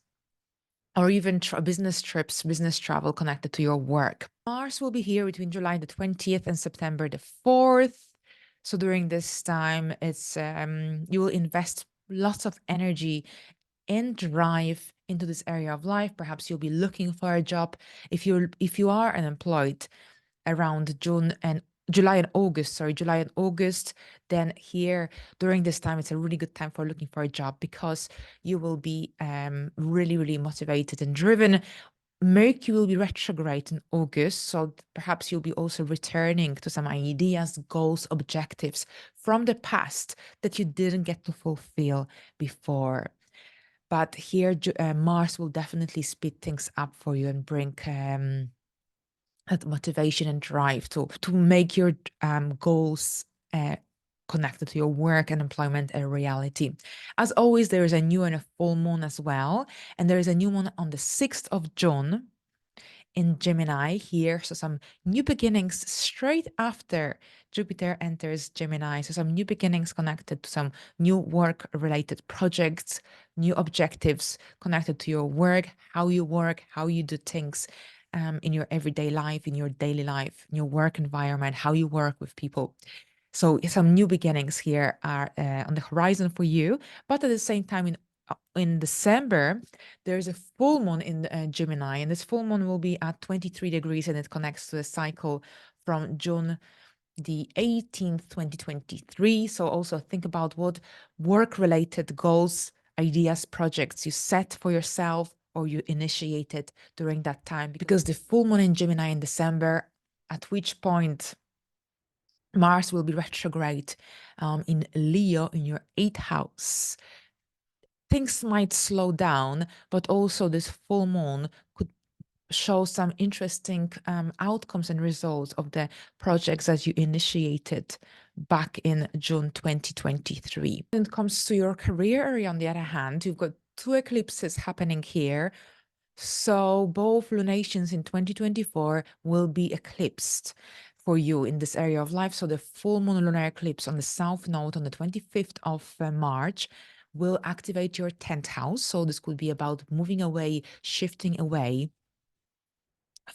or even business trips, business travel connected to your work. Mars will be here between July the 20th and September the 4th. So during this time, it's you will invest lots of energy and drive into this area of life. Perhaps you'll be looking for a job. If you are unemployed around July and August, then here during this time, it's a really good time for looking for a job, because you will be really, really motivated and driven. Mercury will be retrograde in August, so perhaps you'll be also returning to some ideas, goals, objectives from the past that you didn't get to fulfill before. But here, Mars will definitely speed things up for you and bring that motivation and drive to make your goals connected to your work and employment a reality. As always, there is a new and a full moon as well, and there is a new moon on the 6th of June in Gemini here. So some new beginnings straight after Jupiter enters Gemini. So some new beginnings connected to some new work-related projects, new objectives connected to your work, how you do things in your everyday life, in your daily life, in your work environment, how you work with people. So some new beginnings here are on the horizon for you, but at the same time in December, there's a full moon in Gemini, and this full moon will be at 23 degrees, and it connects to a cycle from June the 18th, 2023. So also think about what work-related goals, ideas, projects you set for yourself or you initiated during that time. Because the full moon in Gemini in December, at which point Mars will be retrograde in Leo in your 8th house. Things might slow down, but also this full moon could show some interesting outcomes and results of the projects that you initiated back in June 2023. When it comes to your career area, on the other hand, you've got two eclipses happening here. So both lunations in 2024 will be eclipsed for you in this area of life. So the full moon lunar eclipse on the south node on the 25th of March will activate your 10th house. So this could be about moving away, shifting away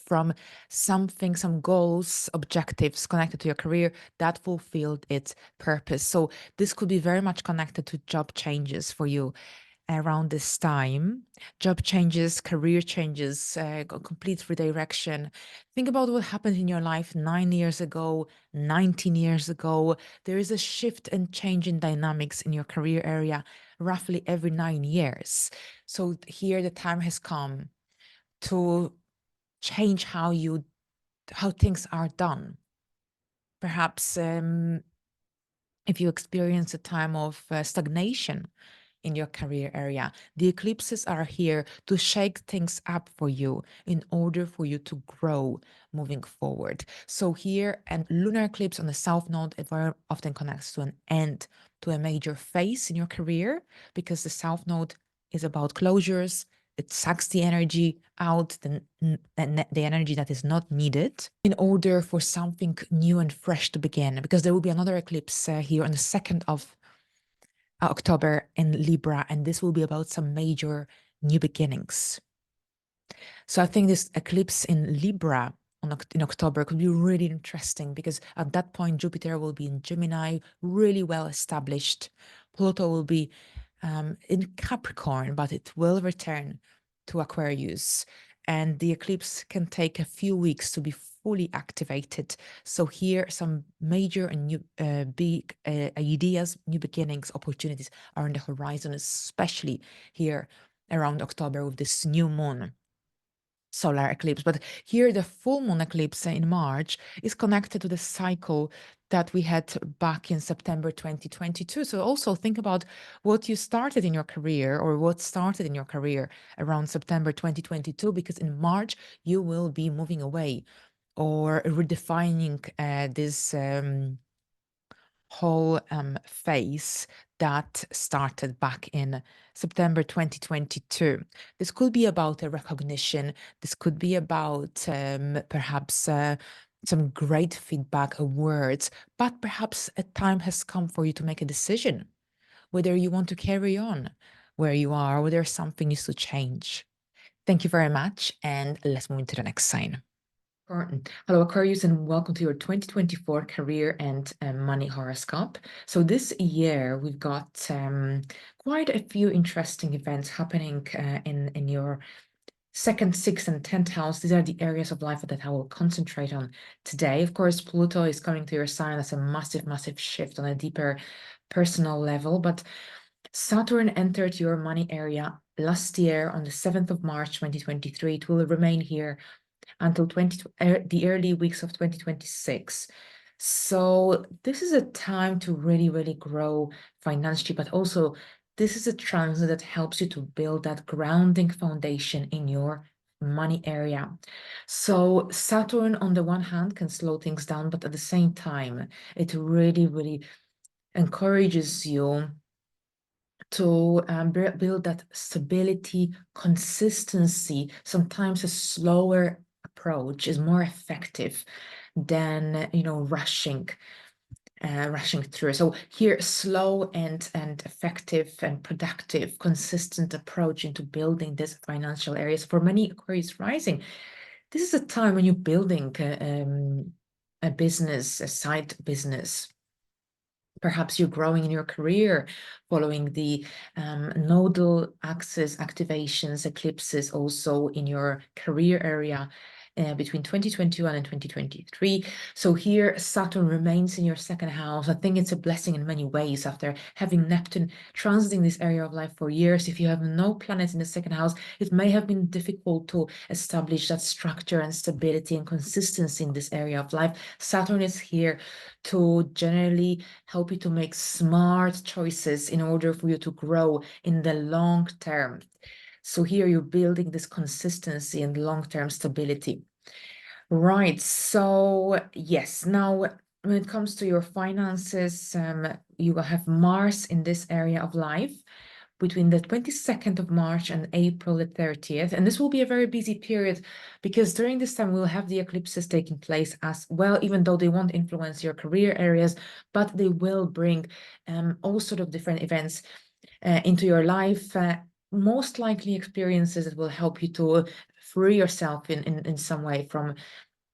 from something, some goals, objectives connected to your career that fulfilled its purpose. So this could be very much connected to job changes for you around this time. Job changes, career changes, complete redirection. Think about what happened in your life 9 years ago, 19 years ago. There is a shift and change in dynamics in your career area roughly every 9 years. So here the time has come to change how things are done. Perhaps if you experience a time of stagnation in your career area, the eclipses are here to shake things up for you in order for you to grow moving forward. So here, and lunar eclipse on the south node, it very often connects to an end, to a major phase in your career, because the south node is about closures. It sucks the energy out, the energy that is not needed, in order for something new and fresh to begin. Because there will be another eclipse here on the 2nd of October in Libra, and this will be about some major new beginnings. So I think this eclipse in Libra in October could be really interesting, because at that point Jupiter will be in Gemini, really well established. Pluto will be in Capricorn, but it will return to Aquarius, and the eclipse can take a few weeks to be fully activated. So here some major and new big ideas, new beginnings, opportunities are on the horizon, especially here around October with this new moon solar eclipse. But here the full moon eclipse in March is connected to the cycle that we had back in September 2022. So also think about what you started in your career, or what started in your career around September 2022, because in March you will be moving away or redefining this whole phase that started back in September 2022. This could be about a recognition. This could be about perhaps some great feedback, awards, but perhaps a time has come for you to make a decision whether you want to carry on where you are, whether something needs to change. Thank you very much, and let's move into the next sign. Hello, Aquarius, and welcome to your 2024 career and money horoscope. So this year, we've got quite a few interesting events happening in your 2nd, 6th, and 10th house. These are the areas of life that I will concentrate on today. Of course, Pluto is coming to your sign. That's a massive, massive shift on a deeper personal level. But Saturn entered your money area last year on the 7th of March, 2023. It will remain here until the early weeks of 2026. So this is a time to really, really grow financially, but also this is a transit that helps you to build that grounding foundation in your money area. So Saturn, on the one hand, can slow things down, but at the same time, it really, really encourages you to build that stability, consistency, sometimes a slower approach is more effective than, you know, rushing through. So here, slow and effective and productive, consistent approach into building this financial areas. For many Aquarius rising, this is a time when you're building a business, a side business. Perhaps you're growing in your career following the nodal axis activations, eclipses also in your career area between 2021 and 2023. So here Saturn remains in your second house. I think it's a blessing in many ways after having Neptune transiting this area of life for years. If you have no planets in the second house, it may have been difficult to establish that structure and stability and consistency in this area of life. Saturn is here to generally help you to make smart choices in order for you to grow in the long term. So here you're building this consistency and long-term stability. Right, so yes, now when it comes to your finances, you will have Mars in this area of life between the 22nd of March and April the 30th. And this will be a very busy period because during this time we'll have the eclipses taking place as well, even though they won't influence your career areas, but they will bring all sort of different events into your life. Most likely experiences that will help you to free yourself in some way from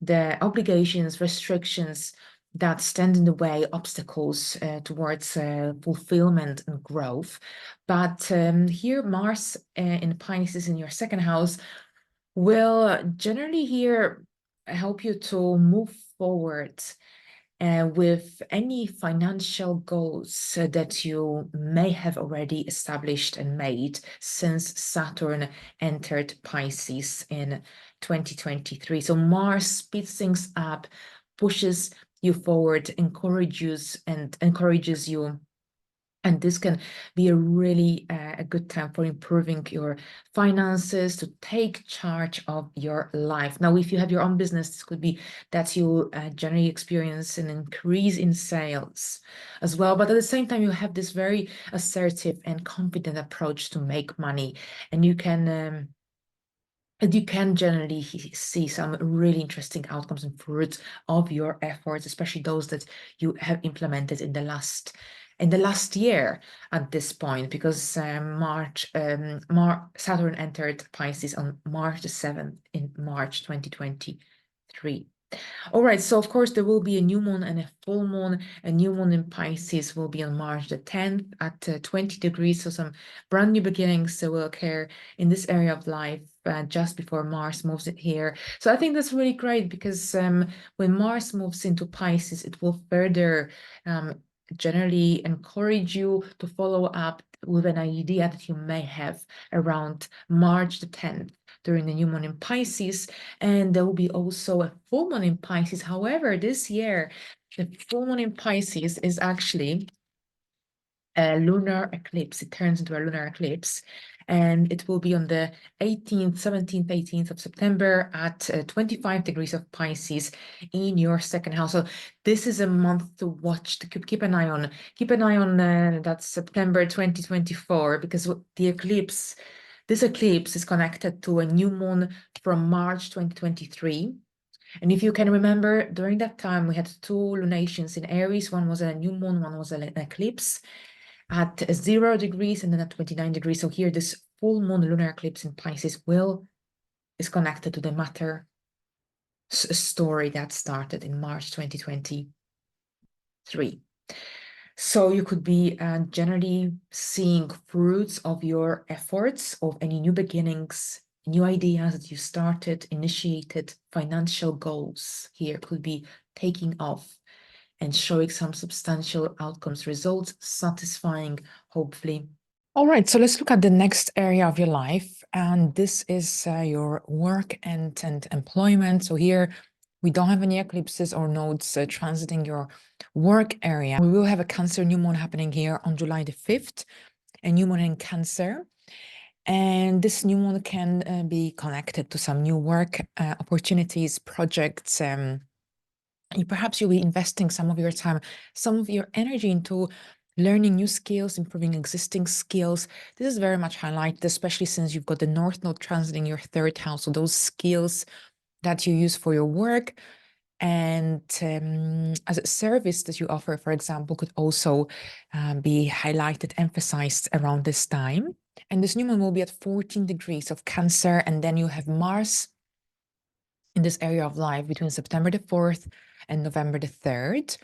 the obligations, restrictions that stand in the way, obstacles towards fulfillment and growth. But here, Mars in Pisces in your second house will generally here help you to move forward with any financial goals that you may have already established and made since Saturn entered Pisces in 2023. So Mars speeds things up, pushes you forward, encourages you. And this can be a really a good time for improving your finances, to take charge of your life. Now, if you have your own business, this could be that you generally experience an increase in sales as well. But at the same time, you have this very assertive and confident approach to make money. And you can generally see some really interesting outcomes and fruits of your efforts, especially those that you have implemented in the last year at this point, because Saturn entered Pisces on March the 7th in March 2023. All right, so of course there will be a new moon and a full moon. A new moon in Pisces will be on March the 10th at 20 degrees. So some brand new beginnings will occur in this area of life just before Mars moves it here. So I think that's really great because when Mars moves into Pisces, it will further generally encourage you to follow up with an idea that you may have around March the 10th during the new moon in Pisces. And there will be also a full moon in Pisces. However, this year, the full moon in Pisces is actually a lunar eclipse. It turns into a lunar eclipse. And it will be on the 18th, 17th, 18th of September at 25 degrees of Pisces in your second house. So this is a month to watch, to keep an eye on. Keep an eye on that September 2024, because this eclipse is connected to a new moon from March 2023. And if you can remember, during that time, we had two lunations in Aries. One was a new moon, one was an eclipse at 0 degrees and then at 29 degrees. So here, this full moon lunar eclipse in Pisces is connected to the matter story that started in March 2023. So you could be generally seeing fruits of your efforts, of any new beginnings, new ideas that you started, initiated, financial goals here could be taking off and showing some substantial outcomes, results, satisfying, hopefully. All right, so let's look at the next area of your life. And this is your work and employment. So here we don't have any eclipses or nodes transiting your work area. We will have a Cancer new moon happening here on July the 5th, a new moon in Cancer. And this new moon can be connected to some new work opportunities, projects. Perhaps you'll be investing some of your time, some of your energy into learning new skills, improving existing skills. This is very much highlighted, especially since you've got the North Node transiting your third house. So those skills that you use for your work, and as a service that you offer, for example, could also be highlighted, emphasized around this time. And this new moon will be at 14 degrees of Cancer, and then you have Mars in this area of life between September the 4th and November the 3rd.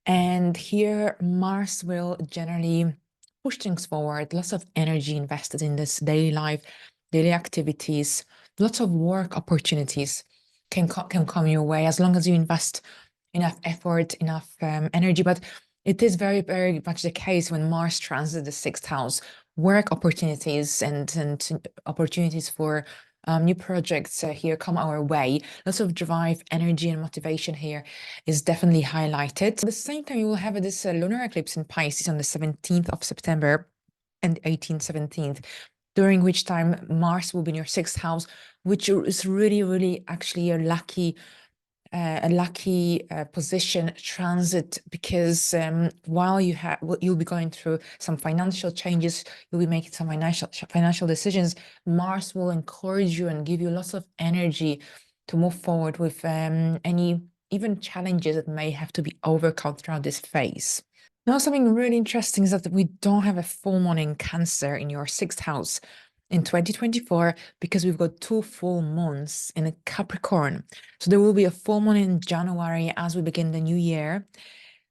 And here, Mars will generally push things forward, lots of energy invested in this daily life, daily activities, lots of work opportunities can come your way as long as you invest enough effort, enough energy. But it is very, very much the case when Mars transits the sixth house. Work opportunities and opportunities for new projects here come our way. Lots of drive, energy, and motivation here is definitely highlighted. At the same time, you will have this lunar eclipse in Pisces on the 17th of September and 18th, 17th, during which time Mars will be in your sixth house, which is really, really actually a lucky position transit, because while you'll be going through some financial changes, you'll be making some financial decisions, Mars will encourage you and give you lots of energy to move forward with any even challenges that may have to be overcome throughout this phase. Now, something really interesting is that we don't have a full moon in Cancer in your sixth house in 2024, because we've got 2 full moons in a Capricorn. So there will be a full moon in January as we begin the new year.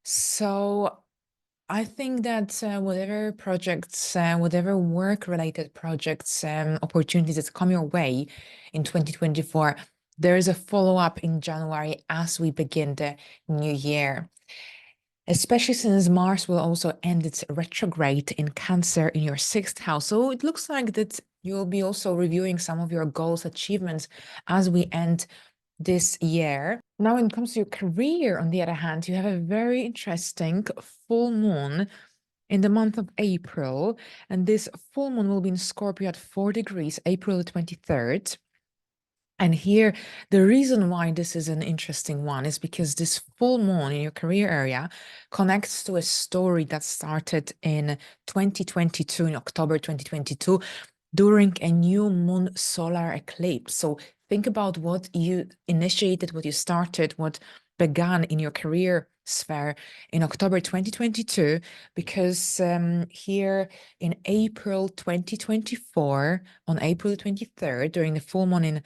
So I think that whatever projects, whatever work-related projects, opportunities that come your way in 2024, there is a follow-up in January as we begin the new year. Especially since Mars will also end its retrograde in Cancer in your sixth house. So it looks like that you'll be also reviewing some of your goals, achievements as we end this year. Now, when it comes to your career, on the other hand, you have a very interesting full moon in the month of April. And this full moon will be in Scorpio at 4 degrees, April the 23rd. And here, the reason why this is an interesting one is because this full moon in your career area connects to a story that started in 2022, in October 2022, during a new moon solar eclipse. So think about what you initiated, what you started, what began in your career sphere in October 2022, because here in April 2024, on April 23rd, during the full moon in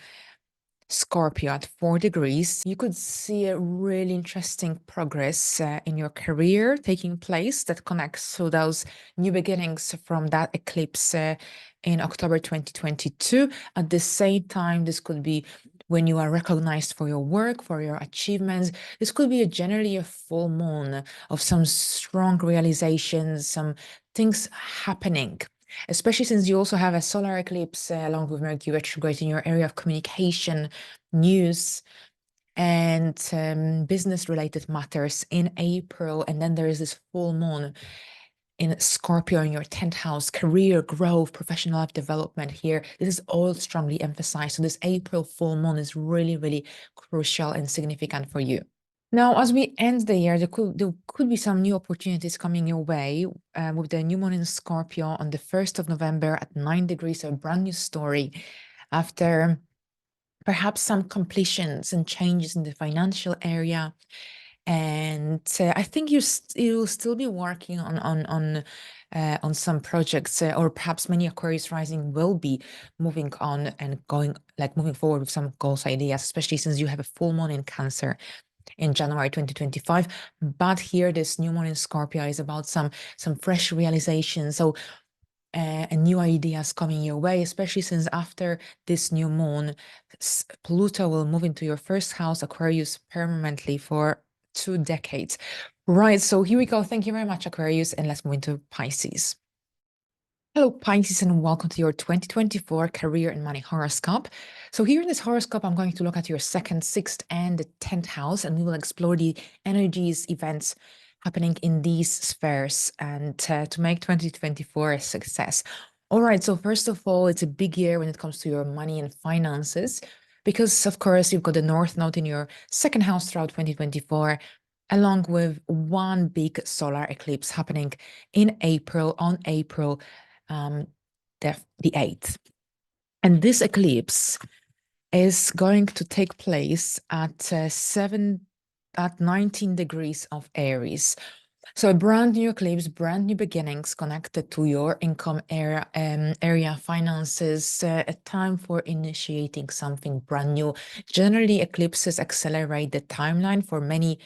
Scorpio at 4 degrees, you could see a really interesting progress in your career taking place that connects to those new beginnings from that eclipse in October 2022. At the same time, this could be when you are recognized for your work, for your achievements. This could be generally a full moon of some strong realizations, some things happening. Especially since you also have a solar eclipse along with Mercury retrograde in your area of communication, news, and business-related matters in April. And then there is this full moon in Scorpio in your 10th house, career growth, professional life development here. This is all strongly emphasized. So this April full moon is really, really crucial and significant for you. Now, as we end the year, there could be some new opportunities coming your way with the new moon in Scorpio on the 1st of November at 9 degrees, a brand new story after perhaps some completions and changes in the financial area. And I think you'll still be working on some projects, or perhaps many Aquarius rising will be moving on and moving forward with some goals, ideas, especially since you have a full moon in Cancer in January 2025. But here, this new moon in Scorpio is about some fresh realizations. So and new ideas coming your way, especially since after this new moon, Pluto will move into your first house, Aquarius, permanently for 2 decades. Right, so here we go. Thank you very much, Aquarius, and let's move into Pisces. Hello, Pisces, and welcome to your 2024 career and money horoscope. So here in this horoscope, I'm going to look at your 2nd, 6th, and the 10th house, and we will explore the energies, events happening in these spheres and to make 2024 a success. All right, so first of all, it's a big year when it comes to your money and finances, because of course, you've got the North Node in your 2nd house throughout 2024, along with one big solar eclipse happening in April, on April the 8th. And this eclipse is going to take place at 19 degrees of Aries. So a brand new eclipse, brand new beginnings connected to your income area, finances, a time for initiating something brand new. Generally, eclipses accelerate the timeline for many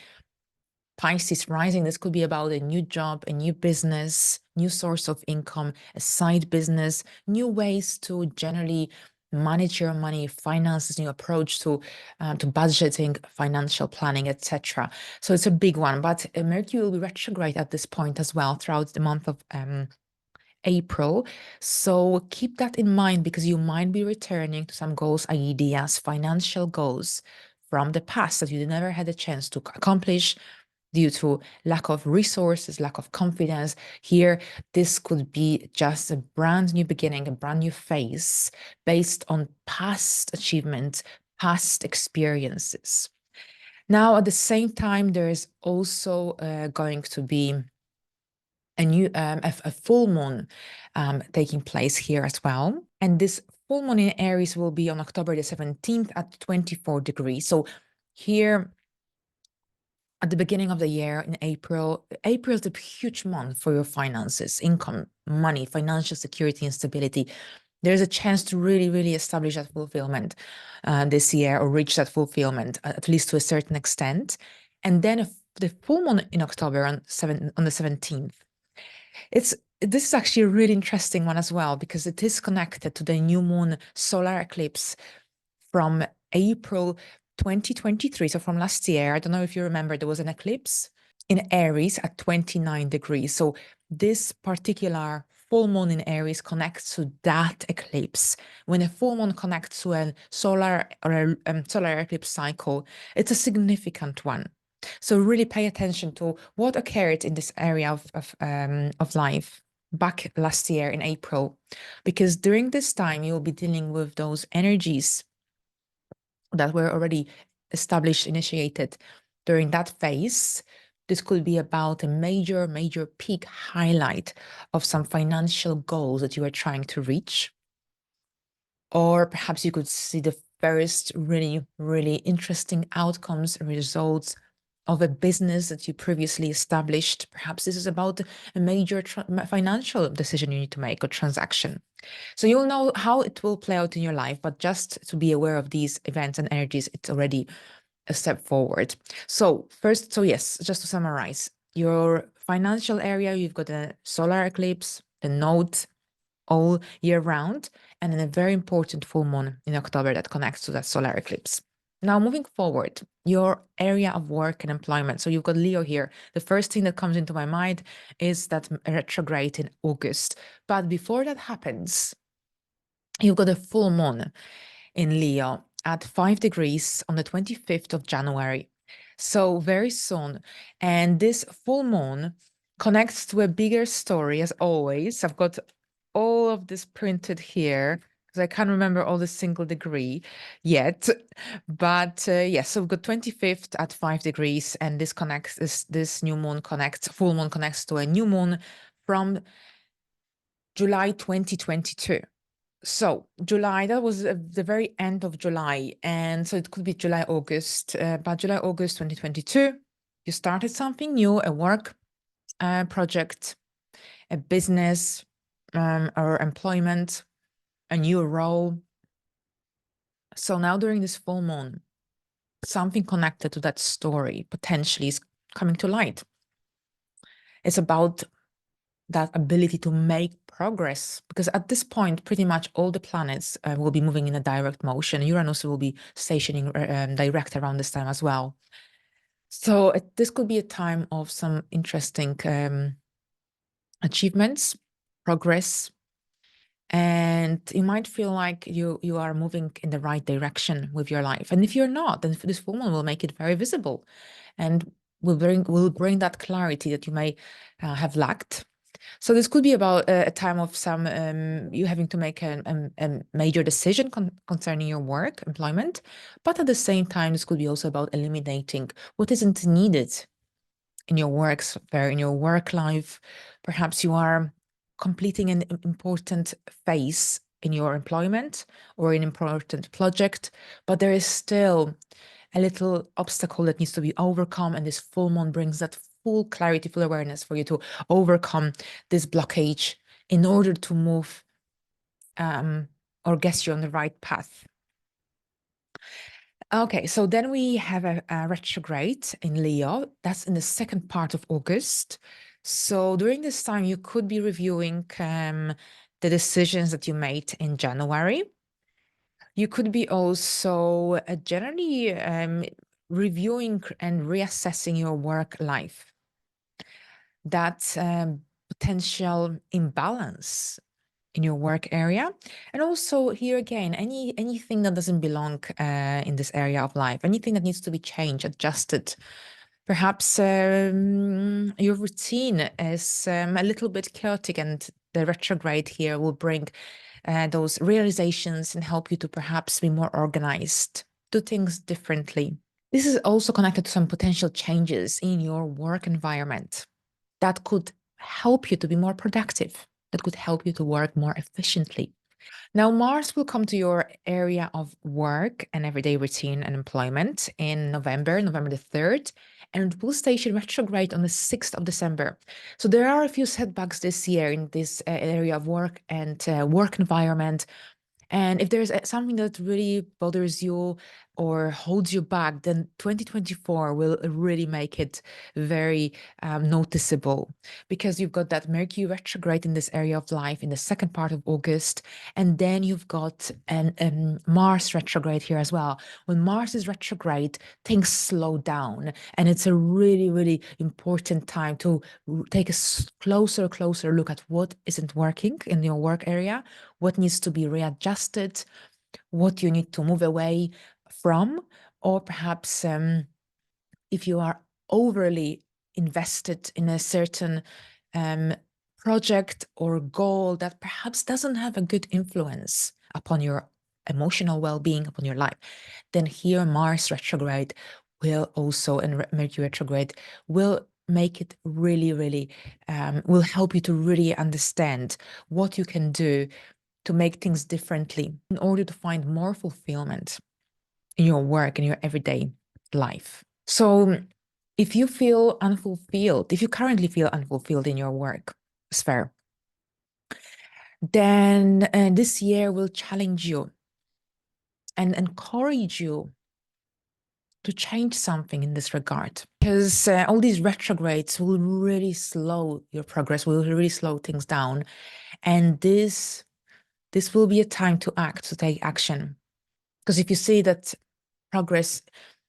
Pisces rising. This could be about a new job, a new business, new source of income, a side business, new ways to generally manage your money, finances, new approach to budgeting, financial planning, etc. So it's a big one. But Mercury will be retrograde at this point as well throughout the month of April. So keep that in mind because you might be returning to some goals, ideas, financial goals from the past that you never had a chance to accomplish due to lack of resources, lack of confidence. Here, this could be just a brand new beginning, a brand new phase based on past achievements, past experiences. Now, at the same time, there is also going to be a full moon taking place here as well. And this full moon in Aries will be on October the 17th at 24 degrees. So here, at the beginning of the year in April is a huge month for your finances, income, money, financial security and stability. There's a chance to really, really establish that fulfillment this year or reach that fulfillment, at least to a certain extent. And then the full moon in October on the 17th. This is actually a really interesting one as well, because it is connected to the new moon solar eclipse from April 2023, so from last year. I don't know if you remember, there was an eclipse in Aries at 29 degrees. So this particular full moon in Aries connects to that eclipse. When a full moon connects to a solar or a solar eclipse cycle, it's a significant one. So really pay attention to what occurred in this area of life back last year in April, because during this time you'll be dealing with those energies that were already established, initiated during that phase. This could be about a major peak highlight of some financial goals that you are trying to reach. Or perhaps you could see the first really interesting outcomes, results of a business that you previously established. Perhaps this is about a major financial decision you need to make or transaction. So you'll know how it will play out in your life, but just to be aware of these events and energies, it's already a step forward. So yes, just to summarize, your financial area, you've got a solar eclipse, the node all year round, and then a very important full moon in October that connects to that solar eclipse. Now, moving forward, your area of work and employment. So you've got Leo here. The first thing that comes into my mind is that retrograde in August. But before that happens, you've got a full moon in Leo at 5 degrees on the 25th of January. So very soon. And this full moon connects to a bigger story, as always. I've got all of this printed here because I can't remember all the single degree yet. But yes, so we've got 25th at 5 degrees, and this new moon connects, full moon connects to a new moon from July 2022. So July, that was the very end of July. And so it could be July, August, but July, August 2022, you started something new, a work project, a business, or employment, a new role. So now during this full moon, something connected to that story potentially is coming to light. It's about that ability to make progress, because at this point, pretty much all the planets will be moving in a direct motion. Uranus will be stationing direct around this time as well. So this could be a time of some interesting achievements, progress, and you might feel like you are moving in the right direction with your life. And if you're not, then this full moon will make it very visible, and will bring that clarity that you may have lacked. So this could be about a time of some you having to make a major decision concerning your work, employment, but at the same time, this could be also about eliminating what isn't needed in your work sphere, in your work life. Perhaps you are completing an important phase in your employment or an important project, but there is still a little obstacle that needs to be overcome, and this full moon brings that full clarity, full awareness for you to overcome this blockage in order to move or get you on the right path. Okay, so then we have a retrograde in Leo. That's in the second part of August. So during this time, you could be reviewing the decisions that you made in January. You could be also generally reviewing and reassessing your work life. That potential imbalance in your work area, and also here again, anything that doesn't belong in this area of life, anything that needs to be changed, adjusted. Perhaps your routine is a little bit chaotic, and the retrograde here will bring those realizations and help you to perhaps be more organized, do things differently. This is also connected to some potential changes in your work environment that could help you to be more productive, that could help you to work more efficiently. Now, Mars will come to your area of work and everyday routine and employment in November the 3rd, and it will station retrograde on the 6th of December. So there are a few setbacks this year in this area of work and work environment. And if there's something that really bothers you or holds you back, then 2024 will really make it very noticeable, because you've got that Mercury retrograde in this area of life in the second part of August. And then you've got an Mars retrograde here as well. When Mars is retrograde, things slow down. And it's a really, really important time to take a closer look at what isn't working in your work area, what needs to be readjusted, what you need to move away from, or perhaps if you are overly invested in a certain project or goal that perhaps doesn't have a good influence upon your emotional well-being, upon your life, then here Mars retrograde will also, and Mercury retrograde will make it really, really, will help you to really understand what you can do to make things differently in order to find more fulfillment in your work, in your everyday life. So if you feel unfulfilled, if you currently feel unfulfilled in your work sphere, then this year will challenge you and encourage you to change something in this regard, because all these retrogrades will really slow your progress, will really slow things down. And this will be a time to act, to take action. Because if you see that progress,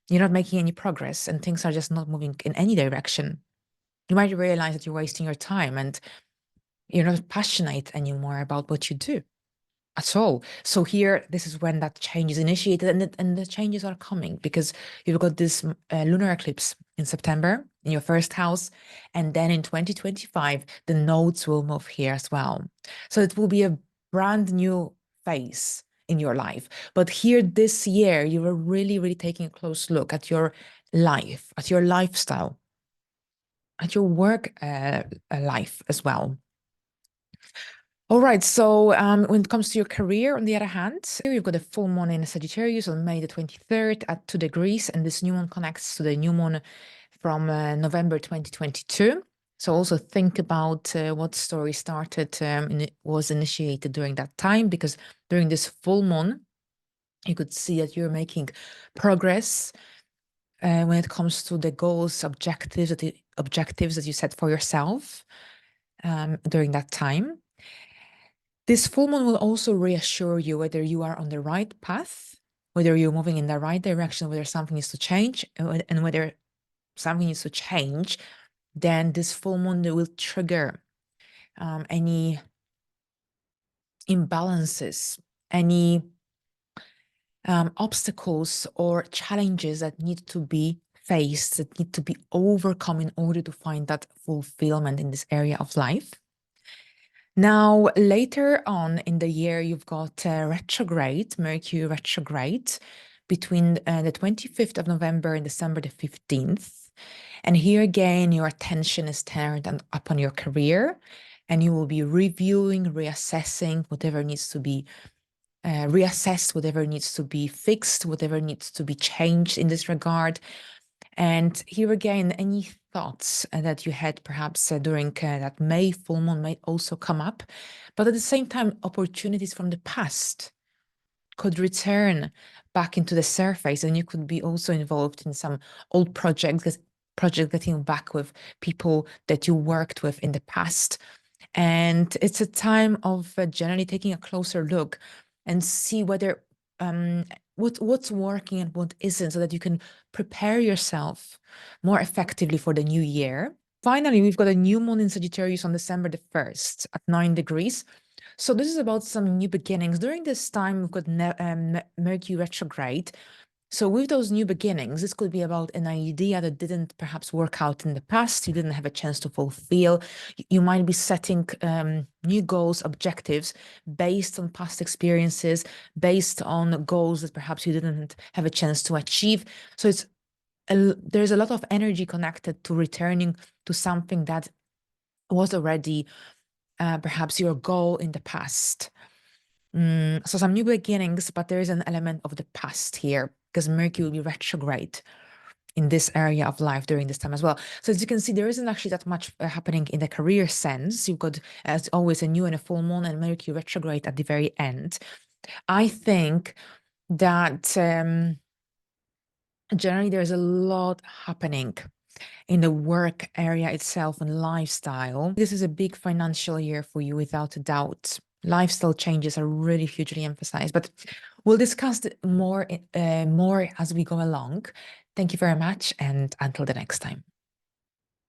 you're not making any progress and things are just not moving in any direction, you might realize that you're wasting your time and you're not passionate anymore about what you do at all. So here, this is when that change is initiated, and the changes are coming, because you've got this lunar eclipse in September in your first house, and then in 2025, the nodes will move here as well. So it will be a brand new phase in your life. But here this year, you are really, really taking a close look at your life, at your lifestyle, at your work life as well. All right, so when it comes to your career, on the other hand, here you've got a full moon in Sagittarius on May the 23rd at 2 degrees, and this new moon connects to the new moon from November 2022. So also think about what story started and it was initiated during that time, because during this full moon, you could see that you're making progress when it comes to the goals, objectives that you set for yourself during that time. This full moon will also reassure you whether you are on the right path, whether you're moving in the right direction, whether something needs to change, and whether something needs to change, then this full moon will trigger any imbalances, any obstacles or challenges that need to be faced, that need to be overcome in order to find that fulfillment in this area of life. Now, later on in the year, you've got retrograde, Mercury retrograde, between the 25th of November and December the 15th. And here again, your attention is turned upon your career and you will be reviewing, reassessing whatever needs to be reassessed, whatever needs to be fixed, whatever needs to be changed in this regard. And here again, any thoughts that you had perhaps during that May full moon might also come up. But at the same time, opportunities from the past could return back into the surface, and you could be also involved in some old projects, getting back with people that you worked with in the past. And it's a time of generally taking a closer look and see whether what's working and what isn't, so that you can prepare yourself more effectively for the new year. Finally, we've got a new moon in Sagittarius on December the 1st at 9 degrees. So this is about some new beginnings. During this time, we've got Mercury retrograde. So with those new beginnings, this could be about an idea that didn't perhaps work out in the past, you didn't have a chance to fulfill. You might be setting new goals, objectives based on past experiences, based on goals that perhaps you didn't have a chance to achieve. So there's a lot of energy connected to returning to something that was already perhaps your goal in the past. So some new beginnings, but there is an element of the past here, because Mercury will be retrograde in this area of life during this time as well. So as you can see, there isn't actually that much happening in the career sense. You've got, as always, a new and a full moon and Mercury retrograde at the very end. I think that generally there's a lot happening in the work area itself and lifestyle. This is a big financial year for you, without a doubt. Lifestyle changes are really hugely emphasized, but we'll discuss more as we go along. Thank you very much, and until the next time.